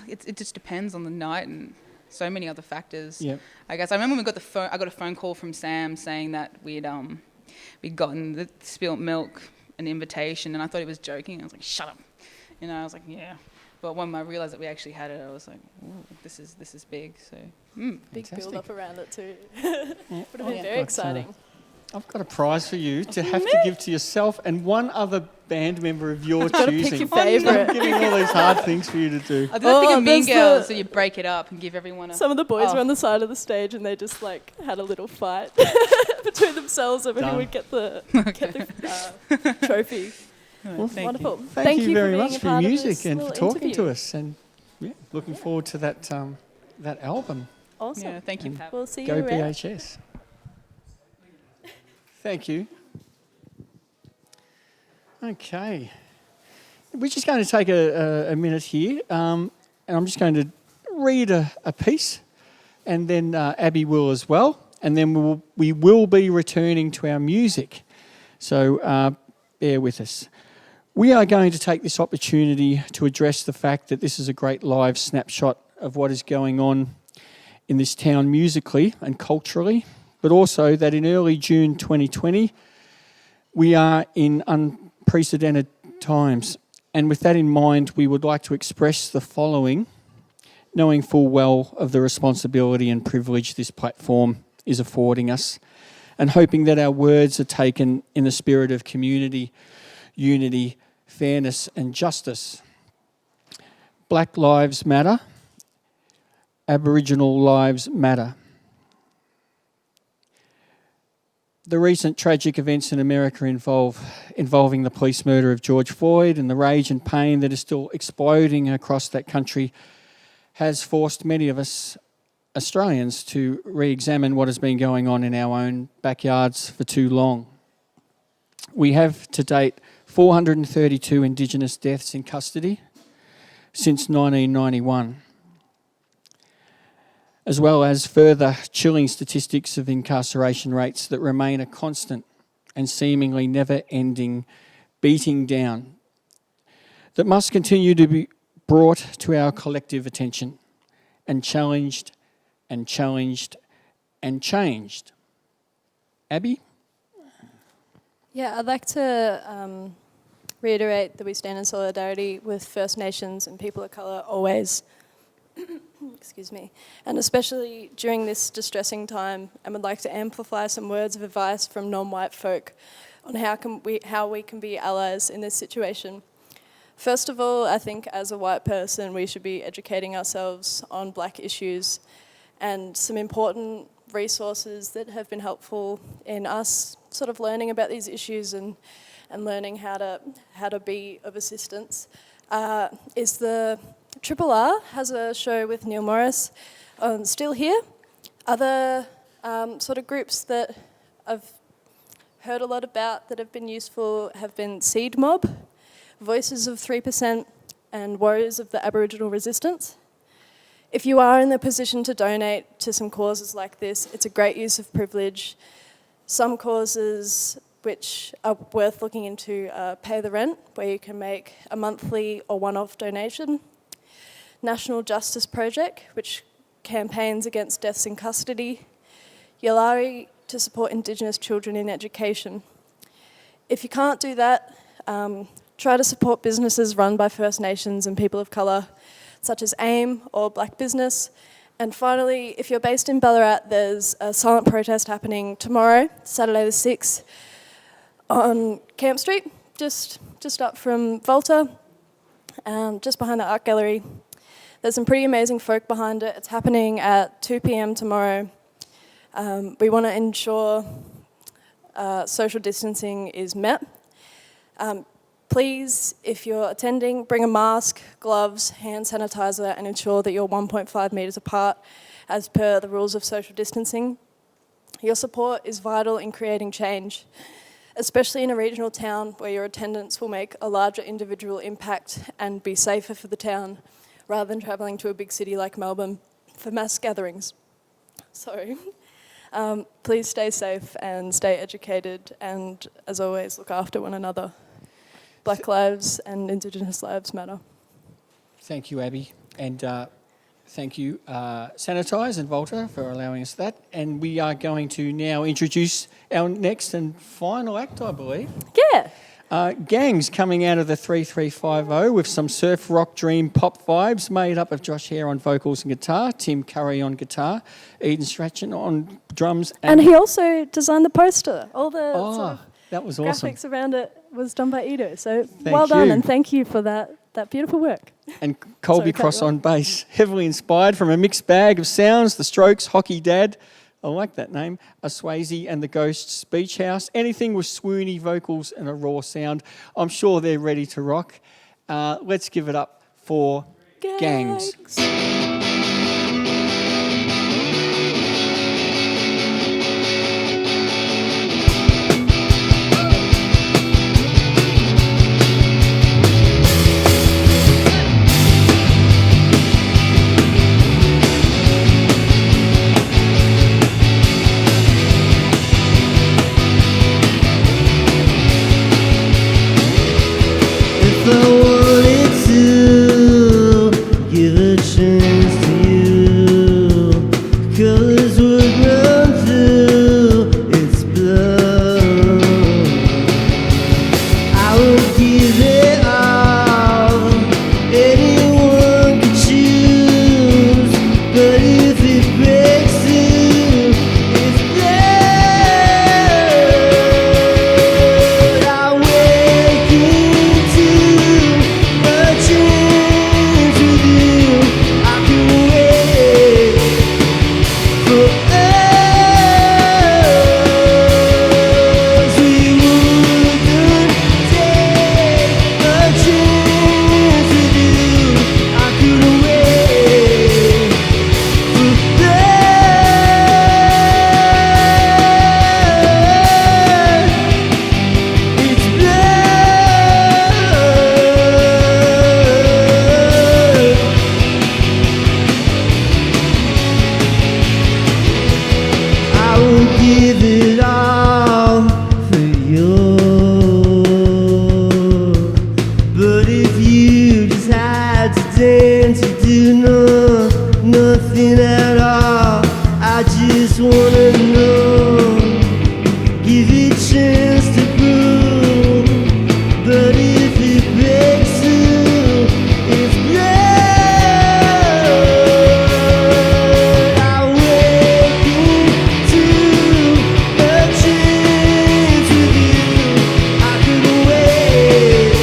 it just depends on the night and so many other factors. Yep. I guess I remember when I got a phone call from Sam saying that we'd gotten the Spilt Milk an invitation, and I thought he was joking. I was like, shut up. I was like, yeah. But when I realised that we actually had it, I was like, ooh, this is big. So big build up around it too. Would have been very exciting. I've got a prize for you to have to give to yourself and one other band member of your choosing. Pick your favourite. I'm giving all these hard things for you to do. I did think of Mean Girls, so you break it up and give everyone a... Some of the boys were on the side of the stage and they just like had a little fight between themselves over who would get the trophy. Well, wonderful. Thank you very for much being for a your part of music this and for little talking interview. to us. And looking forward to that album. Awesome. Yeah, thank you. We'll see Go you around. BHS. Thank you. Okay. We're just going to take a minute here, and I'm just going to read a piece, and then Abby will as well, and then we will be returning to our music. So bear with us. We are going to take this opportunity to address the fact that this is a great live snapshot of what is going on in this town musically and culturally, but also that in early June 2020, we are in unprecedented times. And with that in mind, we would like to express the following, knowing full well of the responsibility and privilege this platform is affording us, and hoping that our words are taken in the spirit of community, unity, fairness and justice. Black lives matter. Aboriginal lives matter. The recent tragic events in America involving the police murder of George Floyd and the rage and pain that is still exploding across that country has forced many of us Australians to re-examine what has been going on in our own backyards for too long. We have to date 432 Indigenous deaths in custody since 1991, as well as further chilling statistics of incarceration rates that remain a constant and seemingly never-ending beating down that must continue to be brought to our collective attention and challenged and challenged and changed. Abby? Yeah, I'd like to reiterate that we stand in solidarity with First Nations and people of colour always. Excuse me. And especially during this distressing time, and would like to amplify some words of advice from non-white folk on how we can be allies in this situation. First of all, I think as a white person, we should be educating ourselves on black issues, and some important resources that have been helpful in us sort of learning about these issues and learning how to be of assistance is the Triple R has a show with Neil Morris on Still Here. Other sort of groups that I've heard a lot about that have been useful have been Seed Mob, Voices of 3%, and Warriors of the Aboriginal Resistance. If you are in the position to donate to some causes like this, it's a great use of privilege. Some causes which are worth looking into are Pay the Rent, where you can make a monthly or one-off donation. National Justice Project, which campaigns against deaths in custody. Yalari, to support Indigenous children in education. If you can't do that, try to support businesses run by First Nations and people of colour, such as AIM or Black Business. And finally, if you're based in Ballarat, there's a silent protest happening tomorrow, Saturday the 6th, on Camp Street, just up from Volta, just behind the art gallery. There's some pretty amazing folk behind it. It's happening at 2 p.m. tomorrow. We want to ensure social distancing is met. Please, if you're attending, bring a mask, gloves, hand sanitizer, and ensure that you're 1.5 metres apart as per the rules of social distancing. Your support is vital in creating change, especially in a regional town where your attendance will make a larger individual impact and be safer for the town, rather than travelling to a big city like Melbourne for mass gatherings. So, please stay safe and stay educated, and as always, look after one another. Black lives and Indigenous lives matter. Thank you, Abby. And thank you, Sanitise and Volta, for allowing us that. And we are going to now introduce our next and final act, I believe. Yeah. Gangz coming out of the 3350 with some surf rock dream pop vibes, made up of Josh Hare on vocals and guitar, Tim Curry on guitar, Eden Strachan on drums. And he also designed the poster. All the sort of that was awesome. graphics around it was done by Edo. So Thank well done, you. and thank you for that beautiful work. And Colby Sorry, cut Cross you off. on bass, heavily inspired from a mixed bag of sounds, The Strokes, Hockey Dad, I like that name, a Swayze and the Ghosts Beach House, anything with swoony vocals and a raw sound. I'm sure they're ready to rock. Let's give it up for Gangz. If I wanted to give a chance to you, colors would run through its blood. I would give it all, anyone could choose, but if it breaks through its blood, I wake into a chance with you. I can wait for us. We wouldn't take a chance with you. I couldn't wait for us. It's I will give it all for you. But if you just had to dance, you do nothing at all. I just wanna know, give it a chance to prove. But if it breaks through, it's blood. I wake into a chance with you. I couldn't wait.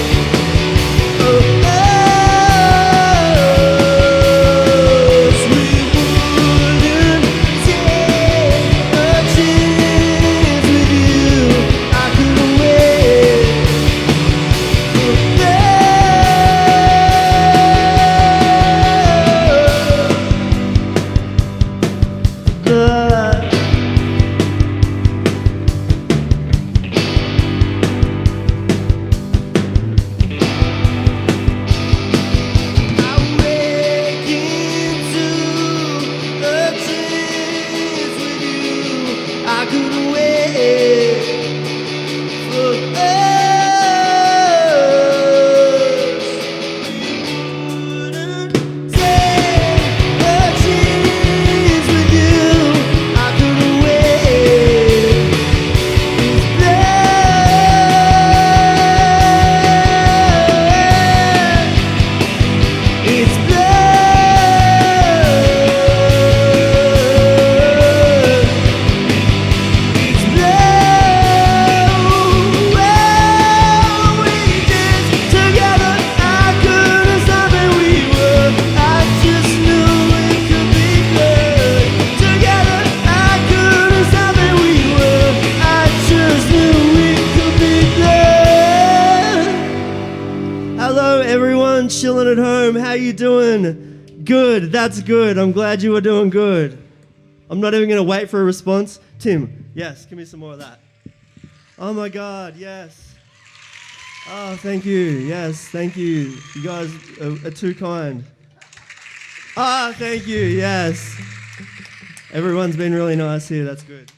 everyone chilling at home. How you doing? Good. That's good. I'm glad you were doing good. I'm not even going to wait for a response. Tim, yes, give me some more of that. Oh my God, yes. Oh, thank you. Yes, thank you. You guys are too kind. Ah, thank you. Yes. Everyone's been really nice here. That's good.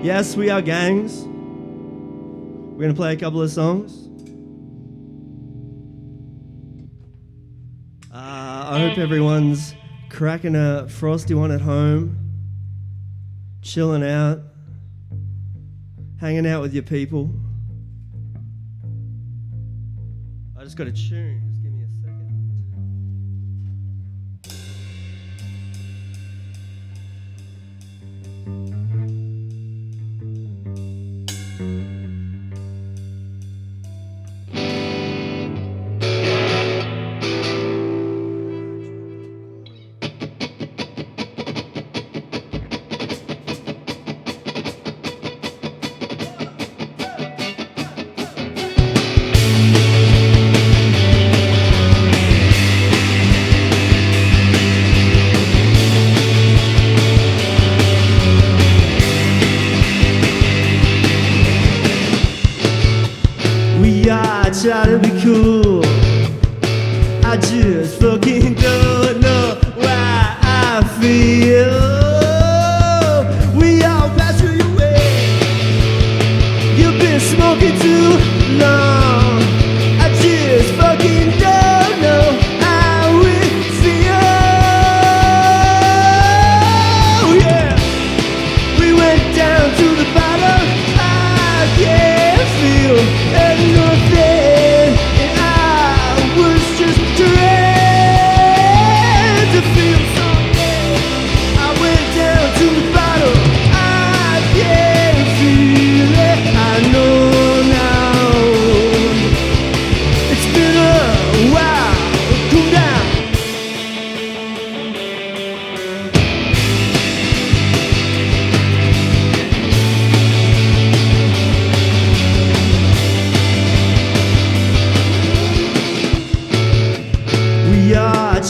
Yes, we are Gangz. We're going to play a couple of songs. I hope everyone's cracking a frosty one at home, chilling out, hanging out with your people. I just got a tune. Just give me a second. Try to be cool. I just fucking don't know why I feel. We all pass through your way. You've been smoking too long. I just fucking don't know how we feel. Yeah, we went down to the bottom. I can't feel nothing.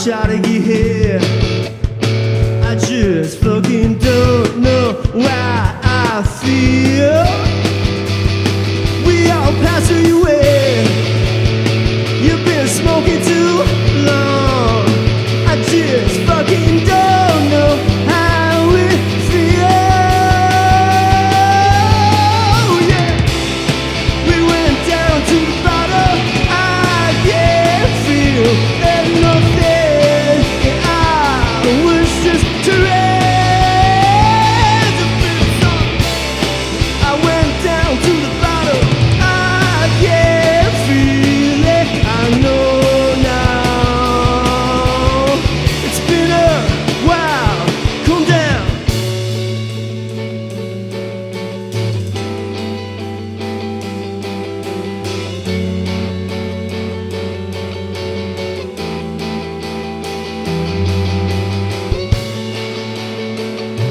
Try to get here. I just fucking don't know why I feel. We all pass through your way. You've been smoking too long. I just fucking don't know how we feel. Yeah, we went down to the bottom. I can't feel nothing.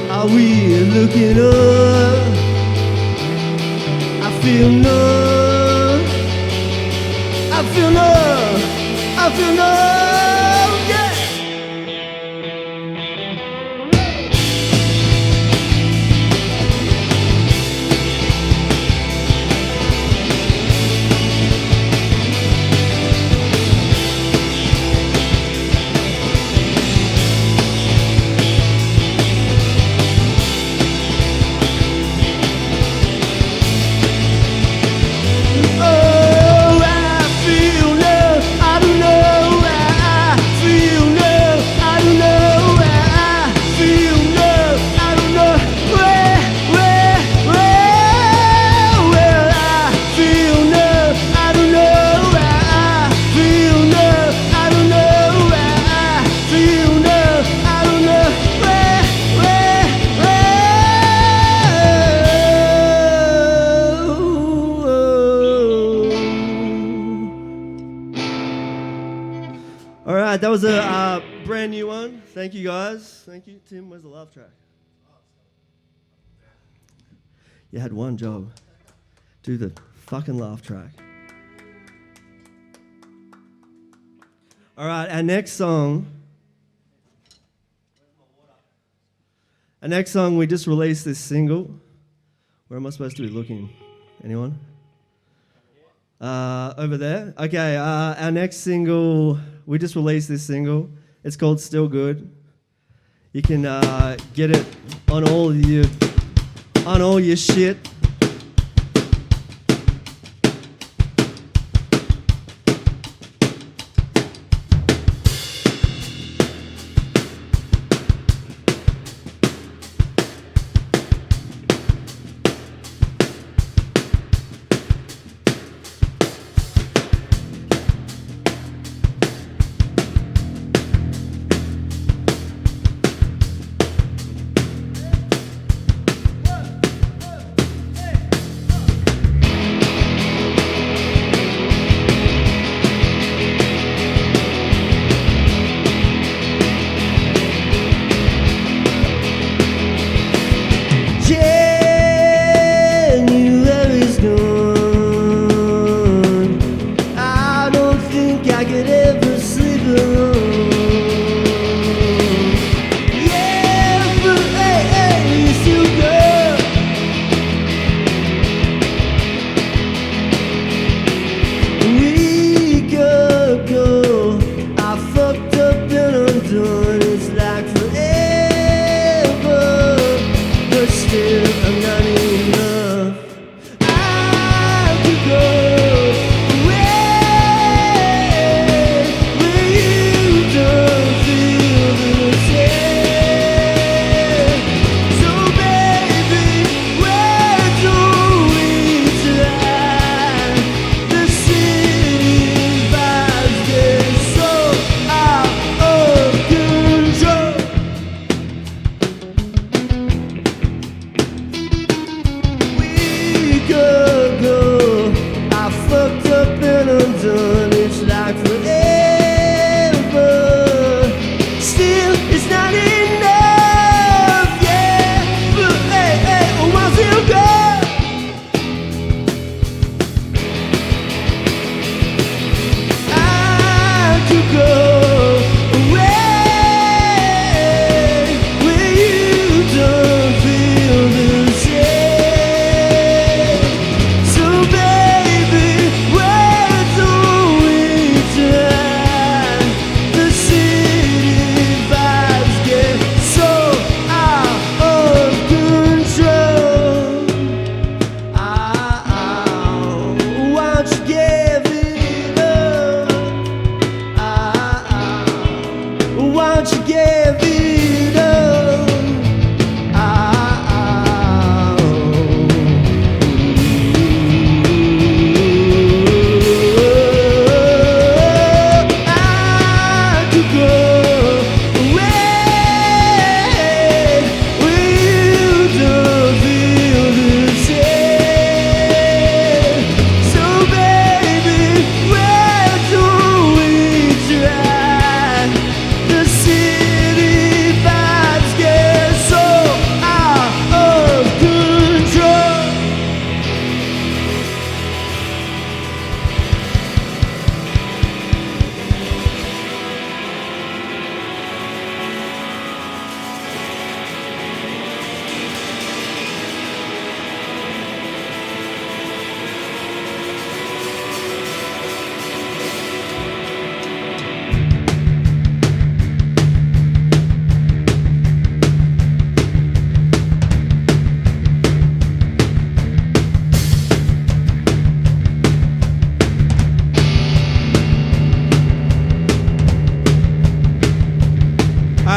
Are we looking up? I feel numb. I feel numb. I feel numb. Yeah. That was a brand new one. Thank you guys. Thank you. Tim, where's the love track? You had one job. Do the fucking laugh track. All right, our next song. We just released this single. Where am I supposed to be looking? Anyone? Over there? Okay, our next single, we just released this single. It's called Still Good. You can get it on all your shit.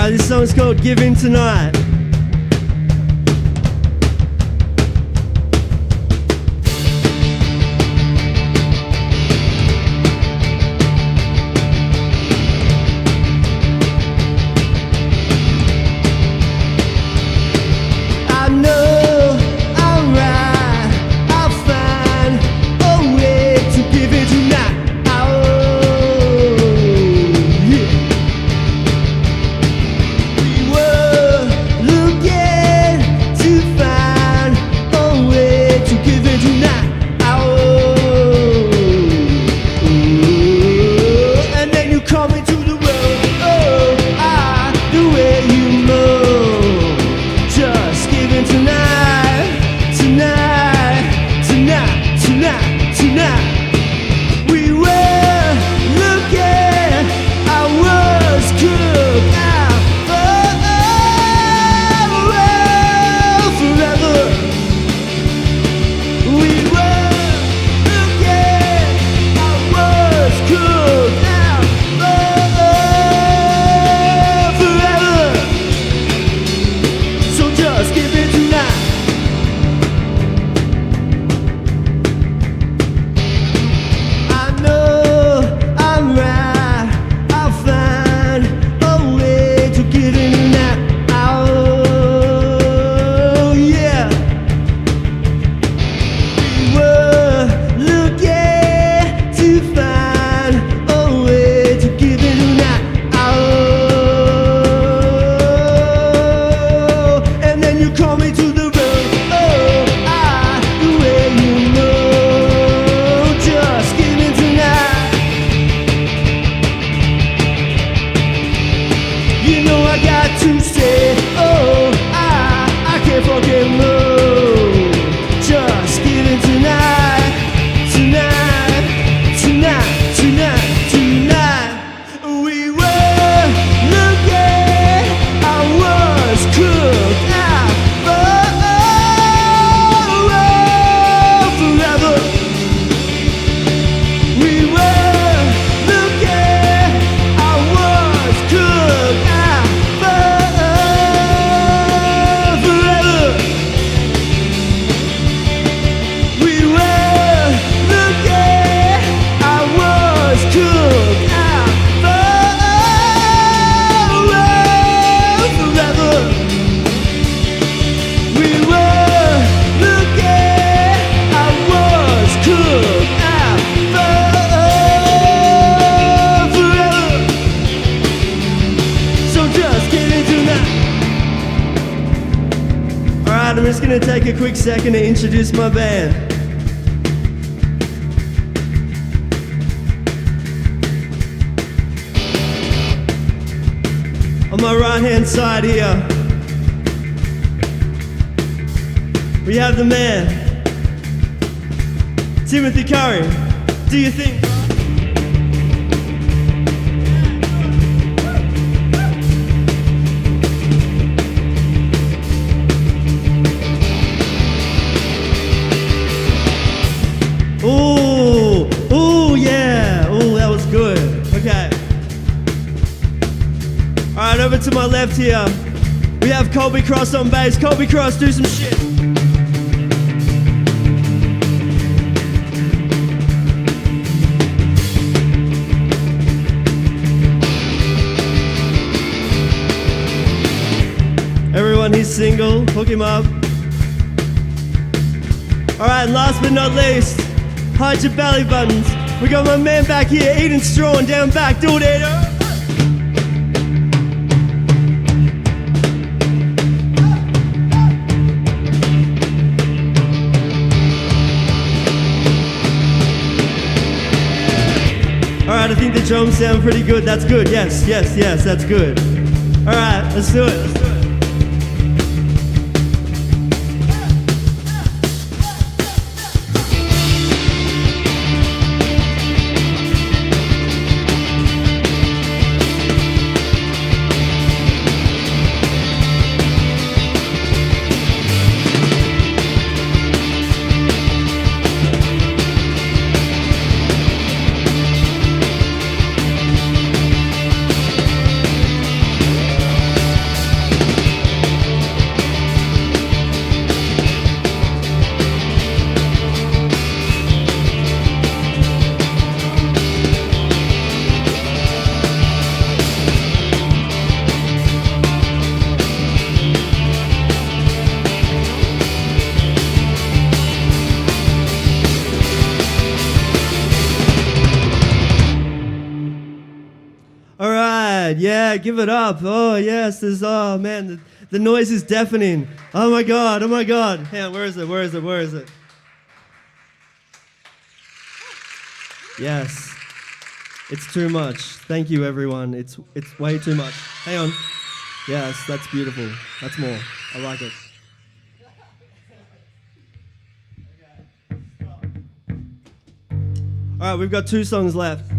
This song's called Give In Tonight. I'm just going to take a quick second to introduce my band. On my right-hand side here, we have the man, Timothy Curry. Do you think? Ooh, yeah. Ooh, that was good. Okay. All right, over to my left here, we have Colby Cross on bass. Colby Cross, do some shit. Everyone, he's single. Hook him up. All right, last but not least, hide your belly buttons. We got my man back here eating straw and down back. Do it, All right, I think the drums sound pretty good. That's good. Yes, that's good. All right, let's do it. Yeah, give it up. Oh, yes, oh, man, the noise is deafening. Oh, my God. Hang on, where is it? Yes, it's too much. Thank you, everyone. It's way too much. Hang on. Yes, that's beautiful. That's more. I like it. All right, we've got 2 songs left.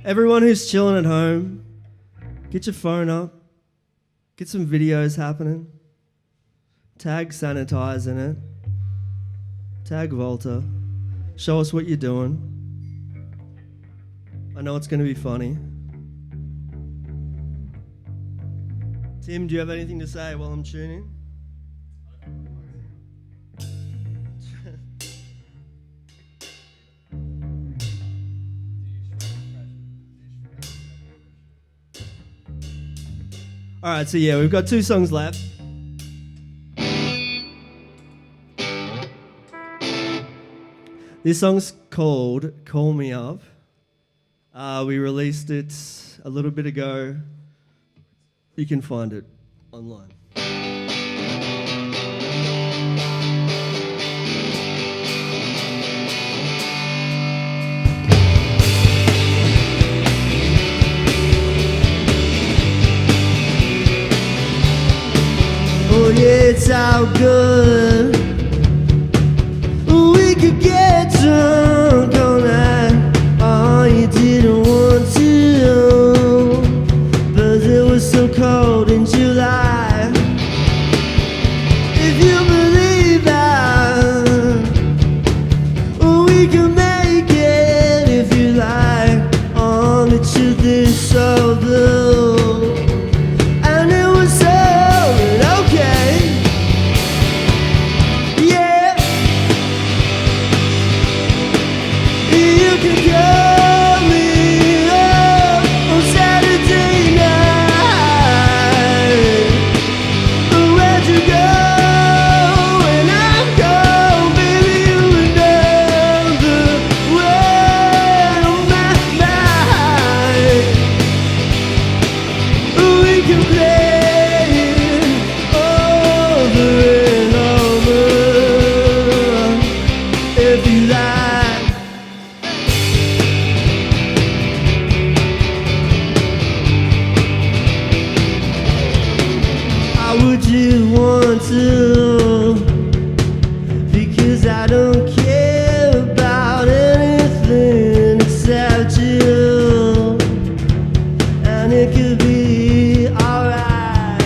Everyone who's chilling at home, get your phone up, get some videos happening, tag Sanitise in it, tag Volta, show us what you're doing. I know it's going to be funny. Tim, do you have anything to say while I'm tuning? All right, so yeah, we've got 2 songs left. This song's called Call Me Up. We released it a little bit ago. You can find it online. Oh yeah, it's all good. We could get drunk all night. Oh, you didn't want to, but it was so cold in July. If you believe that, we can make it if you like. Oh, the truth is so blue. Yeah. Call me up on Saturday night. can play it over and over if you like. How would you want to? Because I don't care about anything except you. And it could be alright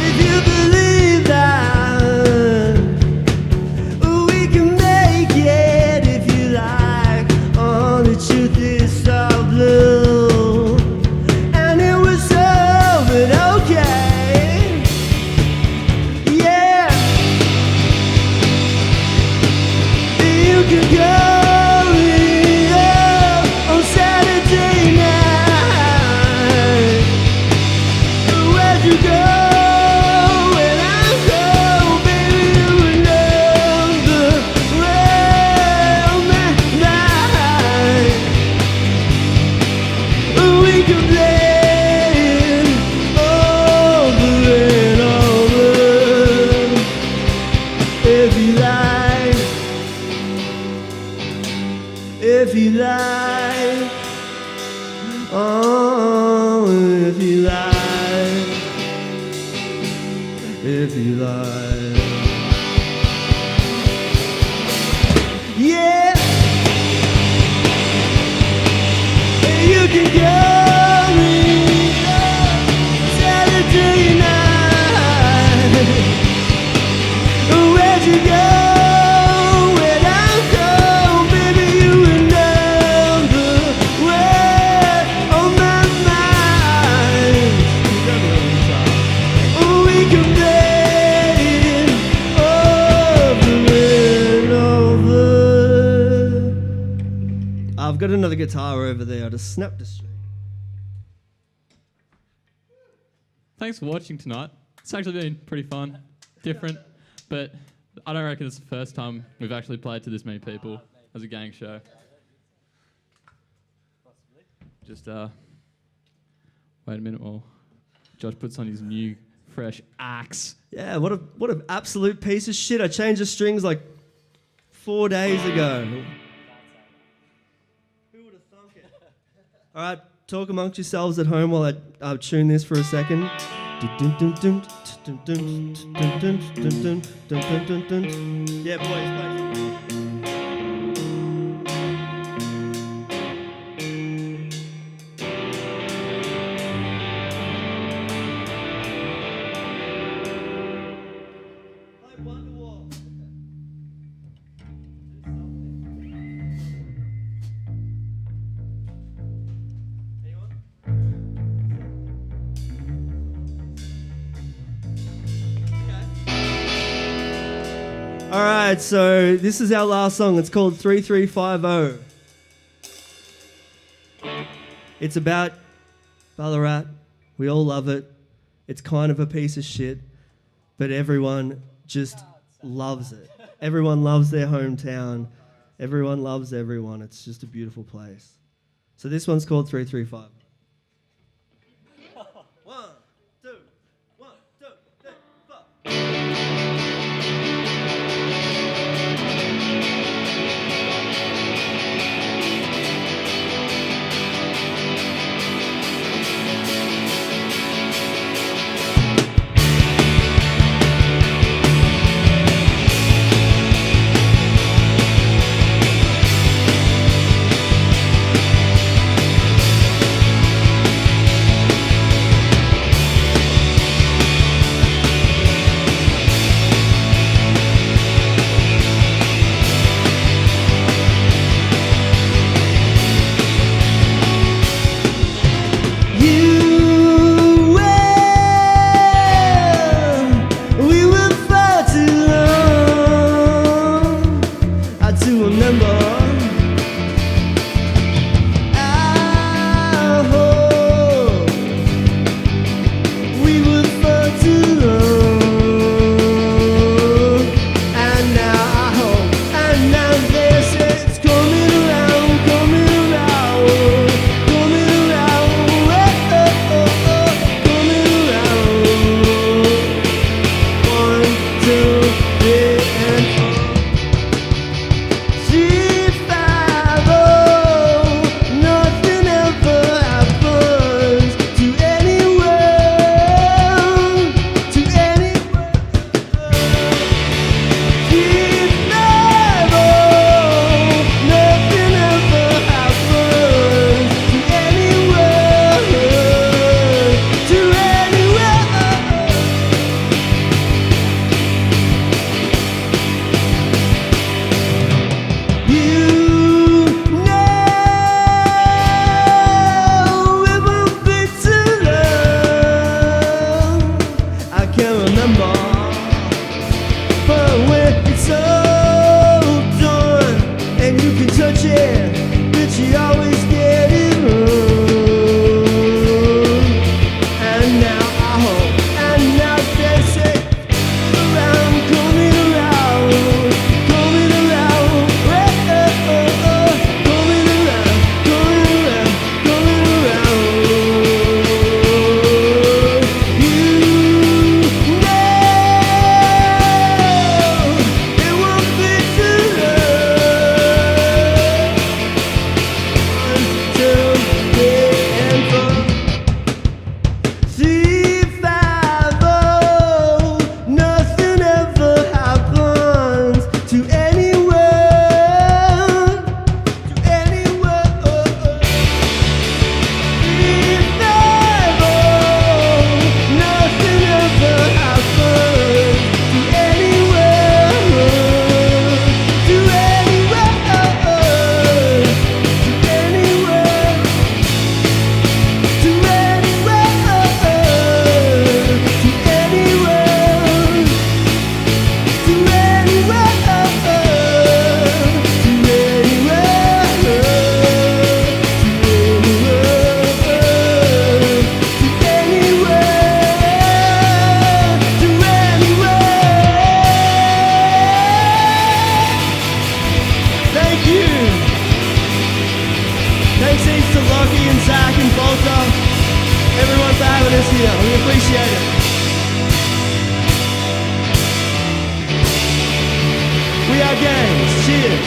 if you believe that we can make it if you like. Oh, the truth is so blue, and it was so but okay. Yeah, you can go on Saturday night. Where'd you go when I go, baby? You remember well my night. We can play it over and over if you like. If you like, oh, if you like, if you like, yeah, you can go Saturday night. Where'd you go? Where'd I go? Baby, you remember where on my mind. We can play it over and over. I've got another guitar over there. I just snapped the string. Thanks for watching tonight. It's actually been pretty fun, different, but I don't reckon it's the first time we've actually played to this many people as a gang show. Just wait a minute while Josh puts on his new fresh axe. Yeah, what an absolute piece of shit. I changed the strings like 4 days ago. Who would have thunk it? All right, talk amongst yourselves at home while I tune this for a second. Yeah, boys, play. All right, so this is our last song. It's called 3350. It's about Ballarat. We all love it. It's kind of a piece of shit, but everyone just loves it. Everyone loves their hometown. Everyone loves everyone. It's just a beautiful place. So this one's called 335. everyone for having us here. We appreciate it. We are Gangz. Cheers.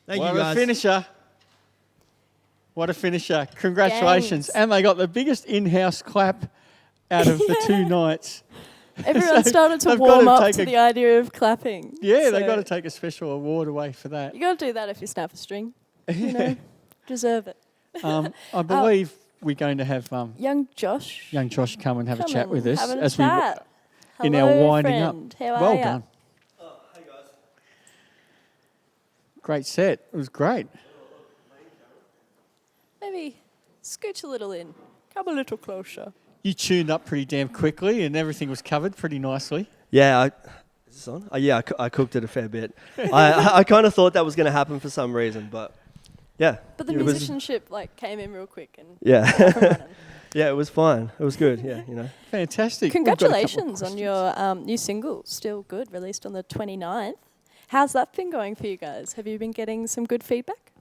Thank what you, guys. a finisher. What a finisher. Congratulations. Gangz. And they got the biggest in-house clap out of the 2 nights. Everyone So started to they've warm got up take to a- the idea of clapping. Yeah, So they've got to take a special award away for that. You got to do that if you snap a string. You know, deserve it. I believe we're going to have Young Josh. young Josh come and have a Come chat and with us have a as chat. we in our Hello, winding friend. up. How well are ya? done. Great set. It was great. Maybe scooch a little in. Come a little closer. You tuned up pretty damn quickly, and everything was covered pretty nicely. Yeah, is this on? Yeah, I cooked it a fair bit. I kind of thought that was going to happen for some reason, but yeah. But the it was- musicianship came in real quick and Yeah. Yeah, it was fine. It was good. Yeah, you know. Fantastic. We've got a couple of Congratulations on your new single, Still Good, released on the 29th. How's that been going for you guys? Have you been getting some good feedback?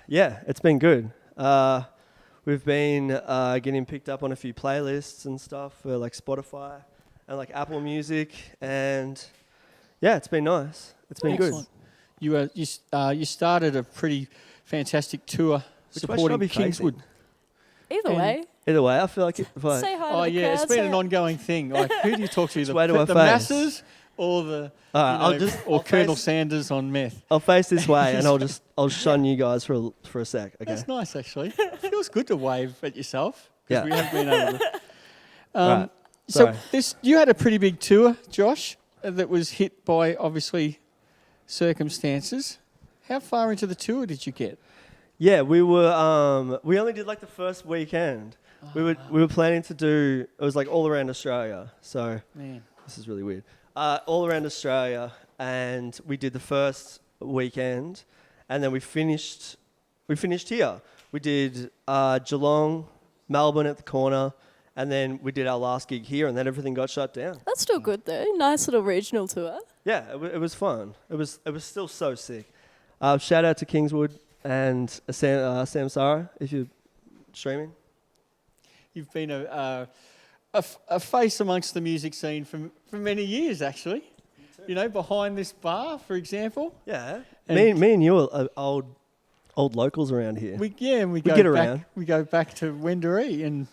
Yeah, it's been good. We've been getting picked up on a few playlists and stuff for like Spotify and like Apple Music, and yeah, it's been nice. It's been Excellent. You started a pretty fantastic tour Which way should I supporting be facing? Kingswood. Either And- way. Either way, I feel like if I Say hi Oh to the yeah, it's crowd, been say an ongoing thing. Like, who do you talk to? Which The, way do I the face? masses or the All right, you know, I'll just- or I'll Colonel face- Sanders on meth? I'll face this way and I'll shun you guys for a sec. Okay. That's nice, actually. It feels good to wave at yourself because Yeah. we haven't been able to. Right. So Sorry. you had a pretty big tour, Josh, that was hit by obviously circumstances. How far into the tour did you get? Yeah, we were. We only did like the first weekend. We were planning to do. It was like all around Australia. So Man. this is really weird. All around Australia, and we did the first weekend, and then we finished. We finished here. We did Geelong, Melbourne at the corner, and then we did our last gig here, and then everything got shut down. That's still good though. Nice little regional tour. Yeah, it was fun. It was still so sick. Shout out to Kingswood and Sam Sarah if you're streaming. You've been a face amongst the music scene for many years, actually. You know, behind this bar, for example. Yeah. And Me and you are old locals around here. we go get back, around. We go back to Wendouree and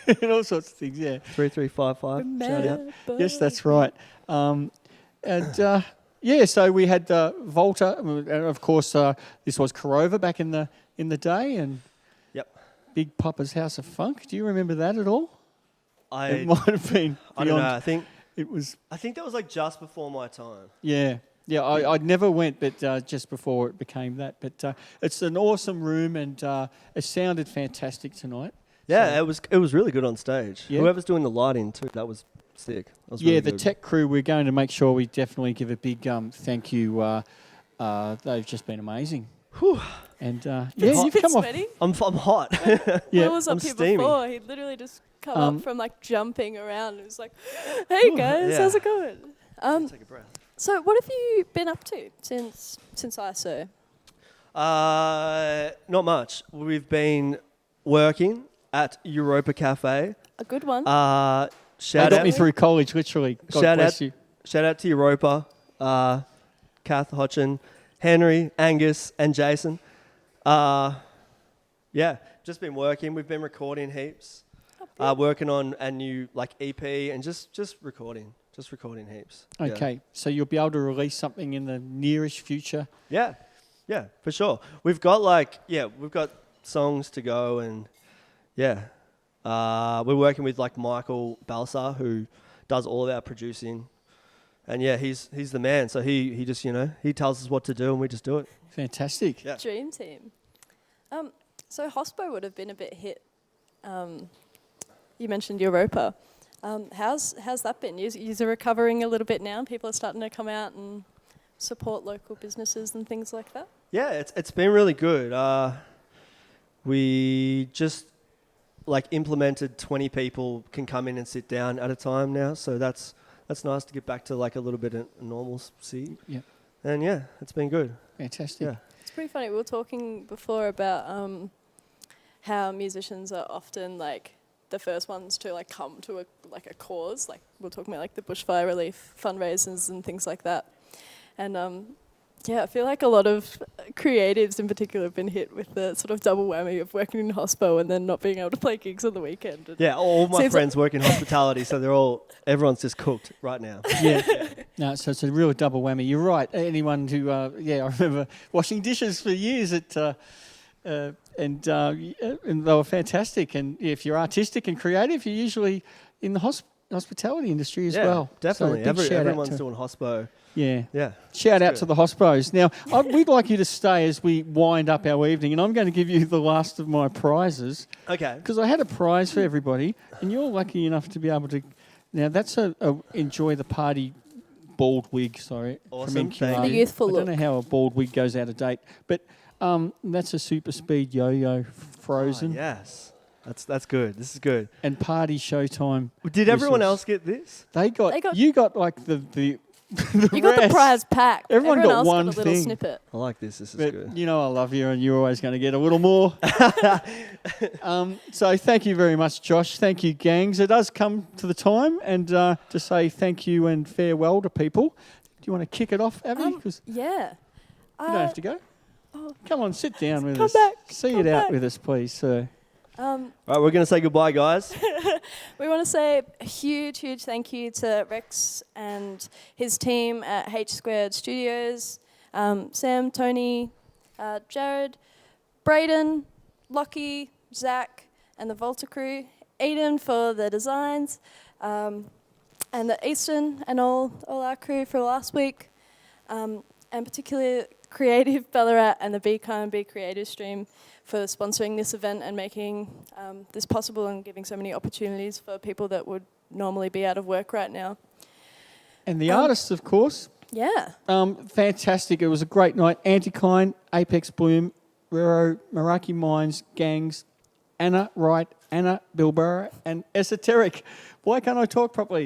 and all sorts of things. Yeah. 3355. Shout out. Yes, that's right. So we had Volta, and of course this was Corova back in the day, and Yep. Big Papa's House of Funk. Do you remember that at all? I It might have been. I don't know. beyond- I think it was. I think that was like just before my time. Yeah. I never went, but just before it became that. But it's an awesome room, and it sounded fantastic tonight. Yeah, So- it was really good on stage. Yeah. Whoever's doing the lighting too, that was sick. That was Yeah, really the good. tech crew, we're going to make sure we definitely give a big thank you. They've just been amazing. Whew. And Bit you've come off. sweaty. I'm hot. Yeah, Will was I'm up here steaming. before. He'd literally just come Um, up from like jumping around. It was like, "Hey guys, yeah. how's it going?" Take a breath. So what have you been up to since ISO? Not much. We've been working at Europa Cafe. A good one. They Shout got out me through college, literally. God shout bless out, you. shout out to Europa, Kath Hodgson, Henry, Angus, and Jason. Yeah, just been working. We've been recording heaps. Working on a new like EP and just recording heaps. Yeah. Okay, so you'll be able to release something in the nearish future. Yeah, for sure. We've got songs to go, and we're working with like Michael Balsar, who does all of our producing, and yeah, he's the man. So he just he tells us what to do, and we just do it. Fantastic. Yeah. Dream team. So Hospo would have been a bit hit. You mentioned Europa. How's that been? You're recovering a little bit now. People are starting to come out and support local businesses and things like that. Yeah, it's been really good. We just like implemented 20 people can come in and sit down at a time now, so that's nice to get back to like a little bit of normalcy. Yeah. And yeah, it's been good. Fantastic. Yeah. pretty funny. We were talking before about how musicians are often like the first ones to like come to a cause. Like we're talking about like the bushfire relief fundraisers and things like that. And I feel like a lot of creatives in particular have been hit with the sort of double whammy of working in hospo and then not being able to play gigs on the weekend. And Yeah, all my seems friends work in hospitality, so everyone's just cooked right now. Yeah. No, so it's a real double whammy. You're right. Anyone who, I remember washing dishes for years at, and they were fantastic. And if you're artistic and creative, you're usually in the hospitality industry as well. Definitely. So big shout out Everyone's to- doing hospo. Yeah. Yeah. Shout out to the hospos. Now, we'd like you to stay as we wind up our evening, and I'm going to give you the last of my prizes. Okay. Because I had a prize for everybody, and you're lucky enough to be able to. Now, that's a enjoy the party bald wig, sorry. Awesome, From MQR. thank you. A youthful I don't know look. how a bald wig goes out of date, but that's a super speed yo-yo frozen. Oh, yes. That's good. This is good. And party showtime. Did everyone whistles. else get this? They got you got like the You got the rest. prize pack. Everyone got else one got a little thing. snippet. I like this. This is But good. you know I love you, and you're always going to get a little more. So thank you very much, Josh. Thank you, Gangz. It does come to the time, and to say thank you and farewell to people. Do you want to kick it off, Abby? 'Cause Yeah. you don't have to go. Come on, sit down with Come us. back, See come it out back. with us, please, sir. All right, we're going to say goodbye, guys. We want to say a huge, huge thank you to Rex and his team at H Squared Studios, Sam, Tony, Jared, Brayden, Lockie, Zach, and the Volta crew, Aiden for the designs, and the Easton and all our crew for last week, and particularly Creative Ballarat and the Be Kind Be Creative stream for sponsoring this event and making this possible and giving so many opportunities for people that would normally be out of work right now. And the artists, of course. Yeah. Fantastic. It was a great night. Anticline, Apex Bloom, Raro, Meraki Minds, Gangz, Anna, Wright, Anna, Bilbrough, and Esoteric. Why can't I talk properly?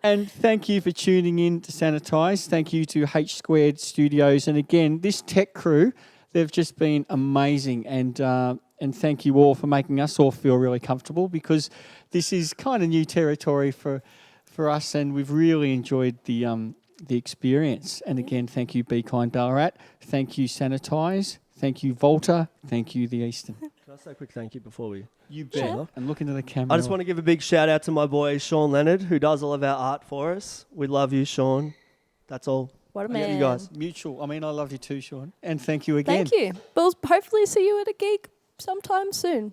And thank you for tuning in to Sanitise. Thank you to H Squared Studios. And again, this tech crew, they've just been amazing. And thank you all for making us all feel really comfortable, because this is kind of new territory for us, and we've really enjoyed the experience. And again, thank you, Be Kind Ballarat. Thank you, Sanitise. Thank you, Volta. Thank you, the Eastern. Can I say a quick thank you before we... You bet. And look into the camera. I just want to give a big shout out to my boy Sean Leonard, who does all of our art for us. We love you, Sean. That's all. What a I love man. you guys. Mutual. I mean, I love you too, Sean. And thank you again. Thank you. We'll hopefully see you at a gig sometime soon.